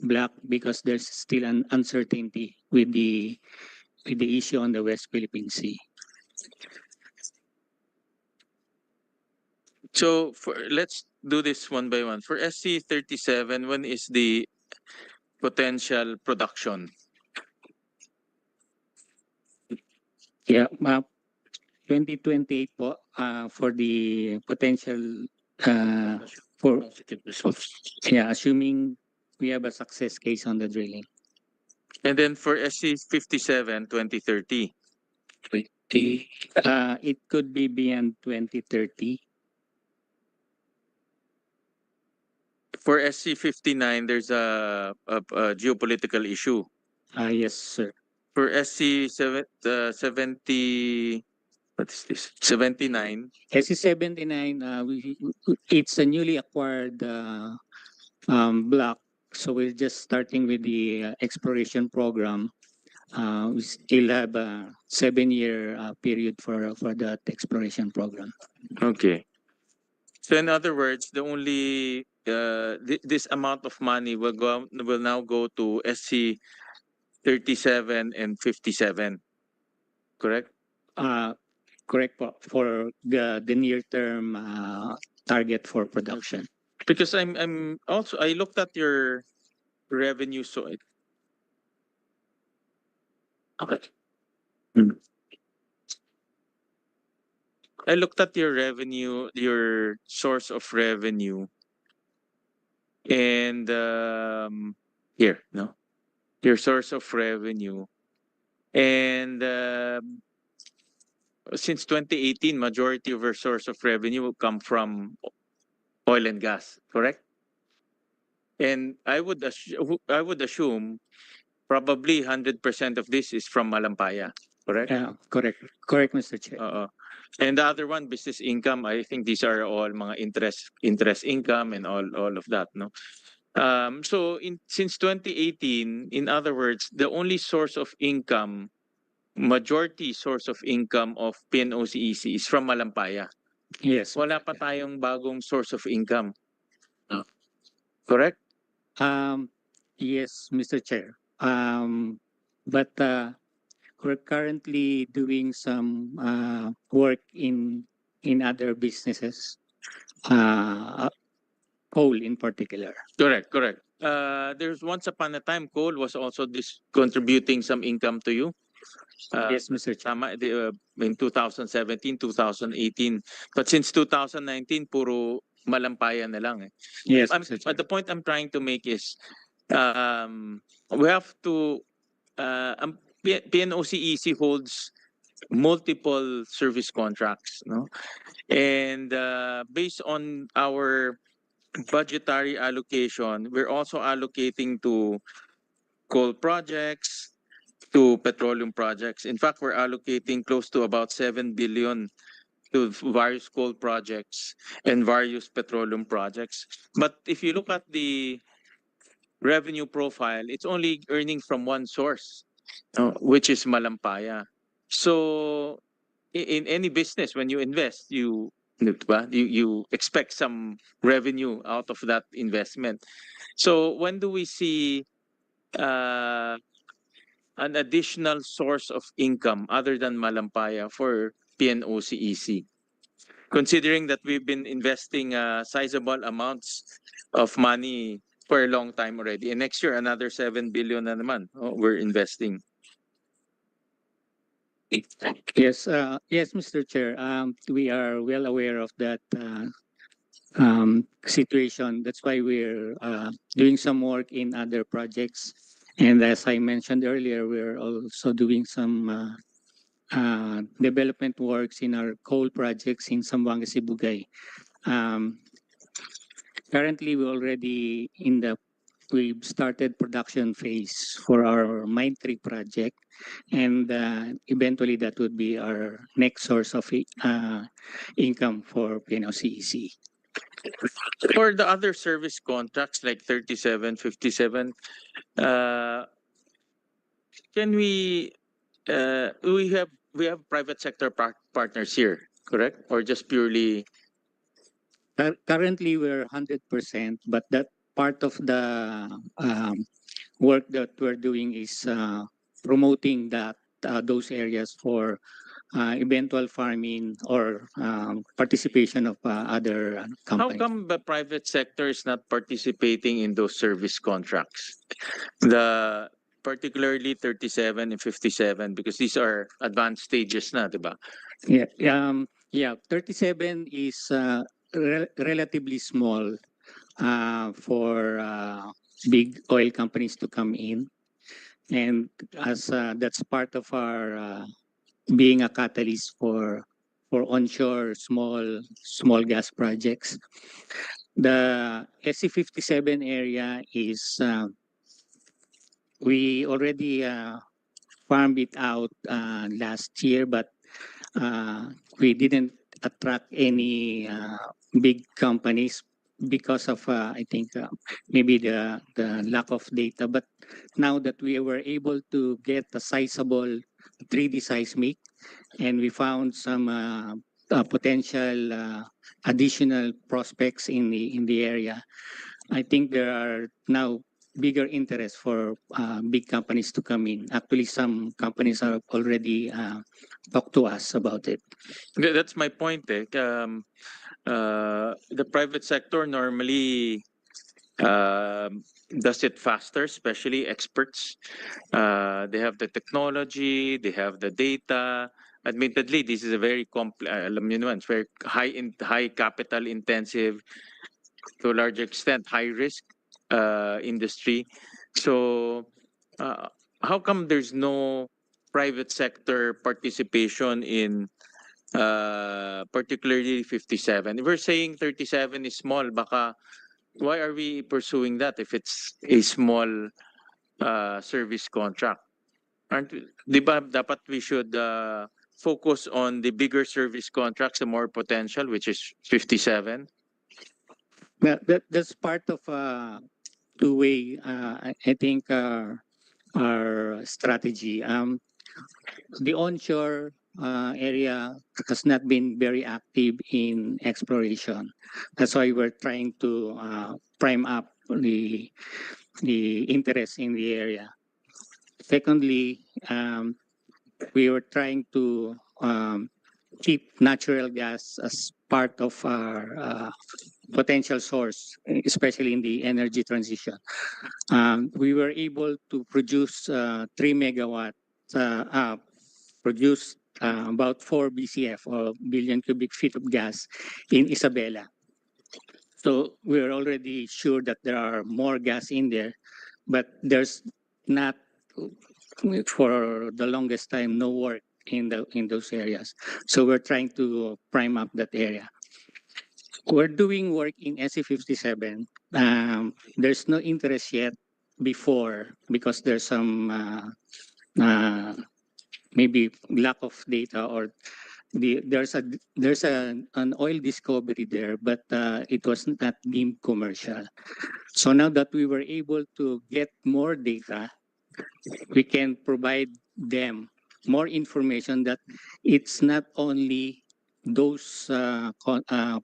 block because there's still an uncertainty with the issue on the West Philippine Sea. So let's do this one by one. For SC37, when is the potential production? Yeah, 2028 po for the potential for assuming we have a success case on the drilling. And then for SC57, 2030. It could be beyond 2030. For SC59, there's a geopolitical issue. Yes, sir. For SC70, what is this? 79. SC79, it's a newly acquired block, so we're just starting with the exploration program. We still have a 7-year period for that exploration program. Okay. So in other words, the only this amount of money will now go to SC37 and 57. Correct? Correct po, for the near term target for production. Because I'm also, I looked at your revenue, so I looked at your revenue, your source of revenue, and here, no, your source of revenue, and since 2018, majority of your source of revenue will come from oil and gas, correct? And I would assume probably 100% of this is from Malampaya, correct? Yeah, correct, Mr. Chair. And the other one, business income, I think these are all mga interest income and all of that, no? So since 2018, in other words, the only source of income, majority source of income of PNOC is from Malampaya. Yes. Wala pa tayong bagong source of income. Correct? Yes, Mr. Chair. But we're currently doing some work in other businesses. coal in particular. Correct, correct. There's once upon a time coal was also contributing some income to you. Yes, Mr. Chair. Tama, in 2017, 2018. But since 2019, puro malampayan na lang. Yes, Mr. Chair. The point I'm trying to make is we have to, PNOCEC holds multiple service contracts, no? And based on our budgetary allocation, we're also allocating to coal projects, to petroleum projects. In fact, we're allocating close to about 7 billion to various coal projects and various petroleum projects. But if you look at the revenue profile, it's only earning from one source, which is malampaya. So in any business, when you invest, you expect some revenue out of that investment. So when do we see an additional source of income other than malampaya for PNOCEC? Considering that we've been investing sizable amounts of money for a long time already, and next year another 7 billion na naman we're investing. Yes, yes, Mr. Chair. We are well aware of that situation. That's why we're doing some work in other projects. And as I mentioned earlier, we're also doing some development works in our coal projects in Zamboanga, Sibugay. Currently, we've started production phase for our Mine 3 project, and eventually that would be our next source of income for PNOCEC. For the other service contracts like 37, 57, can we have private sector partners here, correct? Or just purely Currently, we're 100%, but that part of the work that we're doing is promoting those areas for eventual farming or participation of other how companies. come the private sector is not participating in those service contracts? Particularly 37 and 57, because these are advanced stages na, diba? Yeah, 37 is relatively small for big oil companies to come in, and as that's part of our being a catalyst for onshore small gas projects. The SC57 area is we already farmed it out last year, but we didn't attract any big companies because of I think maybe the lack of data. But now that we were able to get a sizable 3D seismic, and we found some potential additional prospects in the area, I think there are now bigger interest for big companies to come in. Actually, some companies have already talked to us about it. That's my point. The private sector normally does it faster, especially experts. They have the technology, they have the data. Admittedly, this is a very it's very high capital intensive, to a large extent high risk industry. So how come there's no private sector participation in particularly 57? If we're saying 37 is small, baka why are we pursuing that if it's a small service contract? Di ba dapat we should focus on the bigger service contracts, the more potential, which is 57? Well, that's part of two-way, I think, our strategy. The onshore area has not been very active in exploration. That's why we're trying to prime up the interest in the area. Secondly, we were trying to keep natural gas as part of our potential source, especially in the energy transition. We were able to produce 3 megawatts, produce about 4 BCF or billion cubic feet of gas in Isabela. So we're already sure that there are more gas in there, but there's not, for the longest time, no work in those areas. So we're trying to prime up that area. We're doing work in SC57. There's no interest yet before because there's some maybe lack of data, or there's an oil discovery there, but it was not deemed commercial. So now that we were able to get more data, we can provide them more information that it's not only those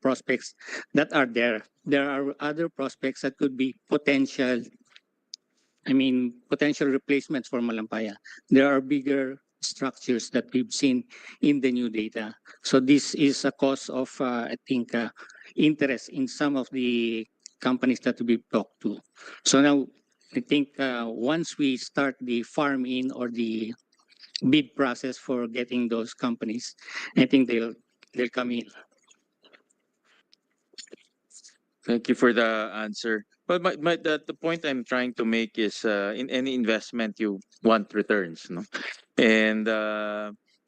prospects that are there. There are other prospects that could be potential replacements for Malampaya. There are bigger structures that we've seen in the new data. So this is a cause of, I think, interest in some of the companies that we've talked to. So now, I think once we start the farm in or the bid process for getting those companies, I think they'll come in. Thank you for the answer. But the point I'm trying to make is in any investment you want returns, no? And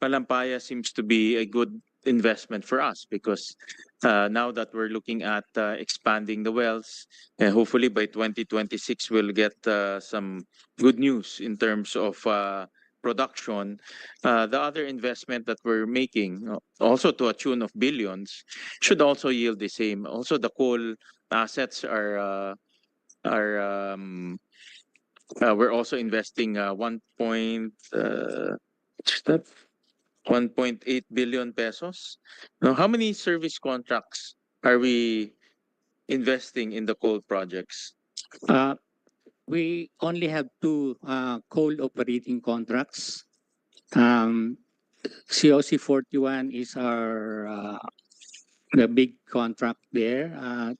Palampaya seems to be a good investment for us because now that we're looking at expanding the wells, and hopefully by 2026 we'll get some good news in terms of production. The other investment that we're making, also to a tune of billions, should also yield the same. Also, the coal assets are we're also investing 1.8 billion pesos. Now, how many service contracts are we investing in the coal projects? We only have 2 coal operating contracts. COC 41 is our the big contract there.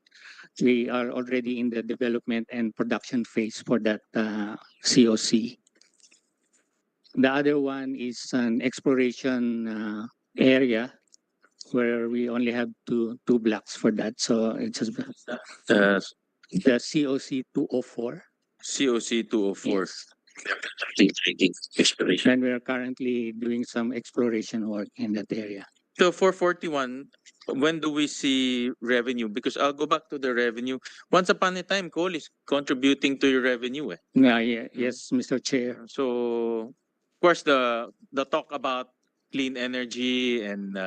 We are already in the development and production phase for that COC. The other one is an exploration area where we only have two blocks for that. So it's just the COC 204. COC 204. Yes. And we are currently doing some exploration work in that area. So for 41, when do we see revenue? Because I'll go back to the revenue. Once upon a time, coal is contributing to your revenue. Yes, Mr. Chair. So, of course, the talk about clean energy and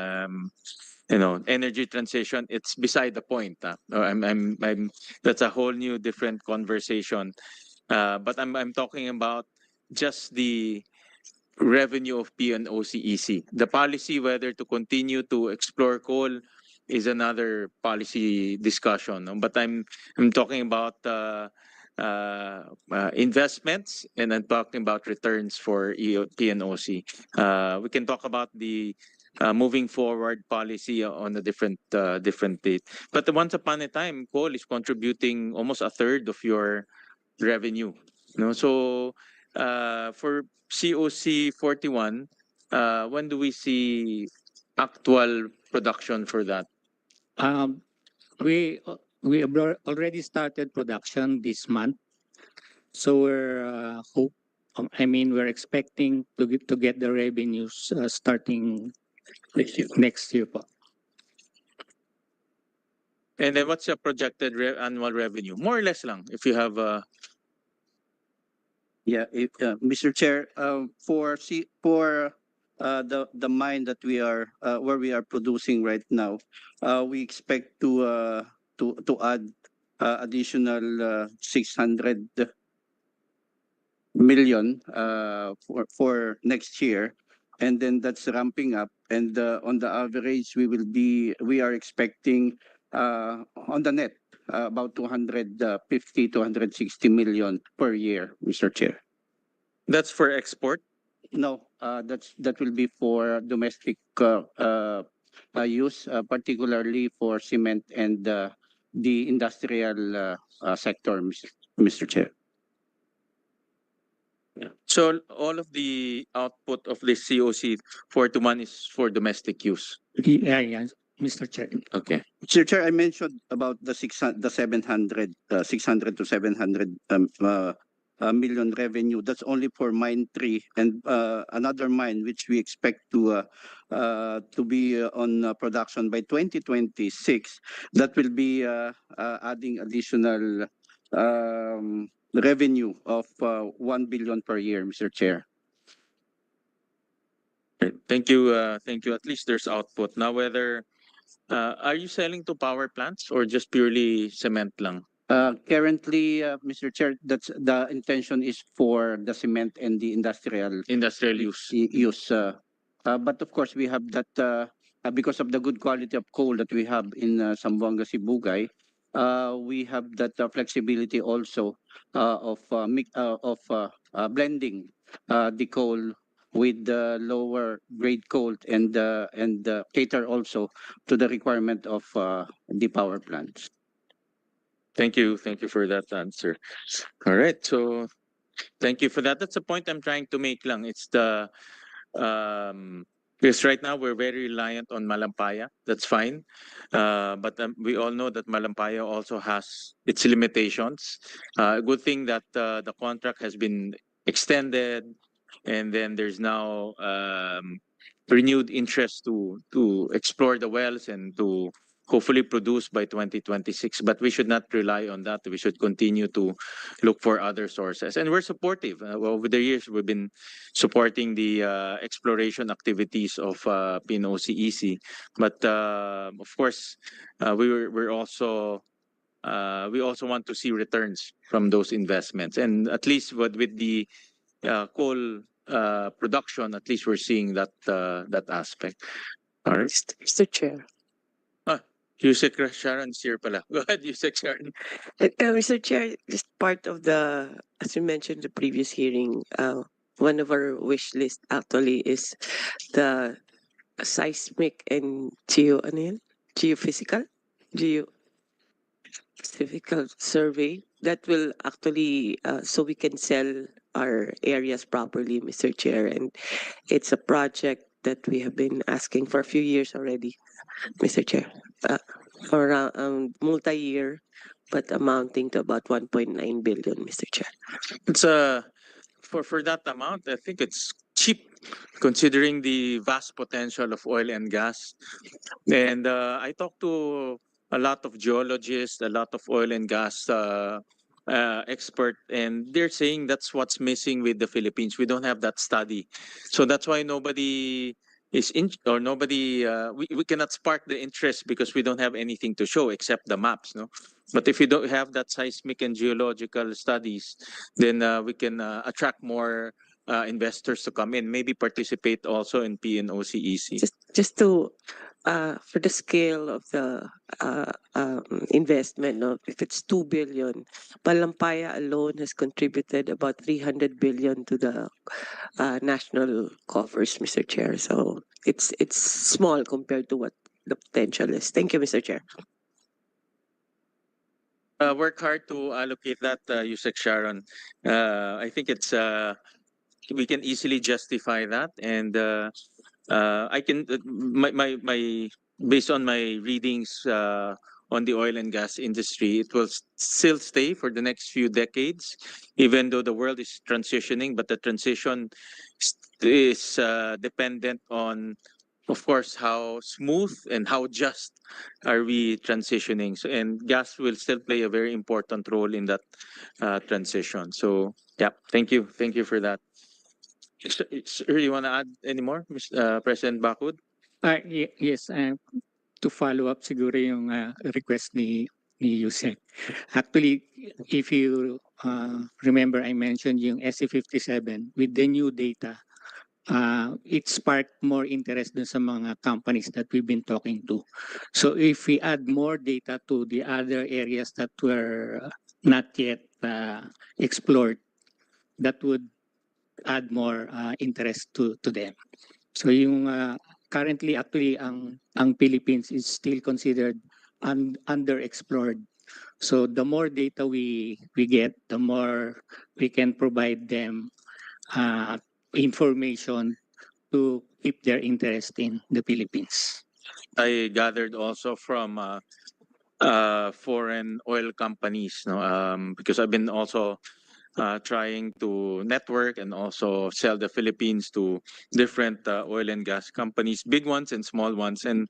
energy transition, it's beside the point. I'm that's a whole new different conversation. But I'm talking about just the revenue of PNOC. The policy whether to continue to explore coal is another policy discussion. But I'm talking about investments, and I'm talking about returns for PNOC. We can talk about the moving forward policy on a different date. But once upon a time, coal is contributing almost a third of your revenue. So for COC 41, when do we see actual production for that? We have already started production this month, so we're expecting to get the revenues starting next year. And then what's the projected annual revenue? More or less lang, if you have Mr. Chair, for the mine that we are where we are producing right now, we expect to add additional 600 million for next year, and then that's ramping up. And on the average, we are expecting on the net about 250 260 million per year, Mr. Chair. that's for export? No, that will be for domestic use, particularly for cement and the industrial sector, Mr. Chair. So all of the output of the COC 421 is for domestic use. Yeah, Mr. Chair. Okay. Mr. Chair, I mentioned about the 600 to 700 million revenue. That's only for mine 3 and another mine which we expect to be on production by 2026. That will be adding additional revenue of 1 billion per year, Mr. Chair. Right. Thank you. Thank you. At least there's output. Now, whether are you selling to power plants or just purely cement lang? Currently, Mr. Chair, that's the intention is for the cement and the industrial use. use. But of course, we have that because of the good quality of coal that we have in Zamboanga, Sibugay. We have that flexibility also of blending the coal with the lower grade coal and cater also to the requirement of the power plants. Thank you. Thank you for that answer. All right. So thank you for that. That's the point I'm trying to make lang. It's the because right now we're very reliant on Malampaya. That's fine. But we all know that Malampaya also has its limitations. Good thing that the contract has been extended, and then there's now renewed interest to explore the wells and to hopefully produce by 2026. But we should not rely on that. We should continue to look for other sources. And we're supportive. Over the years, we've been supporting the exploration activities of PNOC. But of course, we also want to see returns from those investments. And at least with the coal production, at least we're seeing that aspect. All right. Mr. Chair. Yusek Sharon is here pala. Go ahead, Yusek Sharon. Mr. Chair, just part of the, as you mentioned the previous hearing, one of our wish list actually is the seismic and geophysical survey that will actually so we can sell our areas properly, Mr. Chair. And it's a project that we have been asking for a few years already, Mr. Chair. For multi-year, but amounting to about 1.9 billion, Mr. Chair. It's for that amount, I think it's cheap considering the vast potential of oil and gas. And I talked to a lot of geologists, a lot of oil and gas expert, and they're saying that's what's missing with the Philippines. We don't have that study, so that's why nobody is in or nobody we cannot spark the interest because we don't have anything to show except the maps, no. But if you don't have that seismic and geological studies, then we can attract more investors to come in, maybe participate also in PNOC. Just to for the scale of the investment, no, if it's 2 billion, Malampaya alone has contributed about 300 billion to the national coffers, Mr. Chair. So it's small compared to what the potential is. Thank you, Mr. Chair. Work hard to allocate that, Yusek Sharon. I think it's we can easily justify that, and I can my based on my readings on the oil and gas industry, it will still stay for the next few decades, even though the world is transitioning. But the transition is dependent on, of course, how smooth and how just are we transitioning. So, and gas will still play a very important role in that transition. So, yeah, thank you for that. Sir, you want to add any more, President Bakud? Yes, to follow up siguro yung request ni Yusek. Actually, if you remember, I mentioned yung SC57 with the new data. It sparked more interest dun sa mga companies that we've been talking to. So if we add more data to the other areas that were not yet explored, that would add more interest to them. So yung currently actually ang Philippines is still considered underexplored. So the more data we get, the more we can provide them information to keep their interest in the Philippines. I gathered also from foreign oil companies, no, because I've been also trying to network and also sell the Philippines to different oil and gas companies, big ones and small ones, and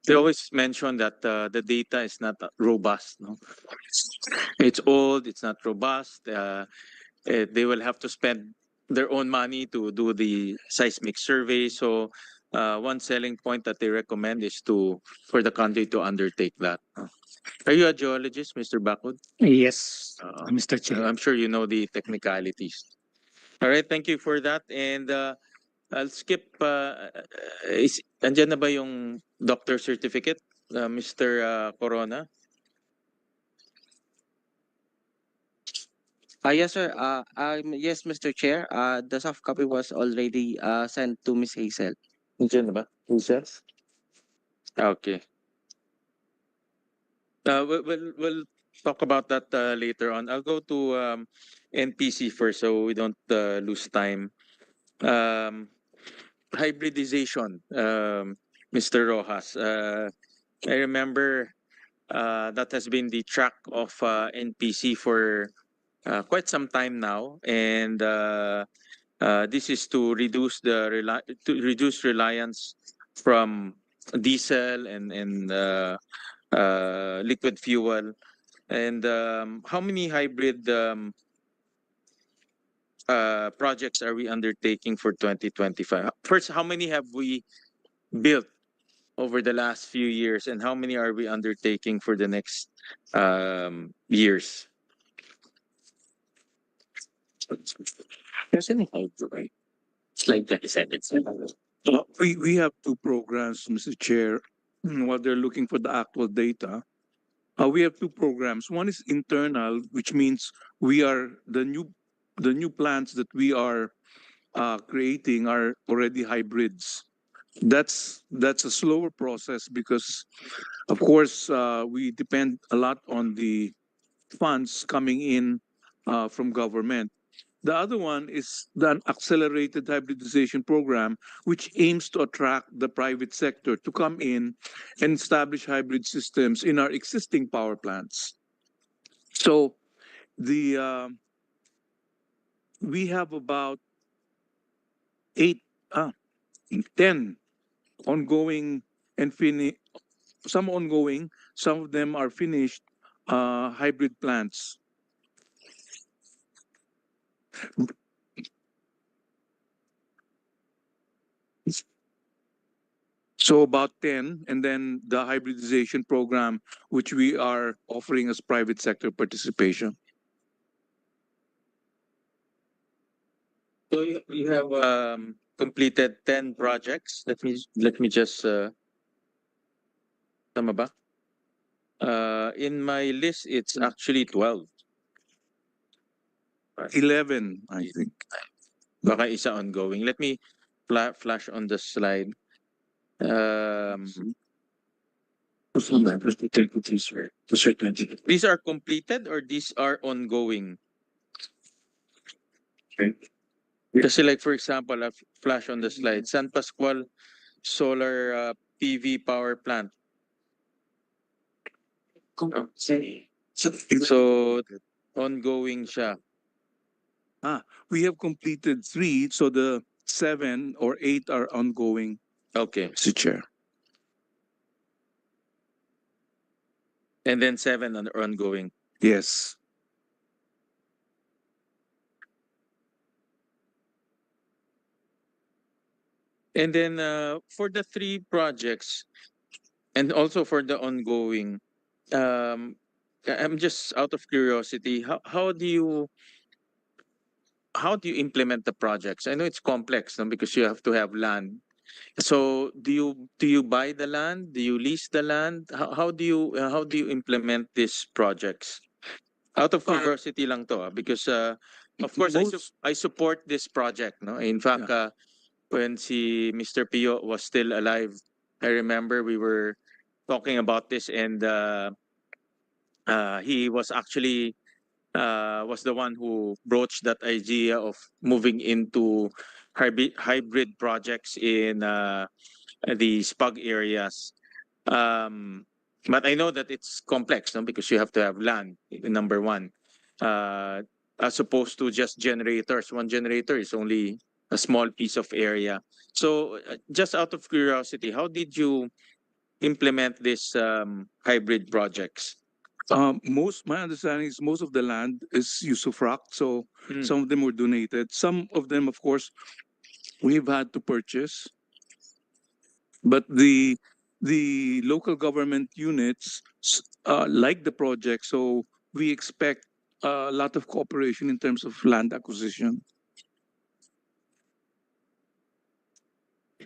they always mention that the data is not robust. No, it's old, it's not robust. They will have to spend their own money to do the seismic survey. So one selling point that they recommend is for the country to undertake that. Are you a geologist, Mr. Bakud? Yes, Mr. Chair. I'm sure you know the technicalities. All right, thank you for that. And I'll skip. Andyan na ba yung doctor certificate, Mr. Corona? Yes, sir. Yes, Mr. Chair. The soft copy was already sent to Miss Hazel. Andyan na ba? Yes. Okay. We'll talk about that later on. I'll go to NPC first, so we don't lose time. Hybridization, Mr. Rojas. I remember that has been the track of NPC for quite some time now, and this is to reduce reliance from diesel and liquid fuel. And how many hybrid projects are we undertaking for 2025? First, how many have we built over the last few years, and how many are we undertaking for the next years? There's any hydro, right? It's like 27. We have two programs, Mr. Chair. While they're looking for the actual data, we have two programs. One is internal, which means we are the new plants that we are creating are already hybrids. That's a slower process because, of course, we depend a lot on the funds coming in from government. The other one is the accelerated hybridization program, which aims to attract the private sector to come in and establish hybrid systems in our existing power plants. So the we have about 10 ongoing and some ongoing, some of them are finished hybrid plants. So about 10, and then the hybridization program, which we are offering as private sector participation. So you have completed 10 projects. Let me just tama ba? In my list, it's actually 12. 11, I think. Baka isa ongoing. Let me flash on the slide. These are completed or these are ongoing? Okay. Kasi like for example, I've flash on the slide, San Pascual Solar PV Power Plant. So ongoing siya. We have completed 3, so the 7 or 8 are ongoing, Okay. Mr. Chair. And then 7 are ongoing. Yes. And then for the 3 projects and also for the ongoing, I'm just out of curiosity, how do you implement the projects? I know it's complex, no, because you have to have land. So do you buy the land? Do you lease the land? How do you implement these projects? Out of curiosity lang to, because of course I support this project, no. In fact, when Mr. Pio was still alive, I remember we were talking about this, and he was actually was the one who broached that idea of moving into hybrid projects in the SPUG areas. But I know that it's complex, no? Because you have to have land, number one, as opposed to just generators. One generator is only a small piece of area. So just out of curiosity, how did you implement this hybrid projects? My understanding is most of the land is usufruct, so some of them were donated. Some of them, of course, we've had to purchase. But the local government units like the project, so we expect a lot of cooperation in terms of land acquisition.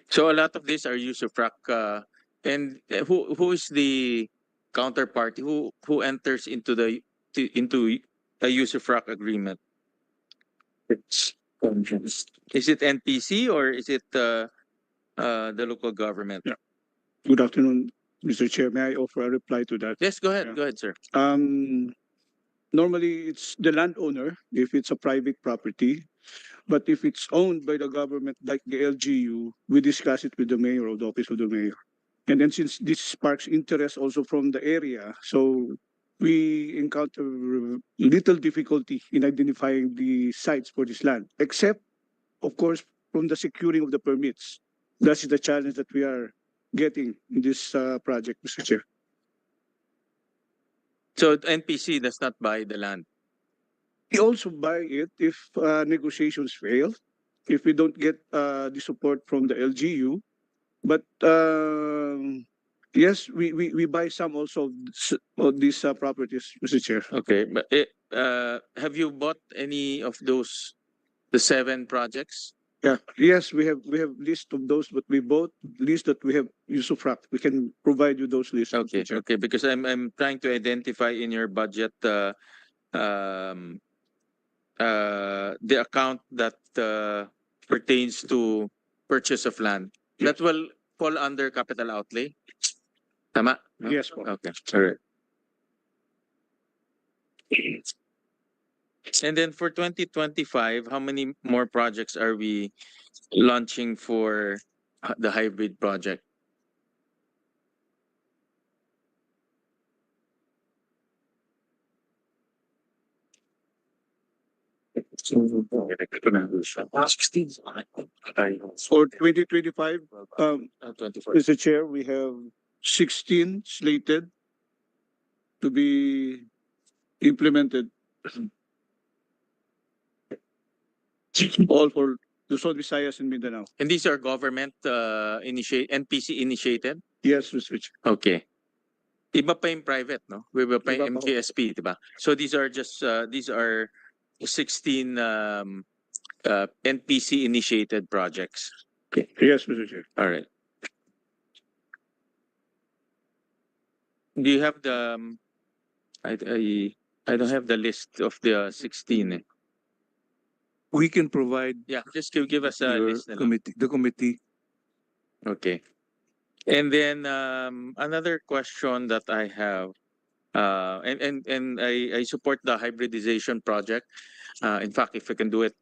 So a lot of these are usufruct, and who is the counterparty who enters into into a usufruct agreement? Is it NPC or is it the local government? Yeah. Good afternoon, Mr. Chair. May I offer a reply to that? Yes, go ahead. Yeah. Go ahead, sir. Normally, it's the landowner if it's a private property. But if it's owned by the government, like the LGU, we discuss it with the mayor or the office of the mayor. And then since this sparks interest also from the area, so we encounter little difficulty in identifying the sites for this land, except, of course, from the securing of the permits. That is the challenge that we are getting in this project, Mr. Chair. So NPC does not buy the land. We also buy it if negotiations fail, if we don't get the support from the LGU. But yes, we buy some also of these properties, Mr. Chair. Okay, but have you bought any of those, the 7 projects? Yeah. Yes, we have list of those, but we both list that we have usufruct. We can provide you those lists. Okay, Mr. Chair. okay, because I'm trying to identify in your budget um, the account that pertains to purchase of land. That will fall under capital outlay. Tama? No? Yes, po. Okay. All right. And then for 2025, how many more projects are we launching for the hybrid project? For 2025, 24. Mr. Chair, we have 16 slated to be implemented. All for Luzon, Visayas, and Mindanao. And these are government NPC initiated? Yes, Mr. Chair. Okay. Iba pa yung private, no? Iba pa Iba yung pa. MKSP, diba? So these are just 16 NPC initiated projects. Okay. Yes, Mr. Chair. All right. Do you have the I don't have the list of the 16. We can provide Yeah, just give us a your list na lang. the committee. Okay. And then another question that I have, and I support the hybridization project. In fact, if we can do it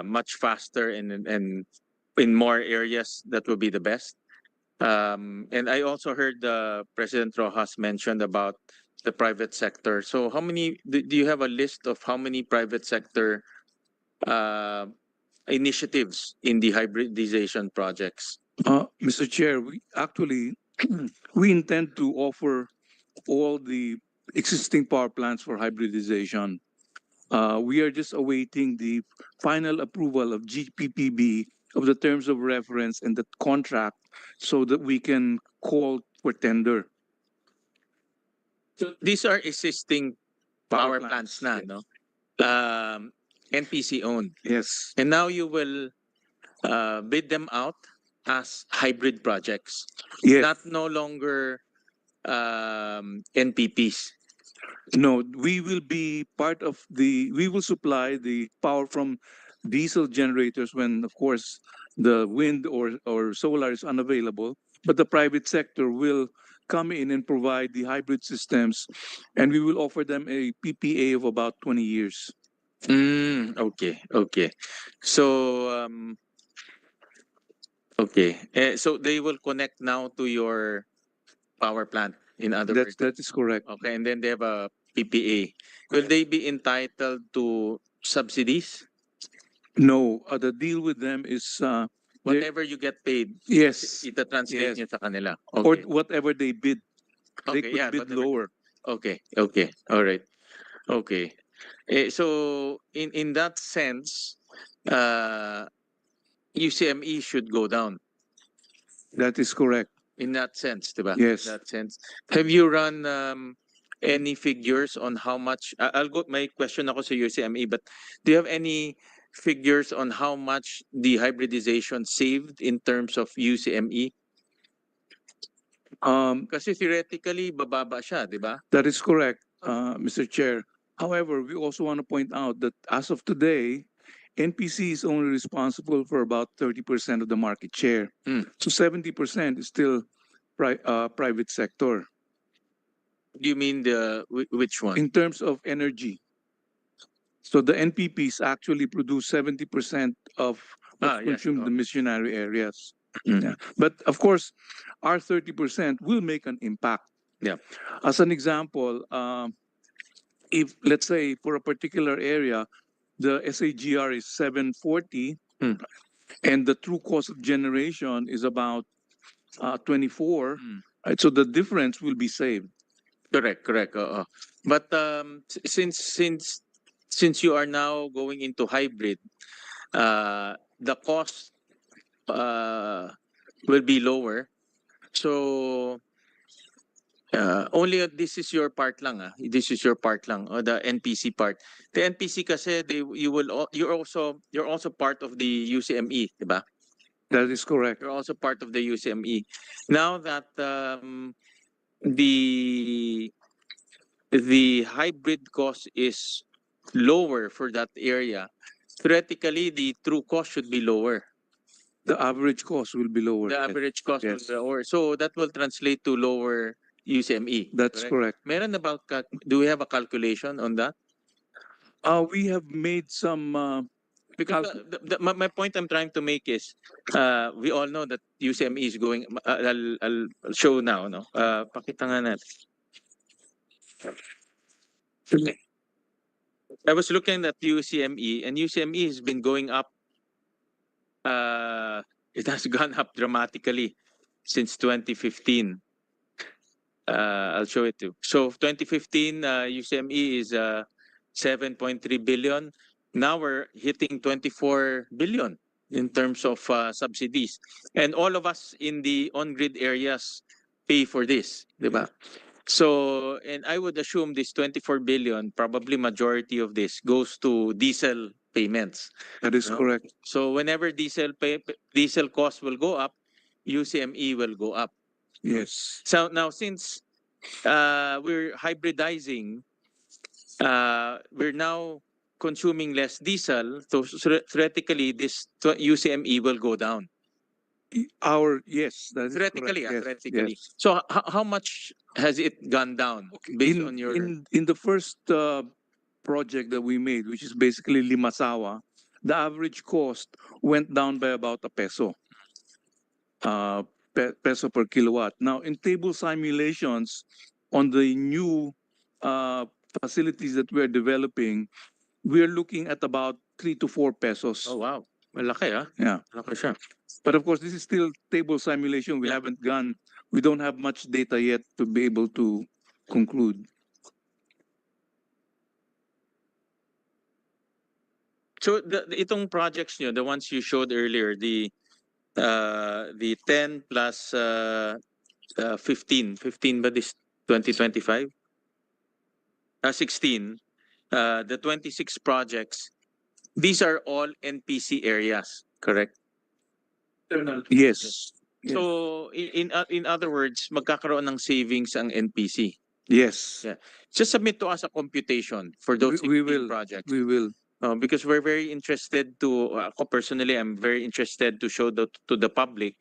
much faster and in more areas, that would be the best. And I also heard President Rojas mentioned about the private sector. So how many, do you have a list of how many private sector initiatives in the hybridization projects? Mr. Chair, we actually we intend to offer all the existing power plants for hybridization. We are just awaiting the final approval of GPPB of the terms of reference and the contract so that we can call for tender. So these are existing power plants na, no? NPC owned. Yes. And now you will bid them out as hybrid projects. Yes. Not no longer NPPs. No, we will be part of we will supply the power from diesel generators when, of course, the wind or solar is unavailable. But the private sector will come in and provide the hybrid systems, and we will offer them a PPA of about 20 years. Okay, okay. So, okay. So they will connect now to your power plant, in other words. That is correct. Okay, and then they have a PPA. Will they be entitled to subsidies? No, the deal with them is Whatever you get paid, yes, ita-translate yes. nyo sa kanila. or Okay. whatever they bid. They Okay, could yeah, bid whatever. lower. Okay, okay. All right. Okay. So in that sense, UCME should go down That is correct. in that sense, diba? Yes. In that sense. Have you run any figures on how much I'll go my question ako sa UCME, but do you have any figures on how much the hybridization saved in terms of UCME? Kasi theoretically bababa siya, di ba? That is correct, Mr. Chair. However, we also want to point out that as of today, NPC is only responsible for about 30% of the market share. So 70% is still private sector Do you mean which one? in terms of energy. So the NPPs actually produce 70% of what's yes, consumed in the oh. missionary areas. Mm. Yeah. But of course, our 30% will make an impact. Yeah. As an example, if let's say for a particular area, the SAGR is 740, and the true cost of generation is about 24, right? So the difference will be saved. Correct, correct. But since you are now going into hybrid, the cost will be lower. So only this is your part lang. This is your part lang, or the NPC part. The NPC kasi you're also part of the UCME, diba? That is correct. You're also part of the UCME. Now that the hybrid cost is lower for that area, theoretically the true cost should be lower. The average cost will be lower. The yes. average cost will Yes. be lower. So that will translate to lower UCME. That's correct. Meron about do we have a calculation on that? We have made some. Because my point I'm trying to make is, we all know that UCME is going. I'll show now. No, pakita nga natin. I was looking at UCME, and UCME has been going up. It has gone up dramatically since 2015. I'll show it to you. So 2015, UCME is 7.3 billion. Now we're hitting 24 billion in terms of subsidies. And all of us in the on-grid areas pay for this, diba? So, and I would assume this 24 billion, probably majority of this goes to diesel payments. That is correct. So whenever diesel costs will go up, UCME will go up. Yes. So now since we're hybridizing, we're now consuming less diesel, so theoretically this UCME will go down. Yes, that is Theoretically, correct. Yes, theoretically. yes. So how much has it gone down based on your? In the first project that we made, which is basically Limasawa, the average cost went down by about a peso. Peso per kilowatt. Now, in table simulations on the new facilities that we're developing, we're looking at about 3 to 4 pesos. Oh wow, malaki Yeah. Malaki siya. But of course, this is still table simulation. We don't have much data yet to be able to conclude. So itong projects nyo, the ones you showed earlier, the 10 plus 15 but this 2025? 16, the 26 projects, these are all NPC areas, correct? Yes. So in other words, magkakaroon ng savings ang NPC. Yes. Yeah. Just submit to us a computation for those We 16 will. projects. We will. Because we're very interested to, ako personally, I'm very interested to show to the public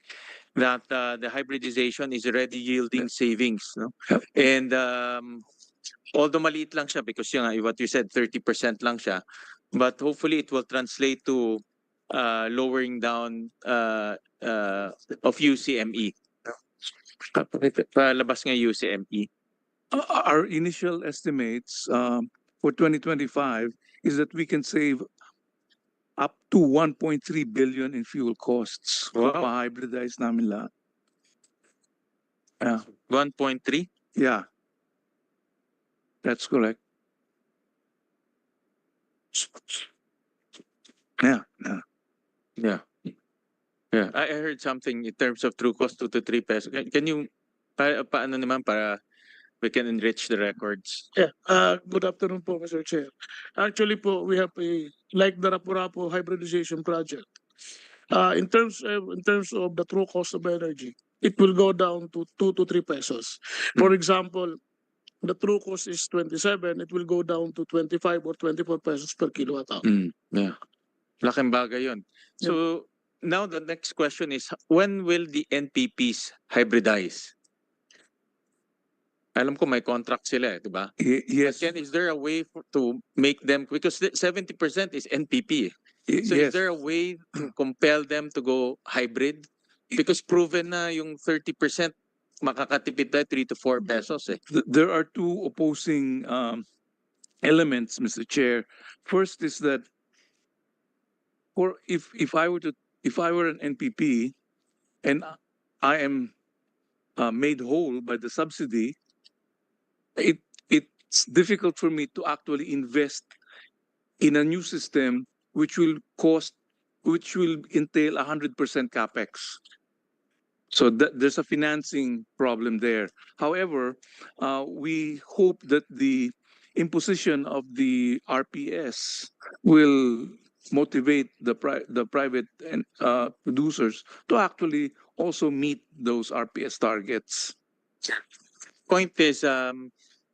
that the hybridization is already yielding savings. No? Yep. And although maliit lang siya because yung, what you said, 30% lang siya, but hopefully it will translate to lowering down of UCME. Palabas nga UCME. Our initial estimates for 2025 is that we can save up to 1.3 billion in fuel costs. Wow. Kung ma-hybridize namin lahat. Yeah. 1.3? Yeah. That's correct. Yeah. Yeah. Yeah. Yeah. I heard something in terms of true cost 2 to 3 pesos. Can you paano naman para we can enrich the records? Yeah. Good afternoon po, Mr. Chair. Actually po, we have like the Rapu-Rapu hybridization project. In terms of the true cost of energy, it will go down to 2 to 3 pesos. For example, the true cost is 27, it will go down to 25 or 24 pesos per kilowatt hour. Yeah. Laking bagay yun. So now the next question is, when will the NPPs hybridize? Alam ko may contract sila, di ba? Yes. But is there a way to make them, because 70% is NPP. So is Yes. there a way to compel them to go hybrid? Because proven na yung 30% makakatipid tayo 3 to 4 pesos eh. There are two opposing elements, Mr. Chair. First is that if I were an NPP and I am made whole by the subsidy, it's difficult for me to actually invest in a new system which will entail 100% capex. So there's a financing problem there. However, we hope that the imposition of the RPS will motivate the private producers to actually also meet those RPS targets. Point is, diba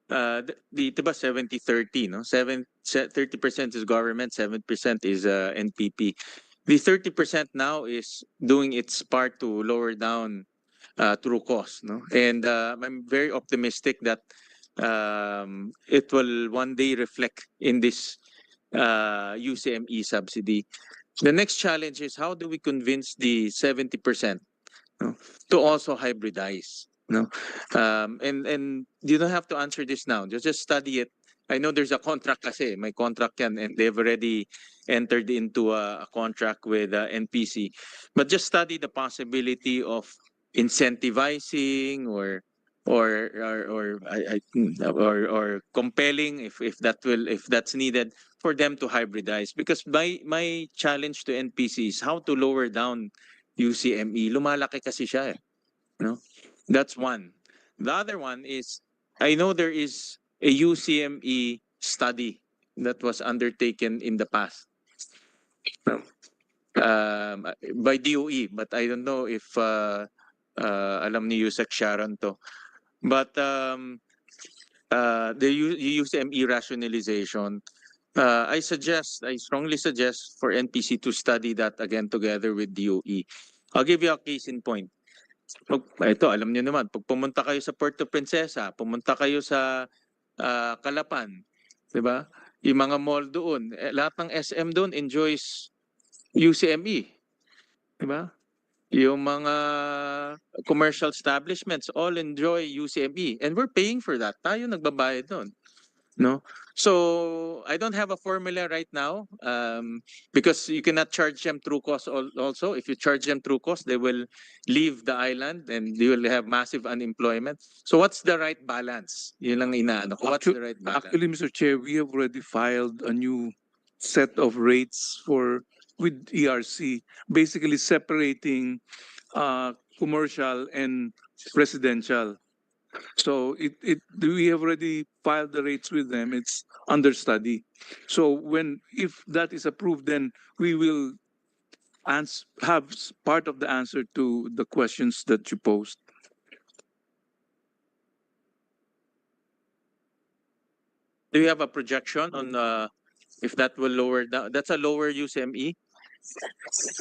70-30, no? 30% is government, 7% is NPP. The 30% now is doing its part to lower down true cost, no? And I'm very optimistic that it will one day reflect in this UCME subsidy. The next challenge is, how do we convince the 70%, no, to also hybridize? No, and you don't have to answer this now. Just study it. I know there's a contract kasi, may contract yan, and they've already entered into a contract with NPC. But just study the possibility of incentivizing or compelling if that's needed for them to hybridize. Because my challenge to NPC is how to lower down UCME. Lumalaki kasi siya eh. No? That's one. The other one is, I know there is a UCME study that was undertaken in the past by DOE, but I don't know if alam ni Yusek Sharon to. But the UCME rationalization, I strongly suggest for NPC to study that again together with DOE. I'll give you a case in point. Ito, alam niyo naman, pag pumunta kayo sa Puerto Princesa, pumunta kayo sa Calapan, di ba? Yung mga mall doon, lahat ng SM doon enjoys UCME. Di ba? Yung mga commercial establishments all enjoy UCME. And we're paying for that. Tayo nagbabayad doon. No? So I don't have a formula right now because you cannot charge them through cost also. If you charge them through cost, they will leave the island and they will have massive unemployment. So what's the right balance? Yun lang inaano ko. What's the right balance? Actually, Mr. Chair, we have already filed a new set of rates with ERC, basically separating commercial and residential. So we have already filed the rates with them. It's under study. So if that is approved, then we will have part of the answer to the questions that you posed. Do you have a projection on if that will lower down? That's a lower UCME.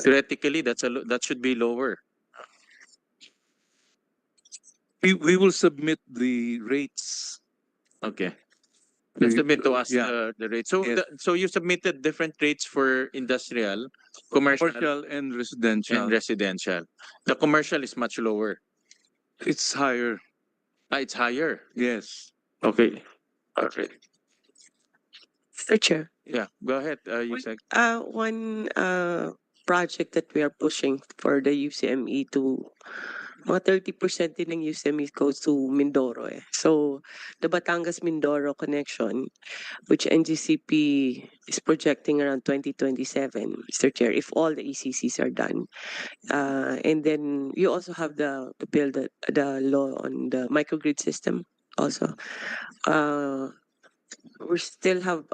Theoretically, that should be lower. We will submit the rates. Okay. You submit to us Yeah. the rate. So Yes. so you submitted different rates for industrial, commercial, Commercial and residential. and residential. The commercial is much lower. It's higher. It's higher. Yes. Okay. Okay. Mr. Chair. Yeah. Go ahead. You said. One project that we are pushing for the UCME to mga 30% din ng UCME goes to Mindoro eh. So the Batangas-Mindoro connection, which NGCP is projecting around 2027, Mr. Chair, if all the ECCs are done. And then you also have the bill, the law on the microgrid system also. We still have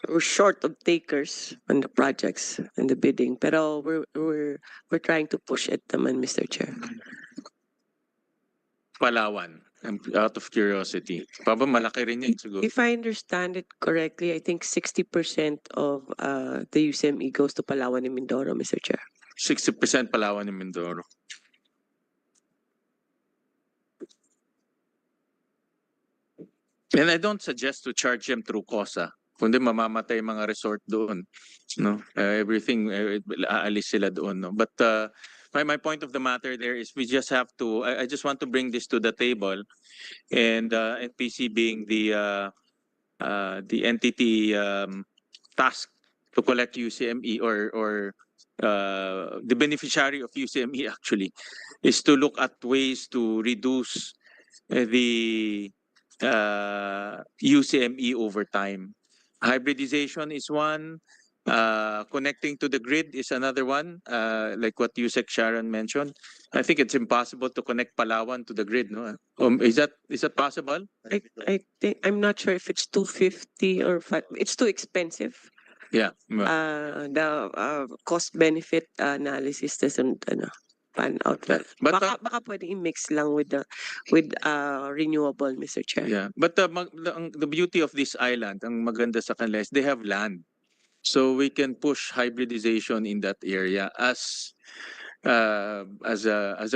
we're short of takers on the projects and the bidding, pero we're trying to push it naman, Mr. Chair. Palawan. Out of curiosity. Paba malaki rin yun siguro. If I understand it correctly, I think 60% of the UCME goes to Palawan and Mindoro, Mr. Chair. 60% Palawan and Mindoro. And I don't suggest to charge them through COSA. Kundi mamamatay mga resort doon. No? Everything, aalis sila doon. No? But my point of the matter there is we just have to, I just want to bring this to the table. And NPC being the entity tasked to collect UCME or the beneficiary of UCME actually is to look at ways to reduce the UCME over time. Hybridization is one. Connecting to the grid is another one. Like what USEC Sharon mentioned. I think it's impossible to connect Palawan to the grid. No, is that possible? I think I'm not sure if it's 250 or 5. It's too expensive. Yeah. The cost benefit analysis doesn't pan out well. But Baka pwede i-mix lang with renewable, Mr. Chair. yeah, but the beauty of this island, ang maganda sa kanila is they have land. So we can push hybridization in that area as a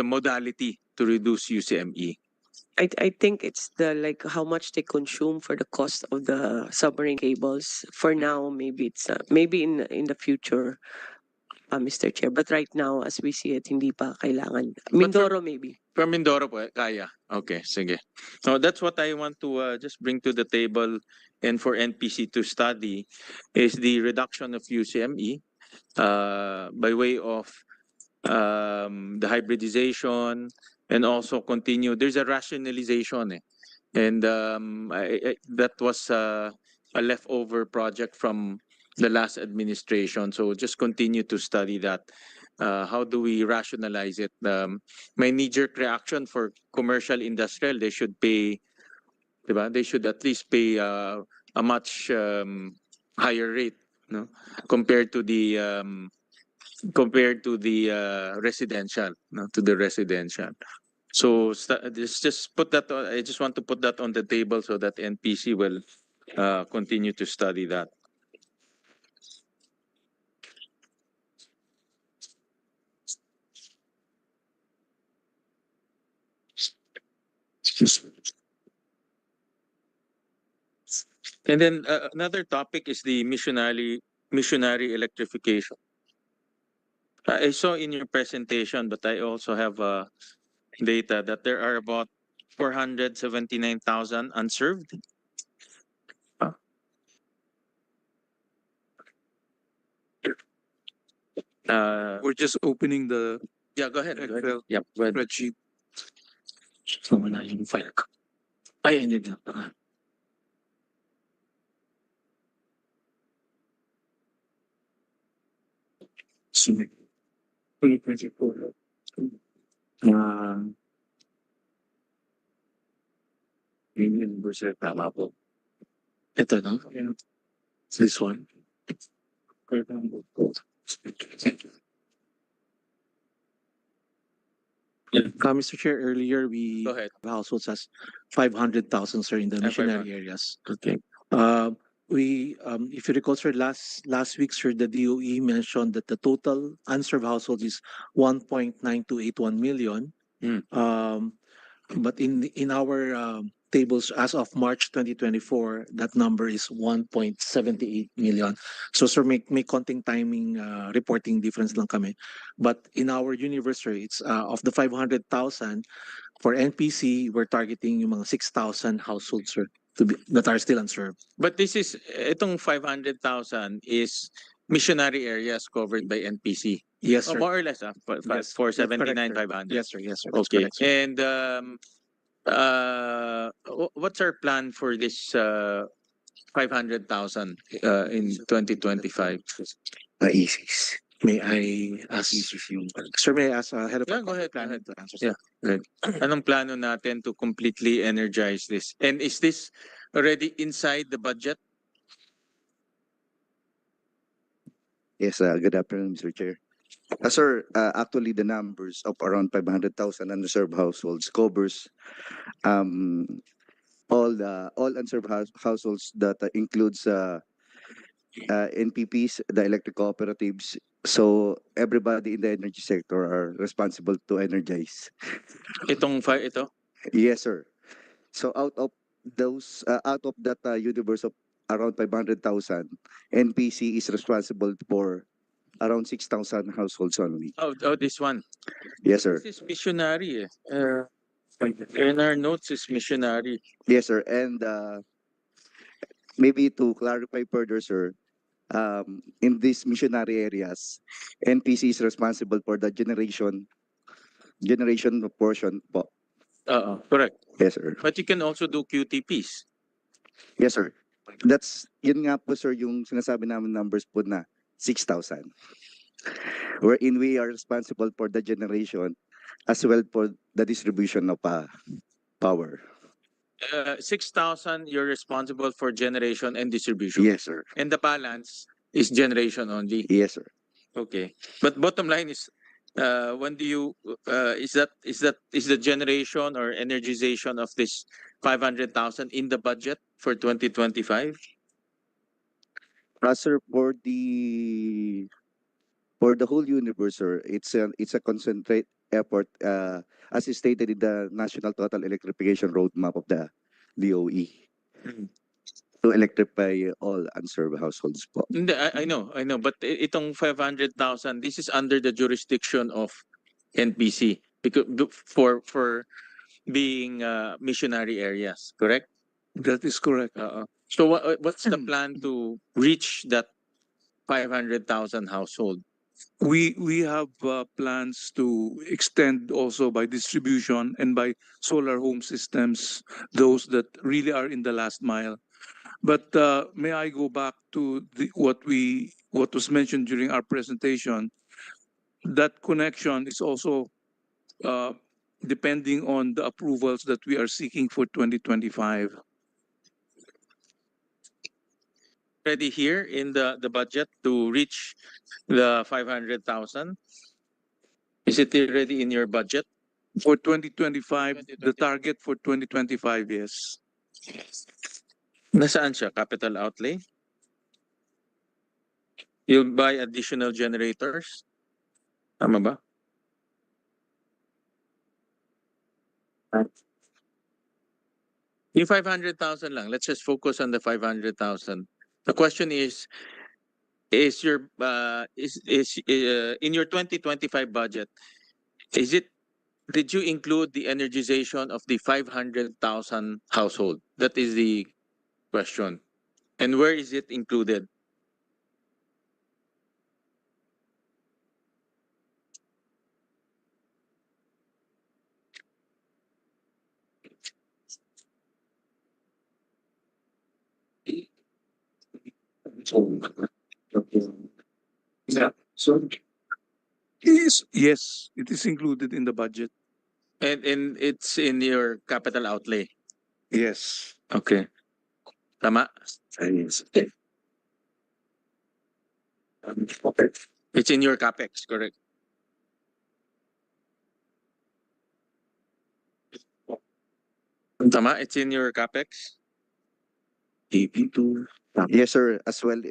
modality to reduce UCME. I think it's the how much they consume for the cost of the submarine cables. For now, maybe it's maybe in the future, Mr. Chair. But right now, as we see it, hindi pa kailangan. Mindoro maybe. From Mindoro po, kaya. Okay, sige. So that's what I want to just bring to the table and for NPC to study is the reduction of UCME by way of the hybridization and also continue. There's a rationalization and that was a leftover project from the last administration. So just continue to study that. How do we rationalize it? My knee-jerk reaction for commercial industrial, they should pay, diba? They should at least pay a much higher rate, no, compared to the residential, no, to the residential. So just put that. I just want to put that on the table so that NPC will continue to study that. And then another topic is the missionary electrification. I saw in your presentation, but I also have data that there are about 479,000 unserved. We're just opening the Yeah, go ahead. Excel Yep, go ahead. spreadsheet. So wala yung file ko. Ay, hindi na. Sumic. 2024. Million percent tama po. Ito, no? This one. Mr. Chair, earlier we Go ahead. households as 500,000, sir, in the Ah, 500. missionary areas. Okay. If you recall, sir, last week, sir, the DOE mentioned that the total unserved households is 1.9281 million. But in our tables as of March 2024, that number is 1.78 million. So, sir, may konting timing reporting difference lang kami. But in our universe, sir, it's of the 500,000 for NPC, we're targeting yung mga 6,000 households, sir, that are still unserved. But itong 500,000 is missionary areas covered by NPC. Yes, Oh, sir. more or less, Yes, that's 479, correct, sir. 500. Yes, sir. Yes, sir. That's Okay. correct, sir. And what's our plan for this 500,000 in 2025? May I ask, sir, may I ask head of Yeah, go ahead. planning to answer, Yeah, sir? right. Anong plano natin to completely energize this? And is this already inside the budget? Yes, good afternoon, Mr. Chair. Sir, actually the numbers of around 500,000 unserved households covers um, all unserved households that includes NPPs, the electric cooperatives. So everybody in the energy sector are responsible to energize. Ito? Yes, sir. So out of that universe of around 500,000, NPC is responsible for around 6,000 households only. Oh, this one. Yes, sir. This is missionary. In our notes is missionary. Yes, sir. And maybe to clarify further, sir, in these missionary areas, NPC is responsible for the generation portion po. Correct. Yes, sir. But you can also do QTPs. Yes, sir. Yun nga po, sir, yung sinasabi namin numbers po na 6,000. Wherein we are responsible for the generation as well for the distribution of power. 6,000, you're responsible for generation and distribution. Yes, sir. And the balance is generation only. Yes, sir. Okay. But bottom line is, when do you is the generation or energization of this 500,000 in the budget for 2025? Sir, for the whole universe, sir, it's a concentrate effort, as is stated in the National Total Electrification Roadmap of the DOE, to electrify all unserved households po. Hindi, I know. But itong 500,000, this is under the jurisdiction of NPC because for being missionary areas, correct? That is correct. So what's the plan to reach that 500,000 household? We have plans to extend also by distribution and by solar home systems, those that really are in the last mile. But may I go back to what was mentioned during our presentation? That connection is also depending on the approvals that we are seeking for 2025. Already here in the budget to reach the 500,000? Is it already in your budget? For 2025, the target for 2025, yes. Nasaan siya? Capital outlay? You'll buy additional generators? Tama ba? Yung 500,000 lang. Let's just focus on the 500,000. The question is your in your 2025 budget, did you include the energization of the 500,000 household? That is the question. And where is it included? Yes, it is included in the budget. And it's in your capital outlay. Yes. Okay. Tama? It's in your capex, correct? Tama, it's in your capex. DP2. Yes, sir. As well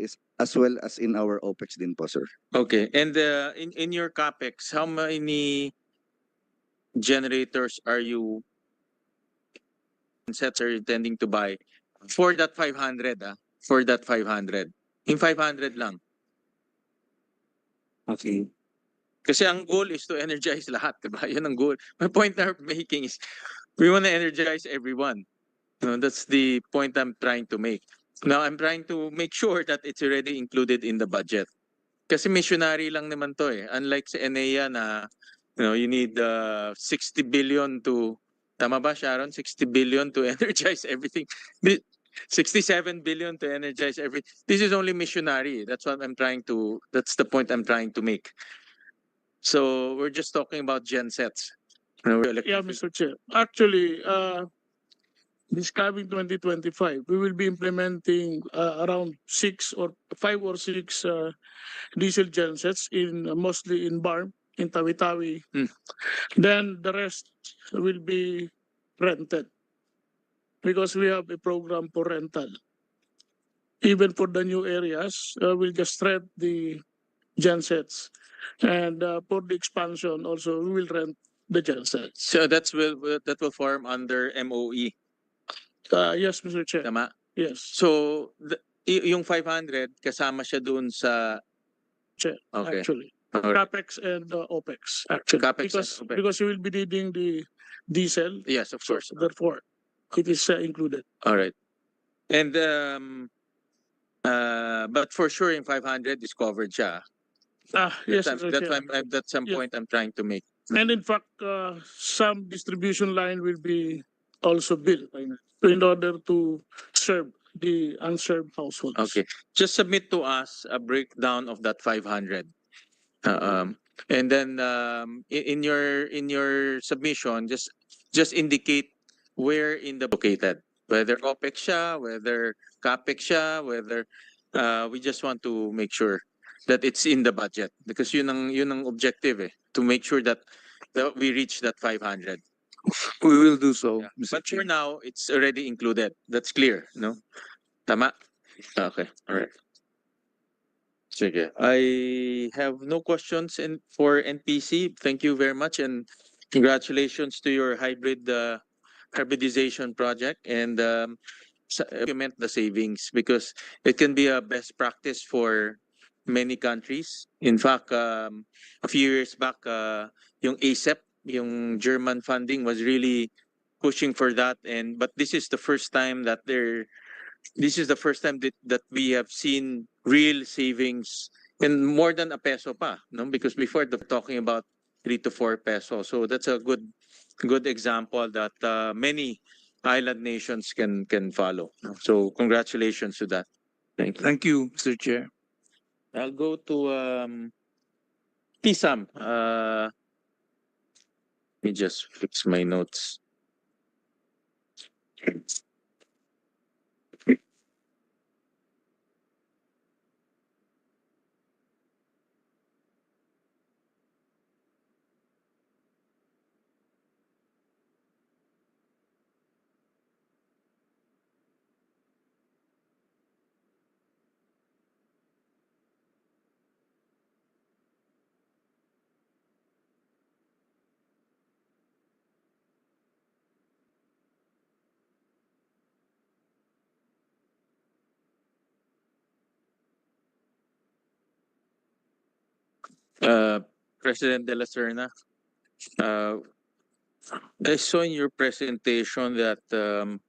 as in our OPEX din po, sir. Okay, and in your capex, how many generators are you sets are you intending to buy for that 500? For that 500, in 500 lang. Okay. Kasi ang goal is to energize lahat, diba? Yun ang goal. My point I'm making is we want to energize everyone. No, that's the point I'm trying to make. Now, I'm trying to make sure that it's already included in the budget. Kasi missionary lang naman to eh. Unlike sa ENEA na, you need 60 billion to, tama ba Sharon? 60 billion to energize everything. 67 billion to energize everything. This is only missionary. That's the point I'm trying to make. So we're just talking about gensets. Yeah, Mr. Chair. Actually, this coming 2025, we will be implementing around 5 or 6 diesel gensets mostly in Barm, in Tawi-Tawi. Then the rest will be rented because we have a program for rental. Even for the new areas, we'll just rent the gensets. And for the expansion also, we will rent the gensets. So that will form under MOE. Yes, Mr. Chair. Tama? Yes. So yung 500 kasama siya doon sa Chair, okay. actually. Alright. CapEx and OPEX, actually. CapEx and OPEX. Because you will be needing the diesel. Yes, of course. Therefore, it is included. All right. And but for sure in 500 is covered siya. Yes, That's, Mr. that's Chair. why that's some Yeah. point I'm trying to make. And in fact, some distribution line will be also built in order to serve the unserved households. Okay. Just submit to us a breakdown of that 500. And then in your submission, just indicate where in the located, whether OPEX siya, whether CAPEX siya, whether we just want to make sure that it's in the budget because yun ang objective to make sure that we reach that 500. We will do so, Yeah. Mr. But Chair. for now, it's already included. That's clear, no? Tama? Okay, all right. Sige. I have no questions for NPC. Thank you very much and congratulations to your hybridization project and implement the savings because it can be a best practice for many countries. In fact, a few years back, yung ASEP, yung German funding was really pushing for that but this is the first time that that we have seen real savings and more than a peso pa, no? Because before they're talking about 3 to 4 pesos. So that's a good example that many island nations can follow. So congratulations to that. Thank you. Thank you, Mr. Chair. I'll go to PSAM. Let me just fix my notes. President De La Serna, I saw in your presentation that the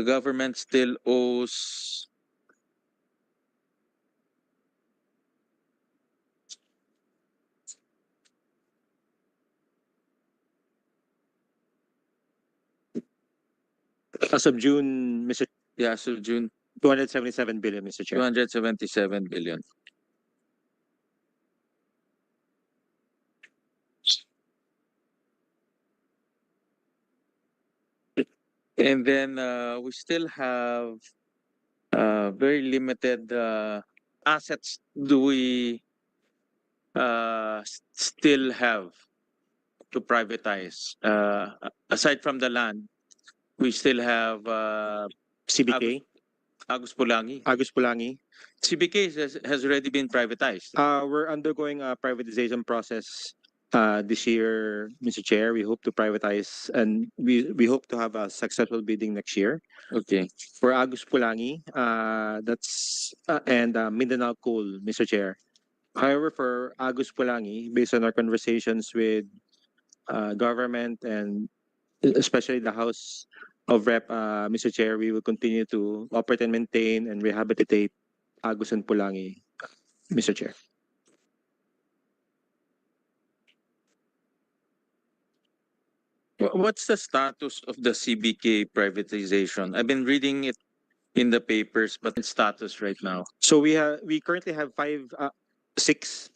government still owes As of June, Mr. so June 277 billion, Mr. Chair. 277 billion. And then we still have very limited assets do we still have to privatize aside from the land. We still have CBK, Agus Pulangi. Agus Pulangi. CBK has already been privatized. We're undergoing a privatization process this year, Mr. Chair. We hope to privatize and we hope to have a successful bidding next year. Okay. For Agus Pulangi, that's and Mindanao Coal, Mr. Chair. However, for Agus Pulangi, based on our conversations with government and especially the House of Rep, Mr. Chair, we will continue to operate and maintain and rehabilitate Agus and Pulangi, Mr. Chair. What's the status of the CBK privatization? I've been reading it in the papers, but its status right now. So we currently have six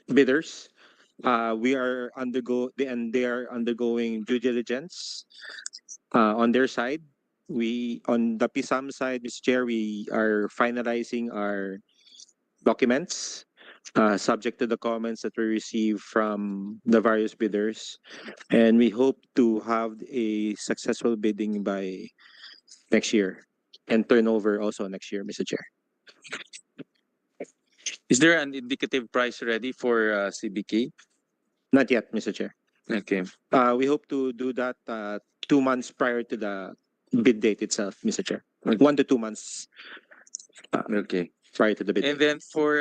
bidders. They are undergoing due diligence on their side. On the PSAM side, Mr. Chair, we are finalizing our documents subject to the comments that we receive from the various bidders, and we hope to have a successful bidding by next year and turnover also next year, Mr. Chair. Is there an indicative price ready for CBK? Not yet, Mr. Chair. Okay. We hope to do that 2 months prior to the bid date itself, Mr. Chair. Okay. 1 to 2 months Okay. prior to the bid And date. then for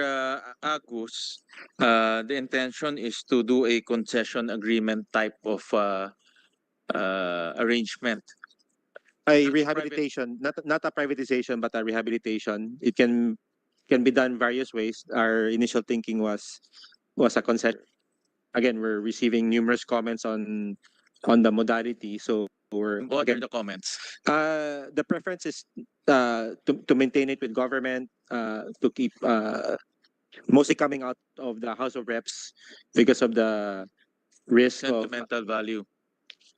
Agus, the intention is to do a concession agreement type of arrangement. A rehabilitation, not a privatization, but a rehabilitation. It can be done various ways. Our initial thinking was a concession. Again, we're receiving numerous comments on the modality, so we're What are the comments? the preference is to maintain it with government, to keep mostly coming out of the House of Reps because of the risk Sentimental value.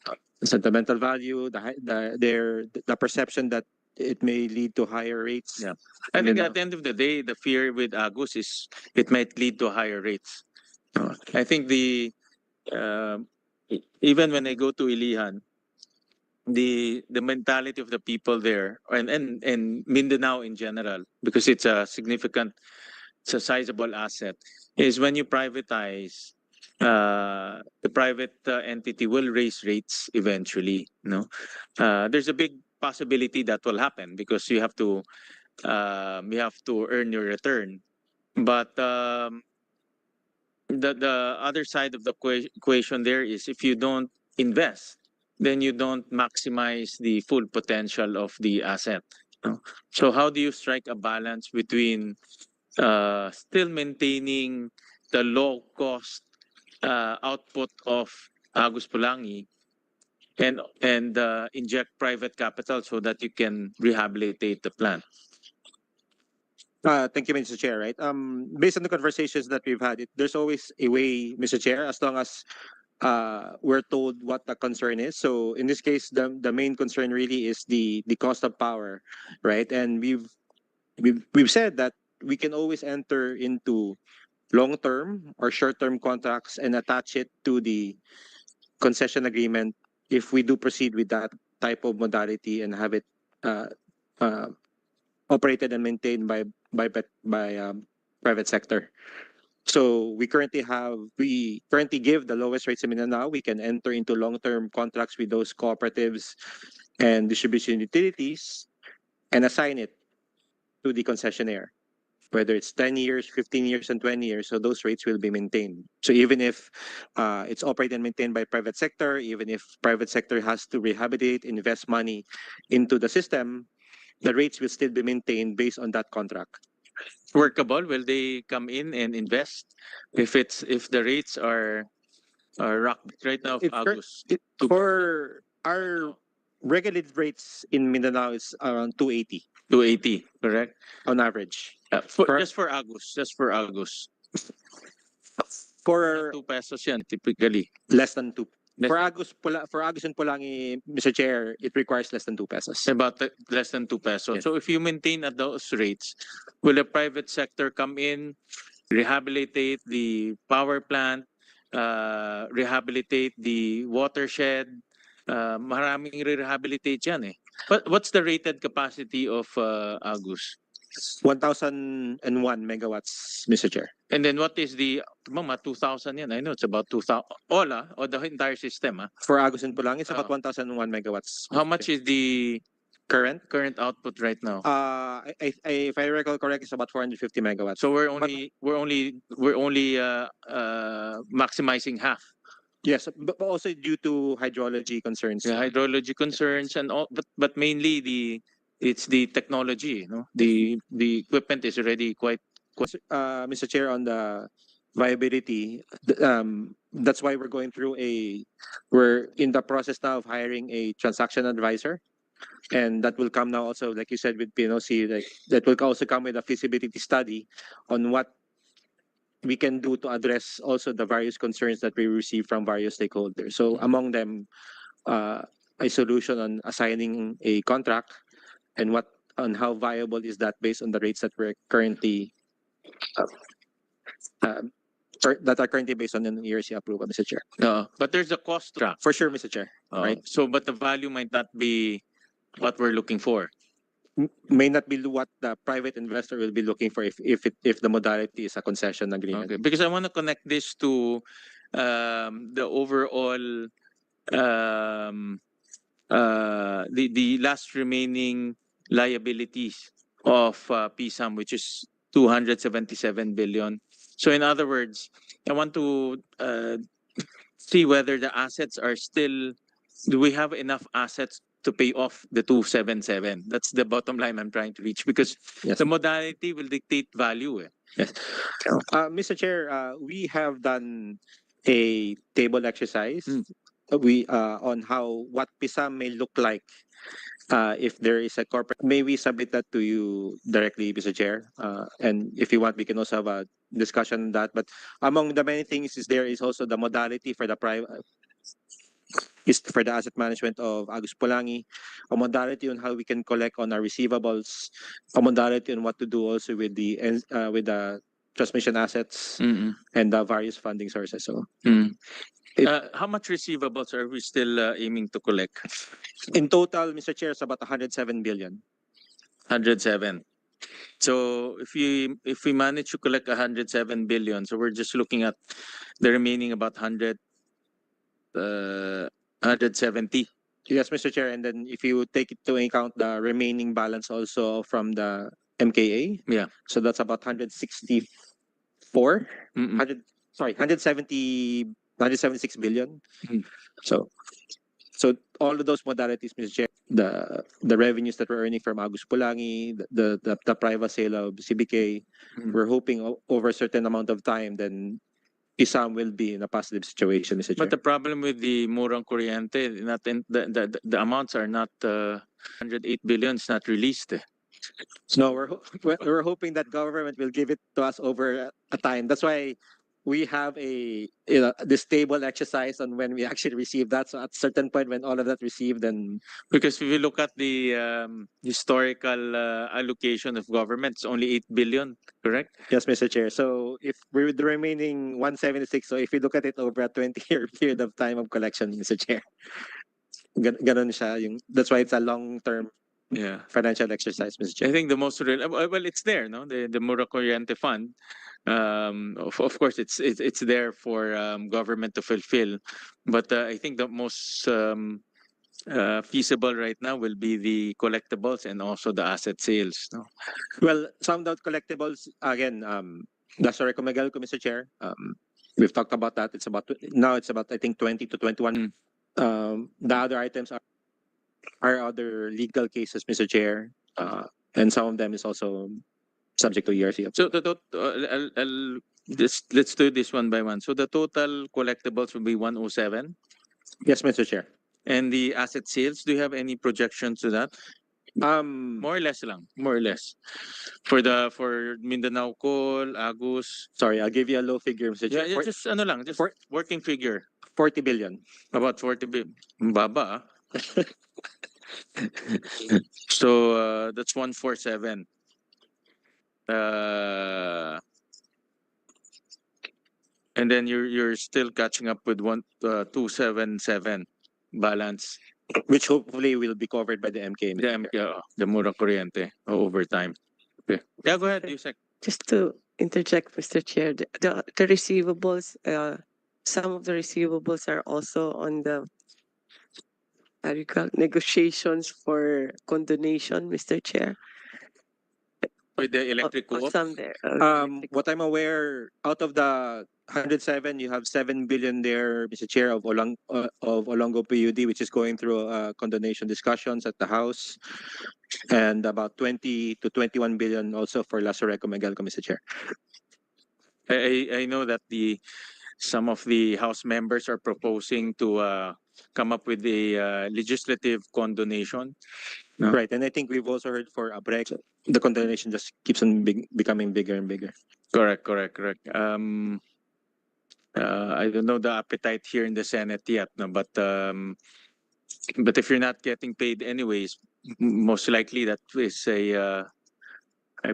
of sentimental value, the perception that it may lead to higher rates. Yeah. I think at the end of the day, the fear with Agus is it might lead to higher rates. I think even when I go to Ilihan, the mentality of the people there and Mindanao in general, because it's a sizable asset, is when you privatize, the private entity will raise rates eventually. There's a big possibility that will happen because you have to earn your return. But the other side of the equation there is if you don't invest, then you don't maximize the full potential of the asset. So how do you strike a balance between still maintaining the low cost output of Agus Pulangi and inject private capital so that you can rehabilitate the plant? Thank you, Mr. Chair. Right. Based on the conversations that we've had, there's always a way, Mr. Chair, as long as we're told what the concern is. So in this case, the main concern really is the cost of power, right? And we've said that we can always enter into long-term or short-term contracts and attach it to the concession agreement if we do proceed with that type of modality and have it operated and maintained by private sector. So we currently give the lowest rates in Mindanao. We can enter into long-term contracts with those cooperatives and distribution utilities and assign it to the concessionaire, whether it's 10 years, 15 years, and 20 years. So those rates will be maintained. So even if it's operated and maintained by private sector, even if private sector has to rehabilitate, invest money into the system, the rates will still be maintained based on that contract. Workable? Will they come in and invest if the rates are rock right now? For our regulated rates in Mindanao is around 280. 280, correct? On average. Just for Agus. For 2 pesos yan, typically. Less than 2. For Agus and Pulangi, Mr. Chair, it requires less than 2 pesos. About less than 2 pesos. Yes. So if you maintain at those rates, will the private sector come in, rehabilitate the power plant, rehabilitate the watershed, maraming re-rehabilitate yan eh. What's the rated capacity of Agus? 1,001 megawatts, Mr. Chair. And then what is the, mga 2,000 yan? I know it's about 2,000. All or the entire system For Agus and Pulang, it's about Oo. 1,001 megawatts. How much is the Current? output right now? If I recall correct, it's about 450 megawatts. So we're only maximizing half. Yes, but also due to hydrology concerns. The hydrology concerns and all, but mainly it's the technology, no? The equipment is already quite. Mr. Chair, on the viability, that's why we're going through we're in the process now of hiring a transaction advisor. And that will come now also, like you said, with PNOC, like that will also come with a feasibility study on what we can do to address also the various concerns that we receive from various stakeholders. So among them, a solution on assigning a contract and on how viable is that based on the rates that we're currently that are currently based on an ERC approval, Mr. Chair. But there's a cost track. For sure, Mr. Chair. Right. So, but the value might not be what we're looking for. May not be what the private investor will be looking for if the modality is a concession agreement. Okay, because I want to connect this to the overall the last remaining liabilities of PSAM, which is 277 billion. So in other words, I want to see whether the assets are still. Do we have enough assets to pay off the 277? That's the bottom line I'm trying to reach, because Yes. the modality will dictate value. Yes. Mr. Chair, we have done a table exercise on what PISA may look like if there is a corporate. May we submit that to you directly, Mr. Chair? And if you want, we can also have a discussion on that. But among the many things there is also the modality for the private. Is for the asset management of Agus Pulangi, a modality on how we can collect on our receivables, a modality on what to do also with the transmission assets and the various funding sources. So, how much receivables are we still aiming to collect? In total, Mr. Chair, it's about 107 billion. 107. So if we manage to collect 107 billion, so we're just looking at the remaining about 170. Yes, Mr. Chair, and then if you take into account the remaining balance also from the MKA, Yeah. so that's about 164, 176 billion. So all of those modalities, Mr. Chair, the revenues that we're earning from Agus Pulangi, the private sale of CBK, we're hoping over a certain amount of time, then ISAM will be in a positive situation, Mr. Chair. But the problem with the Murang Kuryente, the amounts are not 108 billion is not released. No, we're hoping that government will give it to us over a time. That's why we have this table exercise on when we actually receive that. So at a certain point, when all of that received, then because if you look at the historical allocation of government, it's only 8 billion, correct? Yes, Mr. Chair. So if we're with the remaining 176, so if you look at it over a 20-year period of time of collection, Mr. Chair, ganon siya that's why it's a long-term financial exercise, Mr. Chair. I think the most well, it's there, no? The Murang Kuryente Fund. Of course, it's there for government to fulfill, but I think the most feasible right now will be the collectibles and also the asset sales. No? Well, some of collectibles again. That's a recommendation, Mr. Chair. We've talked about that. It's about I think 20 to 21. The other items are other legal cases, Mr. Chair, and some of them is also subject to ERC. So let's do this one by one. So the total collectibles will be 107. Yes, Mr. Chair. And the asset sales, do you have any projections to that? More or less lang, more or less. For Mindanao Coal, Agus. Sorry, I'll give you a low figure, Mr. Chair. Yeah, just working figure. 40 billion. About 40 billion. Baba. So that's 147. And then you're still catching up with 277. balance which hopefully will be covered by the MK. the the murang kuryente over time. Okay. Yeah, go ahead, Yusek. Just to interject, Mr. Chair, the receivables, some of the receivables are also on the how do you call it, negotiations for condonation, Mr. Chair. With the electric Or co-op. some there. What I'm aware, out of the 107, you have 7 billion there, Mr. Chair, of Olongo PUD, which is going through condonation discussions at the House, and about 20 to 21 billion also for Lazareco Magalco, Mr. Chair. I know that some of the House members are proposing to come up with a legislative condonation. No. Right, and I think we've also heard for Abrec, the condonation just keeps on becoming bigger and bigger. Correct. I don't know the appetite here in the Senate yet, no, but if you're not getting paid anyways, most likely that is a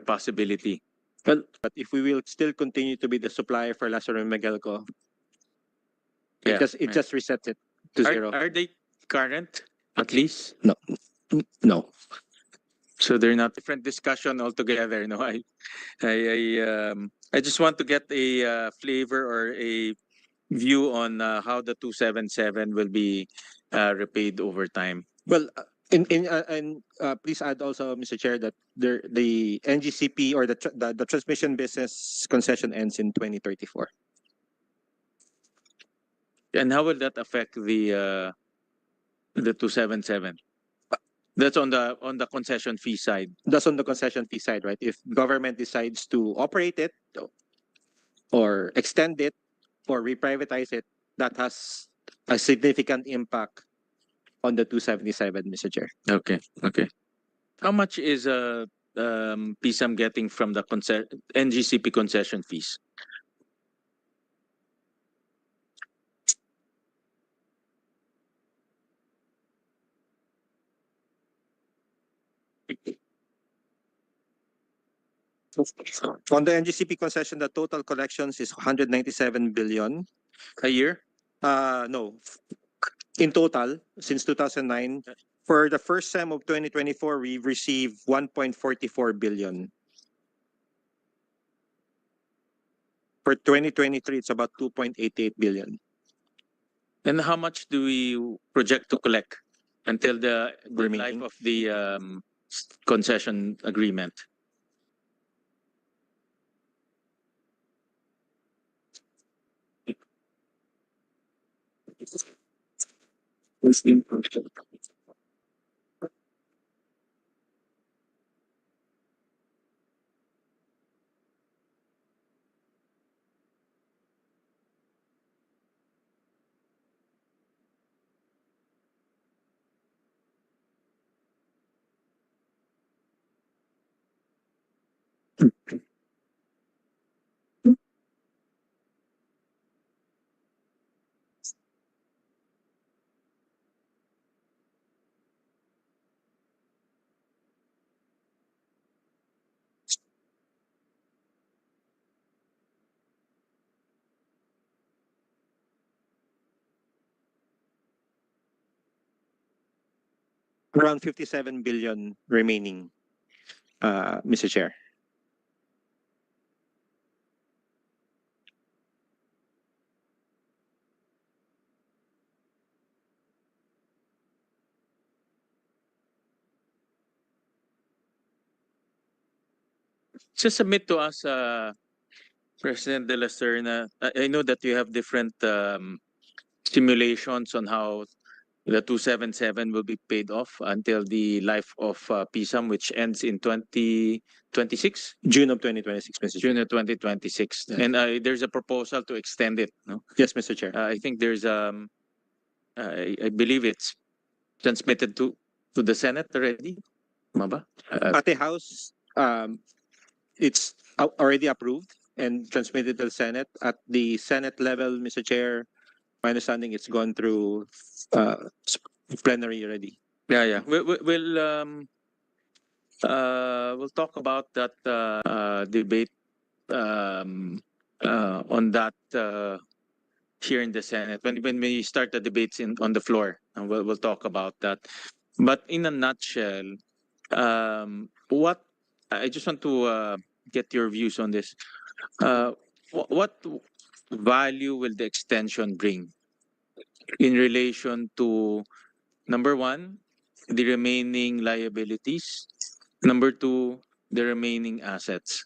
possibility. Well, but if we will still continue to be the supplier for Lazaro Magalco, Yeah, it just resets it to zero. Are they current at least? No. So they're not different discussion altogether. No, I just want to get a flavor or a view on how the 277 will be repaid over time. Well, please add also, Mr. Chair, that the NGCP or the transmission business concession ends in 2034. And how will that affect the 277? That's on the concession fee side. That's on the concession fee side, right? If government decides to operate it or extend it or reprivatize it, that has a significant impact on the 277, Mr. Chair. Okay. How much is PSAM getting from the NGCP concession fees? On the NGCP concession, the total collections is 197 billion. A year? No. In total, since 2009, for the first sem of 2024, we've received 1.44 billion. For 2023, it's about 2.88 billion. And how much do we project to collect until the Remaining. life of the concession agreement? Around 57 billion remaining, Mr. Chair. Just submit to us, President De La Serna. I know that you have different simulations on how the 277 will be paid off until the life of PSAM, which ends in 2026? June of 2026, Mr. Chair. June of 2026. Yes. And there's a proposal to extend it. No? Yes, Mr. Chair. I think there's I believe it's transmitted to the Senate already. Maba? At the House, it's already approved and transmitted to the Senate. At the Senate level, Mr. Chair, my understanding it's gone through plenary already. Yeah. We'll talk about that debate on that here in the Senate when we start the debates on the floor, and we'll talk about that. But in a nutshell, what I just want to get your views on this. What value will the extension bring in relation to number one, the remaining liabilities, number two, the remaining assets?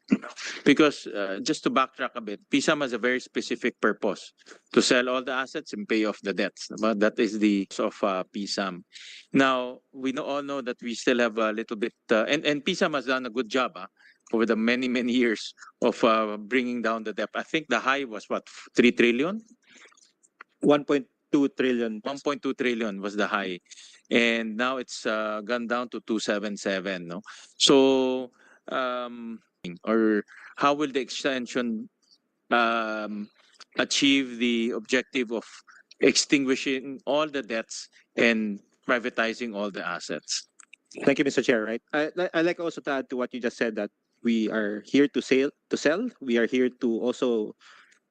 Because just to backtrack a bit, PSAM has a very specific purpose to sell all the assets and pay off the debts. But that is the of PSAM. Now we all know that we still have a little bit, and PSAM has done a good job over the many years of bringing down the debt. I think the high was what, 3 trillion. 1.2 trillion. 1.2 trillion was the high, and now it's gone down to 277. No, so or how will the extension achieve the objective of extinguishing all the debts and privatizing all the assets? Thank you, Mr. Chair. Right. I like also to add to what you just said, that we are here to sell. We are here to also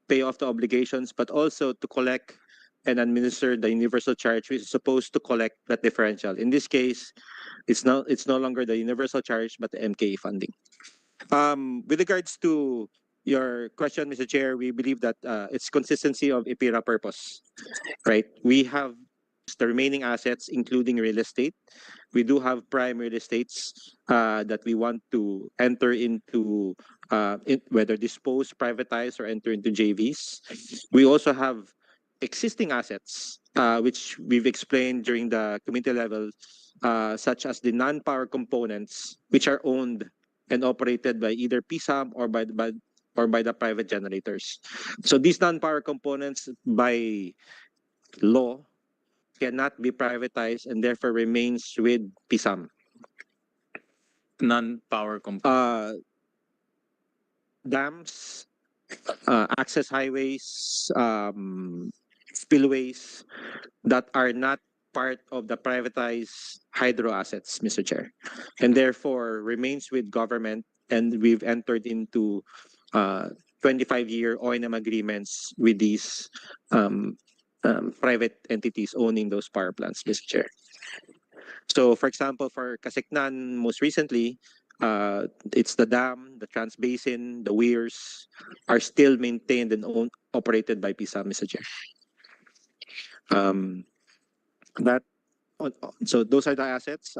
pay off the obligations, but also to collect and administer the universal charge, which is supposed to collect that differential. In this case, it's no longer the universal charge, but the MKE funding. With regards to your question, Mr. Chair, we believe that it's consistency of IPIRA purpose, right? We have the remaining assets, including real estate. We do have prime real estates that we want to enter into, whether dispose, privatize, or enter into JVs. We also have existing assets, which we've explained during the committee level, such as the non-power components, which are owned and operated by either PSAM or by the private generators. So these non-power components, by law, cannot be privatized and therefore remains with PSAM. Non-power components. Dams, access highways, spillways that are not part of the privatized hydro assets, Mr. Chair, and therefore remains with government. And we've entered into 25-year O&M agreements with these private entities owning those power plants, Mr. Chair. So, for example, for Kasiknan, most recently, it's the dam, the Transbasin, the weirs are still maintained and operated by PSAM, Mr. Chair. So those are the assets,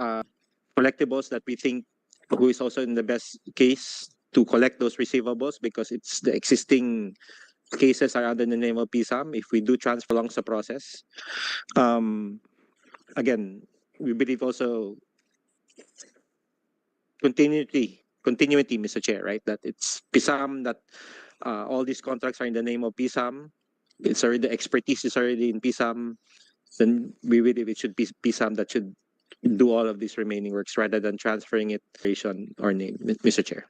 collectibles that we think who is also in the best case to collect those receivables, because it's the existing cases are under the name of PSAM. If we do transfer along the process, again, we believe also continuity, Mr. Chair, right? That it's PSAM, that all these contracts are in the name of PSAM. It's already, the expertise is already in PSAM. Then we believe it should be PSAM that should do all of these remaining works rather than transferring it or name, Mr. Chair.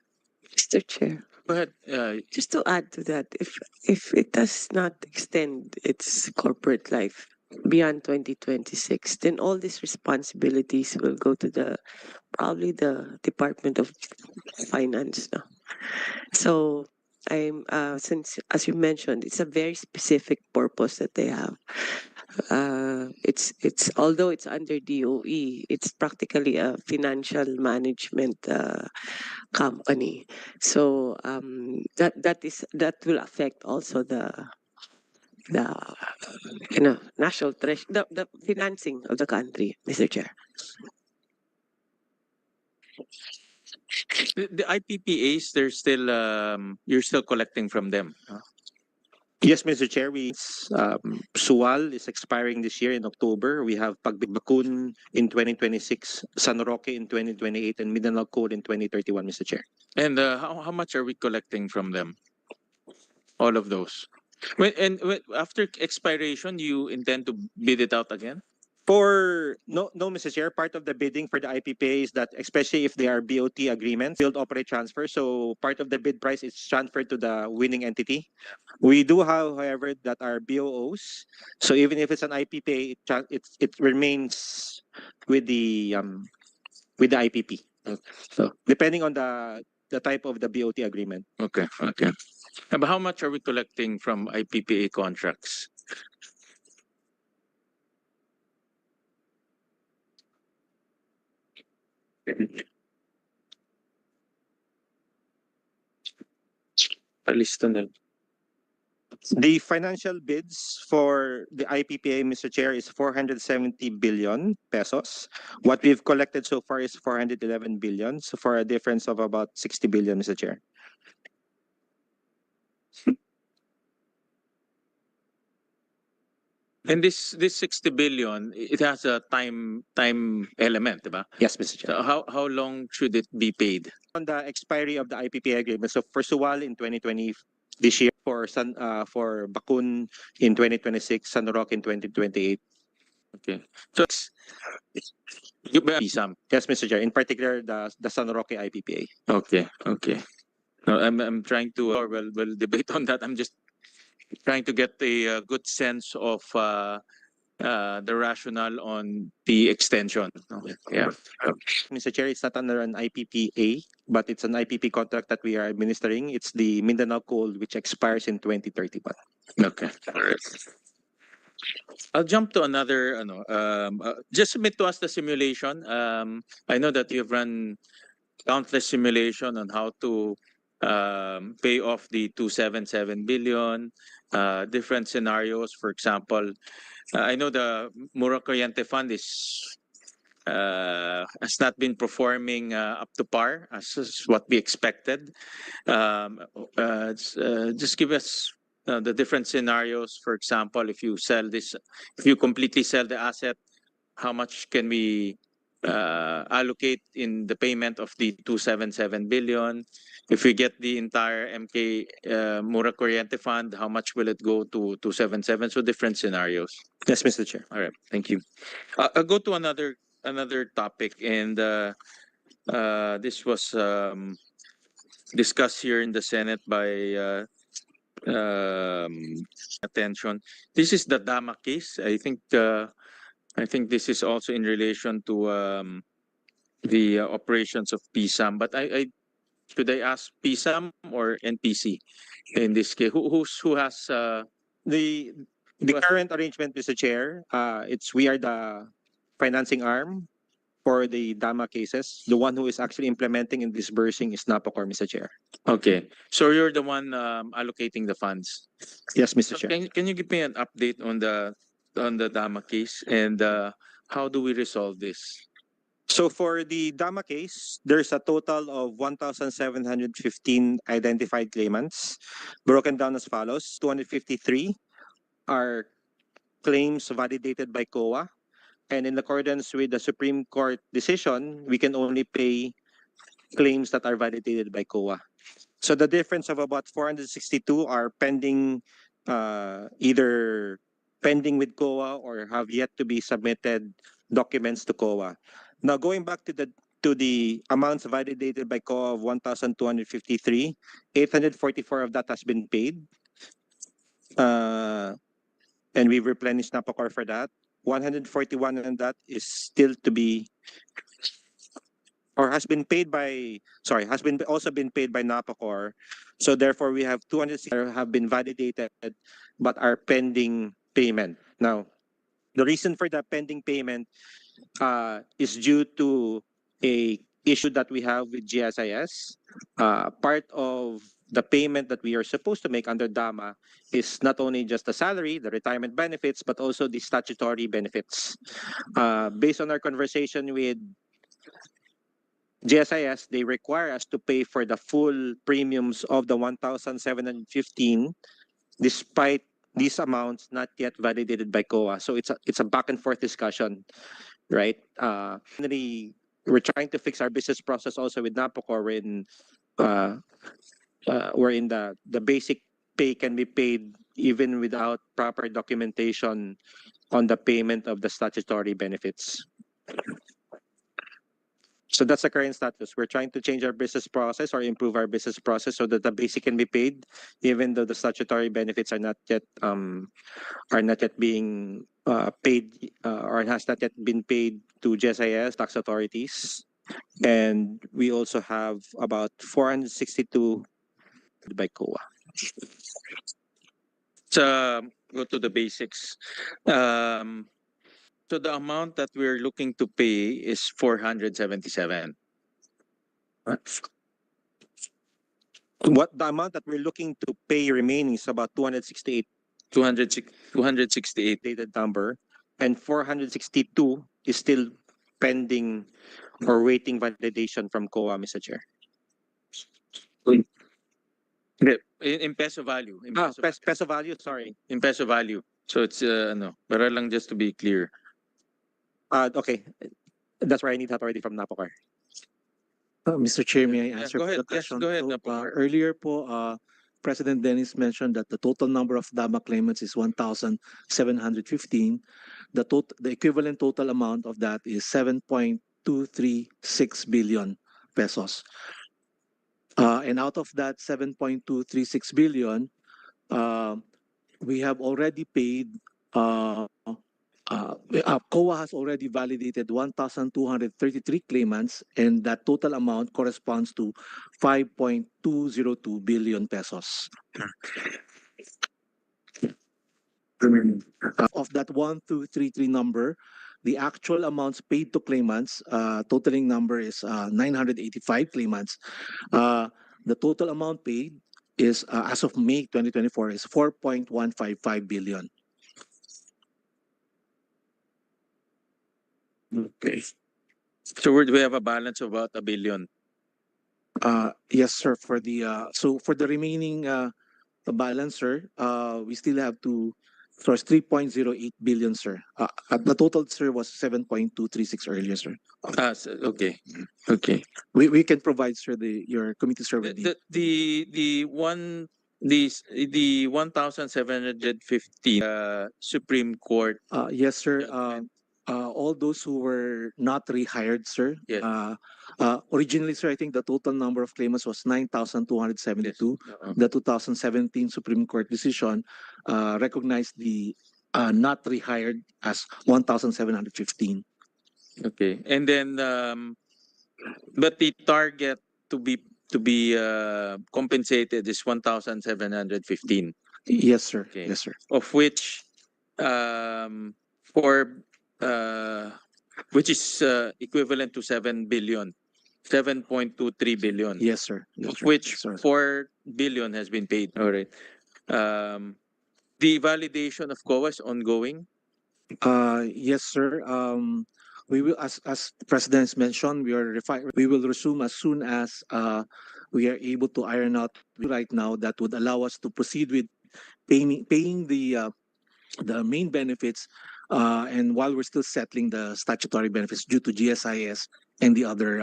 Mr. Chair. Go ahead. Just to add to that, if it does not extend its corporate life beyond 2026, then all these responsibilities will go to probably the Department of Finance. No? So since, as you mentioned, it's a very specific purpose that they have. It's although it's under DOE, it's practically a financial management company. So that will affect also the national treasury, the financing of the country, Mr. Chair. The IPPAs, they're still you're still collecting from them. Yes, Mr. Chair. Sual is expiring this year in October. We have Pagbakun in 2026, San Roque in 2028, and Mindanao Code in 2031, Mr. Chair. And how much are we collecting from them? All of those. After expiration, you intend to bid it out again? No, Mr. Chair. Part of the bidding for the IPPA is that, especially if they are BOT agreements, build, operate, transfer. So part of the bid price is transferred to the winning entity. We do have, however, that are BOOs. So even if it's an IPPA, it remains with the IPP. So depending on the type of the BOT agreement. Okay. But how much are we collecting from IPPA contracts? Palista na. The financial bids for the IPPA, Mr. Chair, is 470 billion pesos. What we've collected so far is 411 billion, so for a difference of about 60 billion, Mr. Chair. And this 60 billion, it has a time element, diba? Yes, Mr. Chair. So how long should it be paid? On the expiry of the IPPA agreement, so for Suwal in 2020, this year, for Bakun in 2026, San Roque in 2028. Okay. So you PSAM. Yes, Mr. Chair. In particular, the San Roque IPPA. Okay. No, I'm trying to or we'll debate on that. I'm just trying to get a good sense of the rationale on the extension. Okay. Yeah. Mr. Chair, it's not under an IPPA, but it's an IPP contract that we are administering. It's the Mindanao Coal, which expires in 2031. Okay. All right. I'll jump to another. Just submit to us the simulation. I know that you've run countless simulation on how to pay off the 277 billion. Different scenarios. For example, I know the Mura Corriente Fund has not been performing up to par as what we expected. Just give us the different scenarios. For example, if you completely sell the asset, how much can we allocate in the payment of the 277 billion? If we get the entire MK Mura Corriente Fund, how much will it go to 277? So different scenarios. Yes, Mr. Chair. All right, thank you. I'll go to another topic, and this was discussed here in the Senate by attention. This is the Dhama case. I think this is also in relation to the operations of PSAM. But should I ask PSAM or NPC in this case? Who has The current arrangement, Mr. Chair, we are the financing arm for the Dhama cases. The one who is actually implementing and disbursing is NAPOCOR, Mr. Chair. Okay, so you're the one allocating the funds. Yes, Mr. So Chair. can you give me an update on the Dhama case, and how do we resolve this? So for the Dhama case, there's a total of 1,715 identified claimants, broken down as follows. 253 are claims validated by COA, and in accordance with the Supreme Court decision, we can only pay claims that are validated by COA. So the difference of about 462 are pending, either pending with COA or have yet to be submitted documents to COA. Now going back to the amounts validated by COA of 1,253, 844 of that has been paid. And we've replenished NAPOCOR for that. 141 and that is still to be or has been also been paid by NAPOCOR. So therefore we have 206 have been validated but are pending payment. Now, the reason for the pending payment is due to a issue that we have with GSIS. Part of the payment that we are supposed to make under Dhama is not only just the salary, the retirement benefits, but also the statutory benefits. Based on our conversation with GSIS, they require us to pay for the full premiums of the 1,715, despite these amounts not yet validated by COA. So it's a back and forth discussion, right? Finally, we're trying to fix our business process also with NAPOCOR wherein the basic pay can be paid even without proper documentation on the payment of the statutory benefits. So that's the current status. We're trying to change our business process or improve our business process so that the basic can be paid, even though the statutory benefits are not yet being paid or has not yet been paid to GSIS tax authorities. And we also have about 462 by COA. go to the basics. So the amount that we're looking to pay is 477. What the amount that we're looking to pay remaining is about 268 268. dated number, and 462 is still pending or waiting validation from COA, Mr. Chair. In peso value. In Peso value, sorry. in peso value. So it's para lang just to be clear. Okay. That's where I need authority from NAPOCAR. Mr. Chair, may I Yeah, answer go the ahead. Yes, question? go ahead, So, Napokar. earlier po, President Dennis mentioned that the total number of Dhama claimants is 1,715. The equivalent total amount of that is 7.236 billion pesos. And out of that 7.236 billion, we have already paid COA has already validated 1,233 claimants, and that total amount corresponds to 5.202 billion pesos. Of that 1,233 number, the actual amounts paid to claimants, totaling number is 985 claimants. The total amount paid is, as of May 2024, is 4.155 billion. Okay. So we have a balance of about 1 billion. Yes, sir. For the remaining balance, sir, we still have to. So it's 3.08 billion, sir. The total, sir, was 7.236 earlier, sir. Okay. Okay. We can provide, sir, your committee, sir, with The 1,750 Supreme Court. Yes, sir. All those who were not rehired, sir. Yes. Originally, sir, I think the total number of claimants was 9,272. The 2017 Supreme Court decision recognized the not rehired as 1,715. Okay. And then but the target to be compensated is 1,715. Yes, sir. Okay. Yes, sir. Of which which is equivalent to 7 billion. 7.23 billion. Yes, sir. Yes, Of sir. which Yes, sir. 4 billion has been paid. All right. The validation of COA is ongoing. Yes, sir. We will, as the President has mentioned, we will resume as soon as we are able to iron out right now that would allow us to proceed with paying the main benefits, and while we're still settling the statutory benefits due to GSIS and the other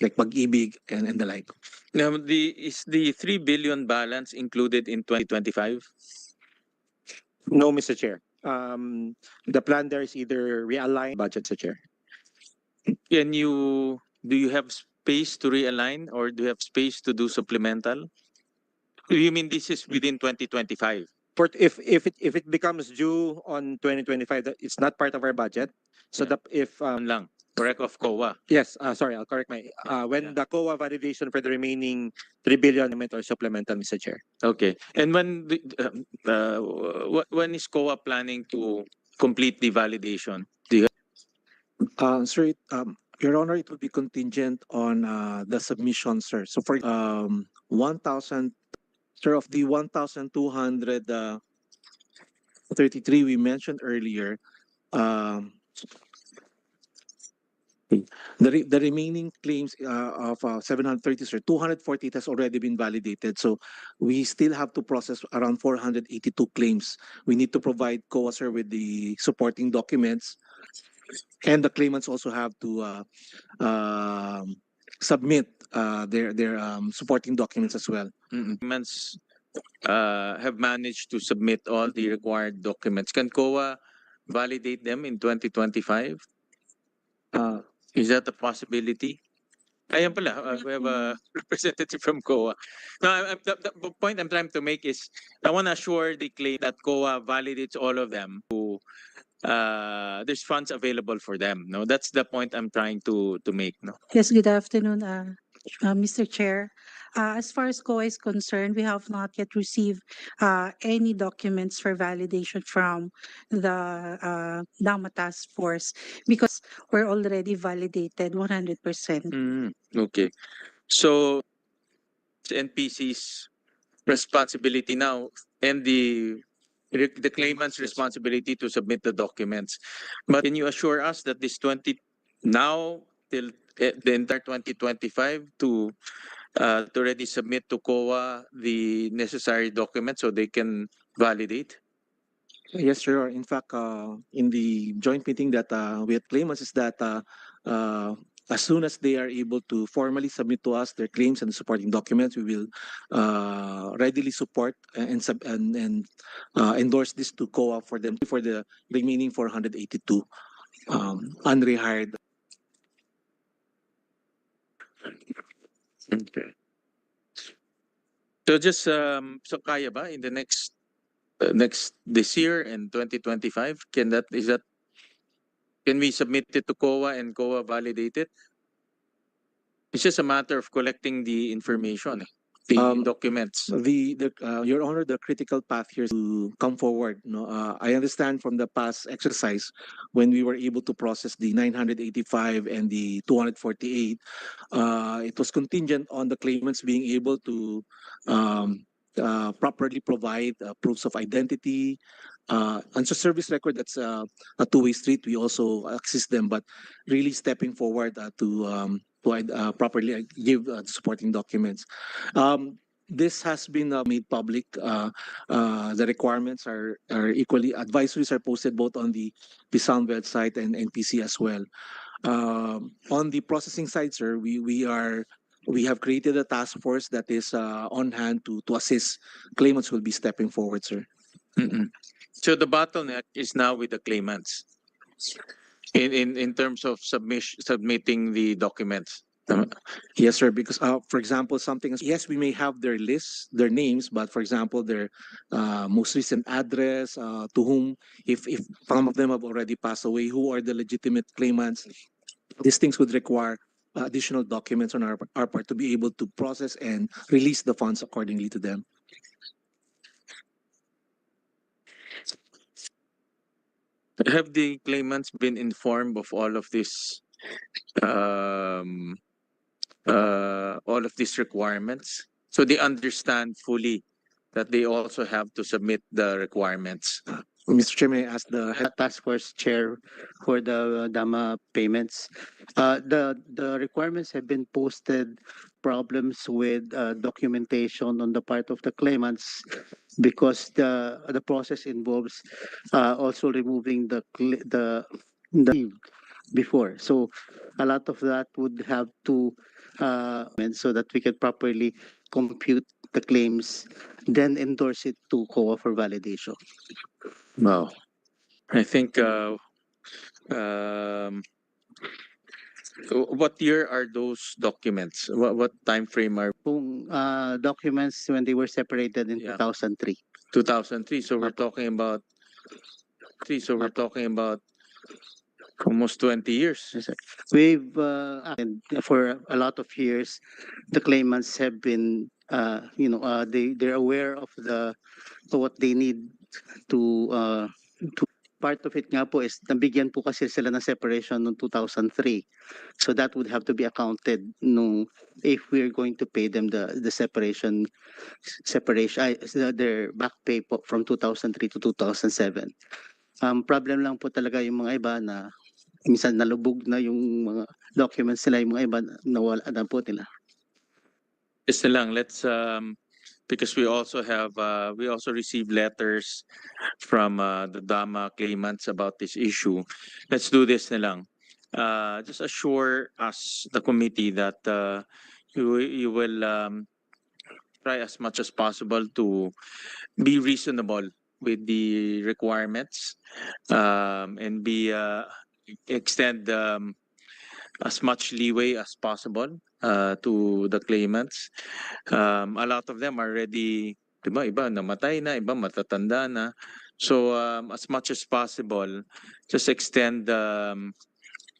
like Pag-ibig and the like. Now, is the 3 billion balance included in 2025? No, Mr. Chair. The plan there is either realign budget, Mr. Chair. Do you have space to realign, or do you have space to do supplemental? You mean this is within 2025? If it becomes due on 2025, it's not part of our budget. So Lang, correct, of COA. yes, sorry, I'll correct my when the COA validation for the remaining 3 billion or supplemental, Mr. Chair. Okay. And when is COA planning to complete the validation? Sir, Your Honor, it will be contingent on the submission, sir. So for 1,000, sir, of the 1,233 we mentioned earlier, the remaining claims of 730, sir, 248 has already been validated. So we still have to process around 482 claims. We need to provide COA, sir, with the supporting documents. And the claimants also have to submit their supporting documents as well. Claimants have managed to submit all the required documents. Can COA validate them in 2025? Is that a possibility? Ayan pala, we have a representative from COA. Now, the point I'm trying to make is I want to assure the claim that COA validates all of them. There's funds available for them. No, that's the point I'm trying to make. No. Yes, good afternoon. Mr. Chair, as far as COA is concerned, we have not yet received any documents for validation from the Dhama Task Force because we're already validated 100%. Okay. So it's NPC's responsibility now and the claimant's responsibility to submit the documents. But can you assure us that this 20 now till the entire 2025 to already submit to COA the necessary documents so they can validate? Yes, sure. In fact, in the joint meeting that we had claimants is that as soon as they are able to formally submit to us their claims and the supporting documents, we will readily support and endorse this to COA for them for the remaining 482 unrehired. Okay. So just so kaya ba in the next this year and 2025 can we submit it to COA and COA validate it? It's just a matter of collecting the information, the documents. Your Honor, the critical path here is to come forward. No, I understand from the past exercise when we were able to process the 985 and the 248, it was contingent on the claimants being able to properly provide proofs of identity. And so service record, that's a two-way street. We also assist them, but really stepping forward to properly give supporting documents. This has been made public. The requirements are equally, advisories are posted both on the Sound website and NPC as well. On the processing side, sir, we have created a task force that is on hand to assist claimants who will be stepping forward, sir. So the bottleneck is now with the claimants in terms of submitting the documents. Yes, sir. Because, for example, yes, we may have their lists, their names, but for example, their most recent address, to whom, if some of them have already passed away, who are the legitimate claimants, these things would require additional documents on our part to be able to process and release the funds accordingly to them. Have the claimants been informed of all of this, all of these requirements? So they understand fully that they also have to submit the requirements. Mr. Chair, may I ask the Task Force Chair for the Dhama payments. The requirements have been posted. Problems with documentation on the part of the claimants because the process involves also removing the before. So a lot of that would have to so that we can properly compute the claims, then endorse it to COA for validation. Wow. I think what year are those documents? What time frame are Documents when they were separated in 2003. 2003? So we're talking about almost 20 years. Yes, sir. We've and for a lot of years, the claimants have been, they're aware of what they need to. Part of it nga po is nabigyan po kasi sila ng separation noong 2003. So that would have to be accounted if we're going to pay them the separation their back pay po from 2003 to 2007. Problem lang po talaga yung mga iba na minsan nalubog na yung mga documents nila, yung mga iba nawala na po nila. Just lang, let's because we also receive letters from the Dhama claimants about this issue. Let's do this na lang. Just assure us, the committee, that you will try as much as possible to be reasonable with the requirements and extend as much leeway as possible to the claimants. A lot of them are already, diba, iba namatay na, iba matatanda na. So as much as possible, just extend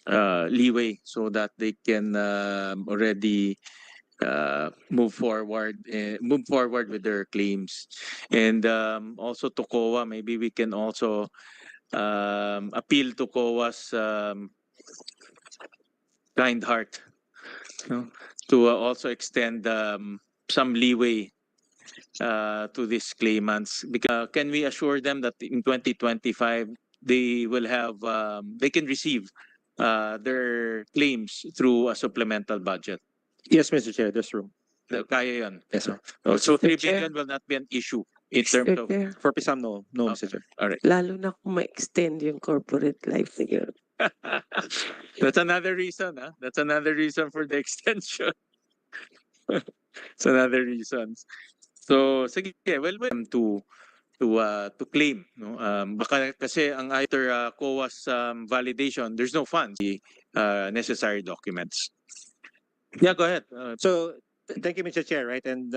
leeway so that they can already move forward with their claims. And also to COA, maybe we can also appeal to COA's kind heart, to also extend some leeway to these claimants. Can we assure them that in 2025 they will have they can receive their claims through a supplemental budget? Yes, Mr. Chair, there's room. Kaya yun. Yes, sir. So Mr. 3 Chair. billion will not be an issue in terms Mr. of. Chair, For PISAM, no, Okay. Mr. Chair. All right. lalo na kung ma-extend yung corporate life niya. That's another reason, huh? That's another reason for the extension. It's another reason. So sige, well, to claim, no. Baka kasi ang after COA's validation, there's no funds, the necessary documents. Yeah, go ahead. So thank you, Mr. Chair. Right, and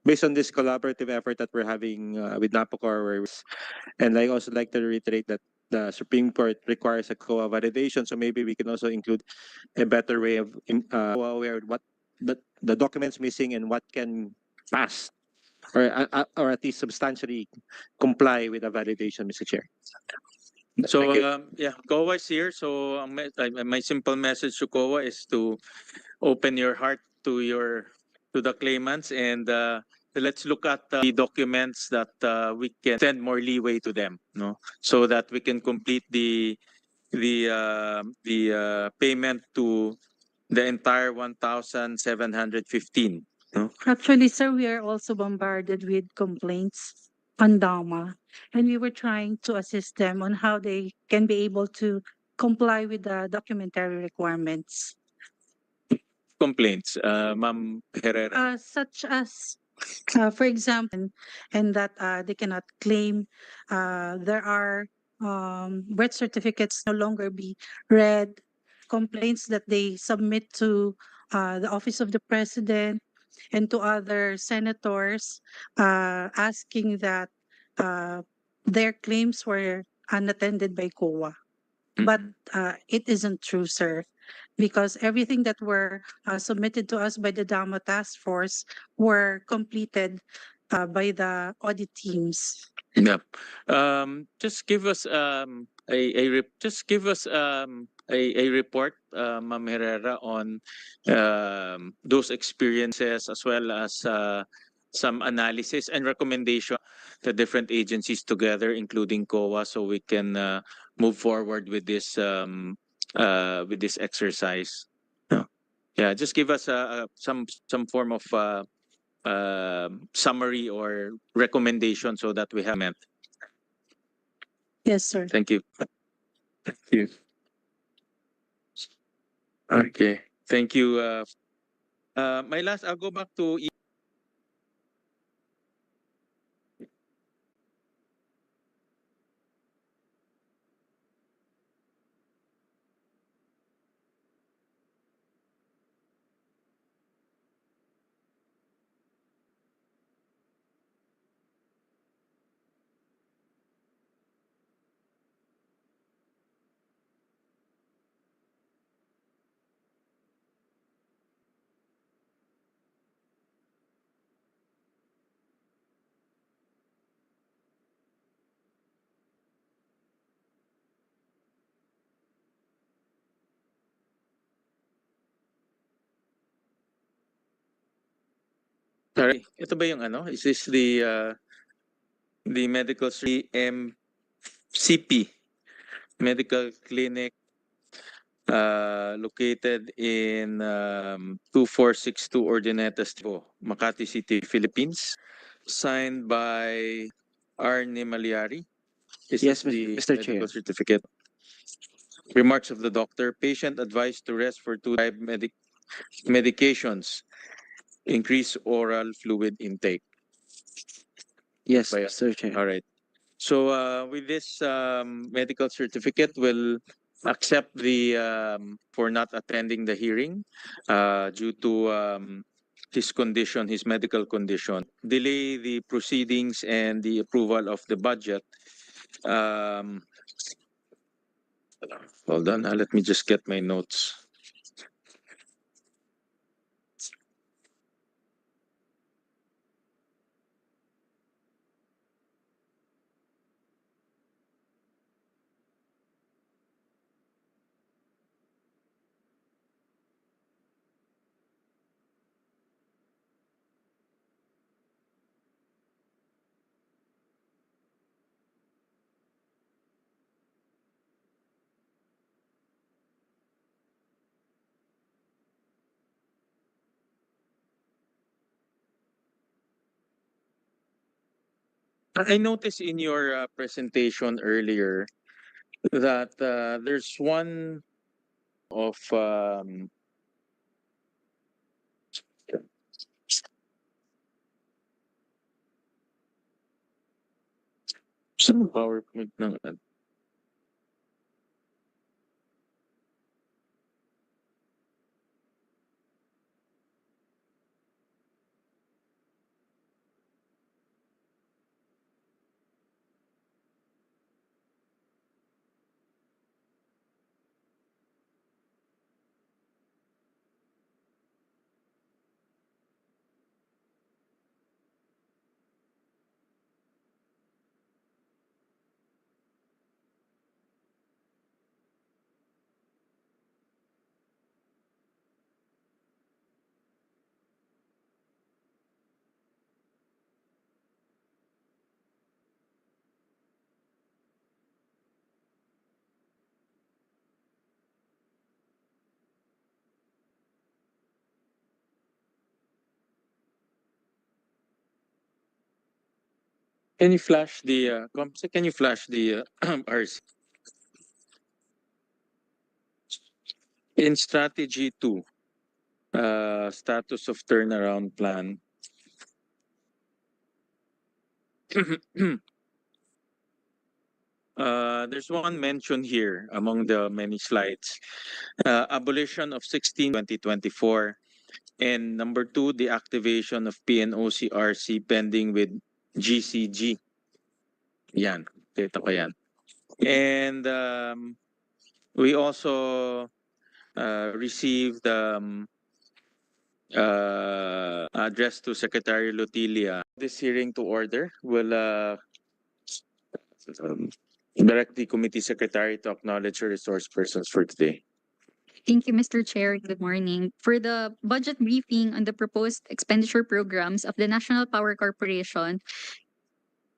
based on this collaborative effort that we're having with NAPOCOR, and I also like to reiterate that the Supreme Court requires a COA validation, so maybe we can also include a better way of aware what the documents missing and what can pass, or at least substantially comply with the validation, Mr. Chair. So Thank you. yeah, COA is here. So my simple message to COA is to open your heart to the claimants, and let's look at the documents that we can send more leeway to them, no, so that we can complete the payment to the entire 1,715. No? Actually, sir, we are also bombarded with complaints on Dhama, and we were trying to assist them on how they can be able to comply with the documentary requirements, Complaints, Ma'am Herrera. such as, for example, and that they cannot claim. There are birth certificates no longer be read, complaints that they submit to the office of the president and to other senators, asking that their claims were unattended by COA. But it isn't true, sir, because everything that were submitted to us by the Dhama task force were completed by the audit teams. Yep. Just give us a report, Ma'am Herrera, on those experiences, as well as some analysis and recommendation the different agencies together, including COA, so we can move forward with this exercise. Yeah, just give us some form of summary or recommendation so that we have met. Yes, sir. Thank you. Thank you. Okay. Thank you. I'll go back to sorry, ito ba yung ano? Is this the medical MCP medical clinic located in 2462 Ordineta Street, Makati City, Philippines, signed by Arne Maliari. Yes, the Mr. medical Chair. certificate. Remarks of the doctor: patient advised to rest for 2 medications, increase oral fluid intake. Yes, By- Mr. Chair. All right. So with this medical certificate, we'll accept the for not attending the hearing due to his condition, his medical condition. Delay the proceedings and the approval of the budget. Hold on, let me just get my notes. I noticed in your presentation earlier that there's one of some PowerPoint ng Can you flash the can you flash the RC? In strategy 2, status of turnaround plan. There's one mention here among the many slides. Abolition of 2024. And number 2, the activation of PNOC RC pending with GCG. Yan. Kita ko yan. And we also received address to Secretary Lotilia. This hearing to order will direct the committee secretary to acknowledge her resource persons for today. Thank you, Mr. Chair. Good morning. For the budget briefing on the proposed expenditure programs of the National Power Corporation,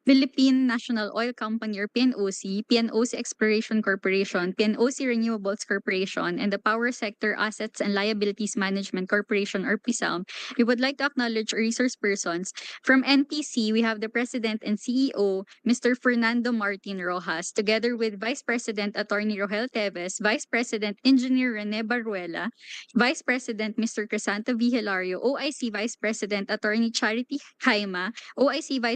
Philippine National Oil Company or PNOC, PNOC Exploration Corporation, PNOC Renewables Corporation, and the Power Sector Assets and Liabilities Management Corporation or PSAM, we would like to acknowledge our resource persons. From NPC, we have the President and CEO, Mr. Fernando Martin Rojas, together with Vice President Attorney Rohel Teves, Vice President Engineer Rene Baruela, Vice President Mr. Crisanto V. Hilario, OIC Vice President Attorney Charity Jaima, OIC Vice